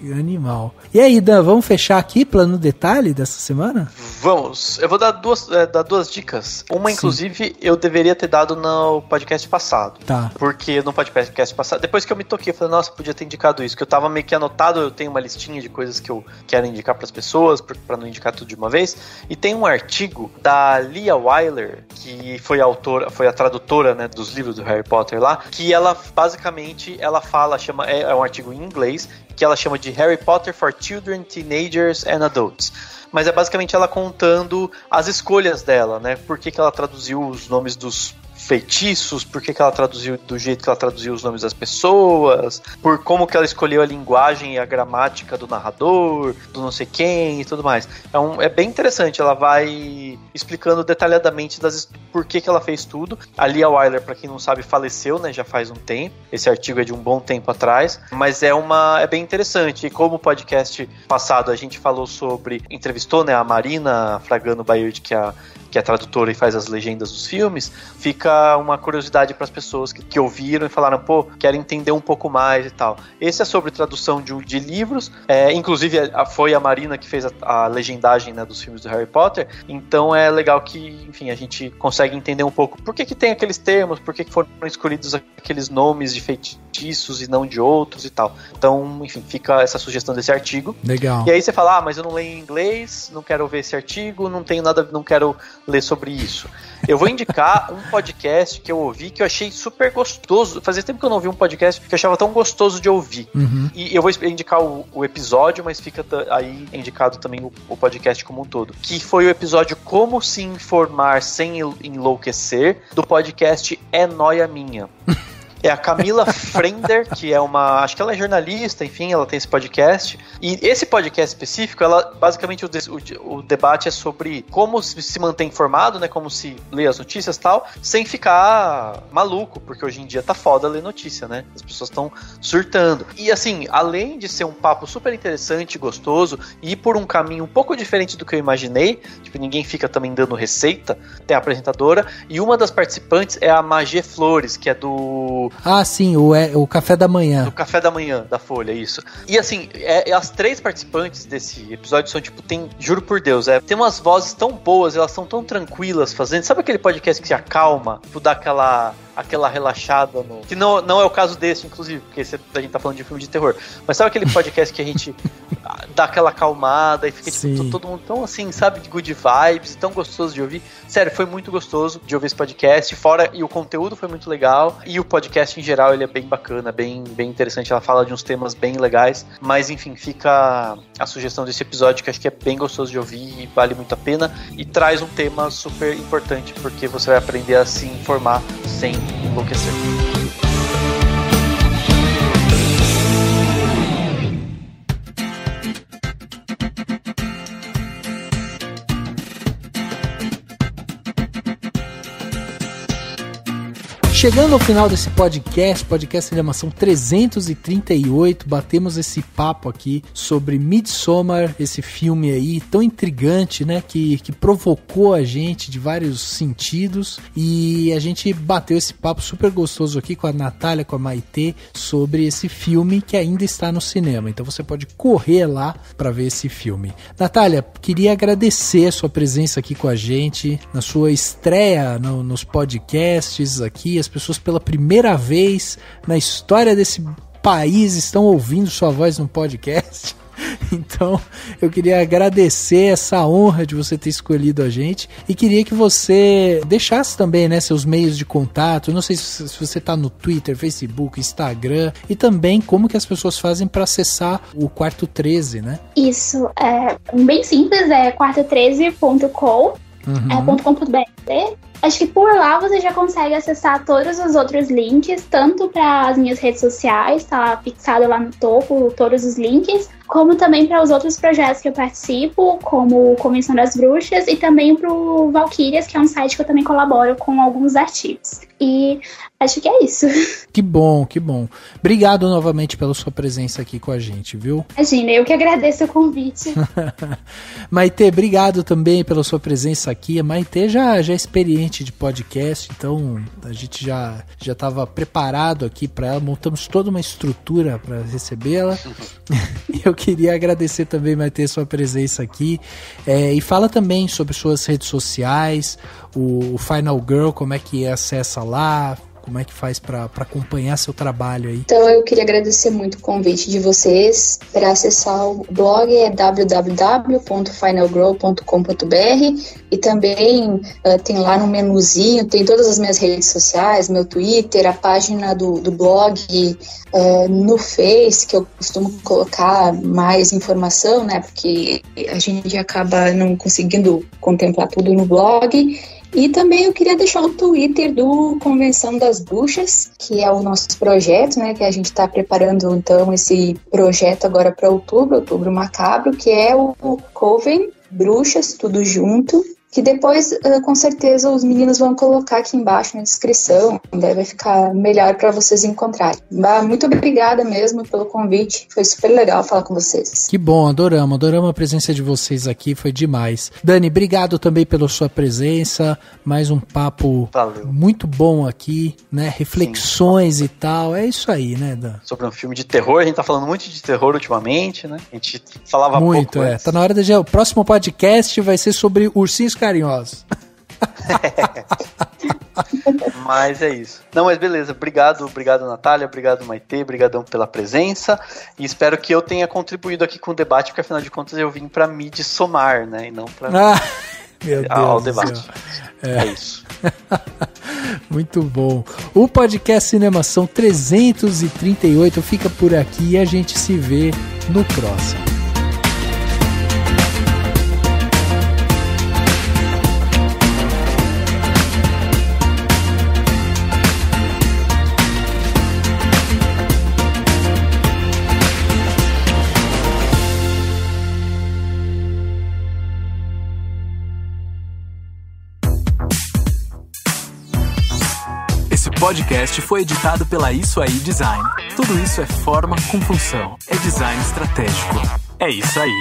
Animal. E aí, Dan, vamos fechar aqui plano detalhe dessa semana? Vamos. Eu vou dar duas dicas. Uma, inclusive, eu deveria ter dado no podcast passado. Tá. Porque no podcast passado, depois que eu me toquei, eu falei, nossa, podia ter indicado isso. Que eu tava meio que anotado, eu tenho uma listinha de coisas que eu quero indicar pras pessoas, pra não indicar tudo de uma vez. E tem um artigo da Lia Wyler, que foi a tradutora, né, dos livros do Harry Potter lá, que ela, basicamente, ela fala, é um artigo em inglês, que ela chama de Harry Potter for Children, Teenagers and Adults. Mas é basicamente ela contando as escolhas dela, né? Por que ela traduziu os nomes dos feitiços, por que ela traduziu do jeito que ela traduziu os nomes das pessoas, por como que ela escolheu a linguagem e a gramática do narrador, do não sei quem e tudo mais. É bem interessante, ela vai explicando detalhadamente por que ela fez tudo. A Lia Wyler, pra quem não sabe, faleceu, né, já faz um tempo. Esse artigo é de um bom tempo atrás, mas é bem interessante. E como o podcast passado a gente falou entrevistou, né, a Marina Fragano Baird, que é a tradutora e faz as legendas dos filmes, fica uma curiosidade para as pessoas que ouviram e falaram, pô, quero entender um pouco mais e tal. Esse é sobre tradução de livros, inclusive foi a Marina que fez a legendagem, né, dos filmes do Harry Potter, então é legal que, enfim, a gente consegue entender um pouco por que tem aqueles termos, por que foram escolhidos aqueles nomes de feitiços e não de outros e tal. Então, enfim, fica essa sugestão desse artigo. Legal. E aí você fala, mas eu não leio em inglês, não quero ver esse artigo, não quero ler sobre isso. Eu vou indicar um podcast que eu ouvi que eu achei super gostoso. Fazia tempo que eu não ouvi um podcast que eu achava tão gostoso de ouvir. Uhum. E eu vou indicar o episódio, mas fica aí indicado também o podcast como um todo. Que foi o episódio Como se informar sem enlouquecer, do podcast É Nóia Minha. É a Camila Frender, que acho que ela é jornalista, enfim, ela tem esse podcast. E esse podcast específico, basicamente o debate é sobre como se manter informado, né, como se lê as notícias e tal, sem ficar maluco, porque hoje em dia tá foda ler notícia, né? As pessoas estão surtando. E assim, além de ser um papo super interessante, gostoso, e ir por um caminho um pouco diferente do que eu imaginei, tipo, ninguém fica também dando receita, tem a apresentadora, e uma das participantes é a Magê Flores, que é do... Ah, sim, o Café da Manhã. Do Café da Manhã, da Folha, isso. E assim, as três participantes desse episódio são, tipo, juro por Deus, tem umas vozes tão boas, elas são tão tranquilas fazendo. Sabe aquele podcast que se acalma? Tipo, dá aquela relaxada no... Que não é o caso desse, inclusive, porque a gente tá falando de filme de terror. Mas sabe aquele podcast que a gente dá aquela acalmada e fica, tipo, todo mundo tão assim, sabe, de good vibes, tão gostoso de ouvir. Sério, foi muito gostoso de ouvir esse podcast. E o conteúdo foi muito legal. E o podcast, em geral, ele é bem bacana, bem interessante. Ela fala de uns temas bem legais. Mas, enfim, fica a sugestão desse episódio, que acho que é bem gostoso de ouvir e vale muito a pena. E traz um tema super importante, porque você vai aprender a se informar sem enlouquecer. Chegando ao final desse podcast de Animação 338, batemos esse papo aqui sobre Midsommar, esse filme aí tão intrigante, né, que provocou a gente de vários sentidos, e a gente bateu esse papo super gostoso aqui com a Natália, com a Maitê, sobre esse filme que ainda está no cinema, então você pode correr lá para ver esse filme. Natália, queria agradecer a sua presença aqui com a gente, na sua estreia nos podcasts aqui. As pessoas pela primeira vez na história desse país estão ouvindo sua voz no podcast. Então, eu queria agradecer essa honra de você ter escolhido a gente e queria que você deixasse também, né, seus meios de contato. Não sei se você tá no Twitter, Facebook, Instagram e também como que as pessoas fazem para acessar o Quarto 13, né? Isso, bem simples, é quarto13.com, .com.br. Acho que por lá você já consegue acessar todos os outros links, tanto para as minhas redes sociais, tá fixado lá no topo todos os links, como também para os outros projetos que eu participo, como Convenção das Bruxas, e também para o Valkyrias, que é um site que eu também colaboro com alguns artigos. E acho que é isso. Que bom, que bom. Obrigado novamente pela sua presença aqui com a gente, viu? Imagina, eu que agradeço o convite. Maitê, obrigado também pela sua presença aqui. A Maitê já é experiente de podcast, então a gente já estava preparado aqui para ela, montamos toda uma estrutura para recebê-la. E eu queria agradecer também, Maitê, sua presença aqui. E fala também sobre suas redes sociais, o Final Girl, como é que acessa lá, como é que faz para acompanhar seu trabalho aí? Então eu queria agradecer muito o convite de vocês. Para acessar o blog é www.finalgirl.com.br e também tem lá no menuzinho, tem todas as minhas redes sociais, meu Twitter, a página do blog, no Face, que eu costumo colocar mais informação, né, porque a gente acaba não conseguindo contemplar tudo no blog. E também eu queria deixar o Twitter do Convenção das Bruxas, que é o nosso projeto, né, que a gente está preparando então esse projeto agora para Outubro Macabro, que é o Coven Bruxas, tudo junto, que depois com certeza os meninos vão colocar aqui embaixo na descrição, daí vai ficar melhor para vocês encontrarem. Muito obrigada mesmo pelo convite, foi super legal falar com vocês. Que bom, adoramos a presença de vocês aqui, foi demais. Dani, obrigado também pela sua presença, mais um papo muito bom aqui, né, reflexões e tal, é isso aí, né, Dan? Sobre um filme de terror, a gente tá falando muito de terror ultimamente, né, a gente falava muito, pouco antes. Tá na hora o próximo podcast vai ser sobre ursinhos carinhosos. Mas é isso. Não, mas beleza, obrigado Natália, obrigado Maitê, obrigadão pela presença e espero que eu tenha contribuído aqui com o debate, porque afinal de contas eu vim pra me somar, né, e não pra ao debate. É isso. Muito bom. O podcast Cinemação 338 fica por aqui e a gente se vê no próximo. Esse podcast foi editado pela Isso Aí Design. Tudo isso é forma com função. É design estratégico. É isso aí.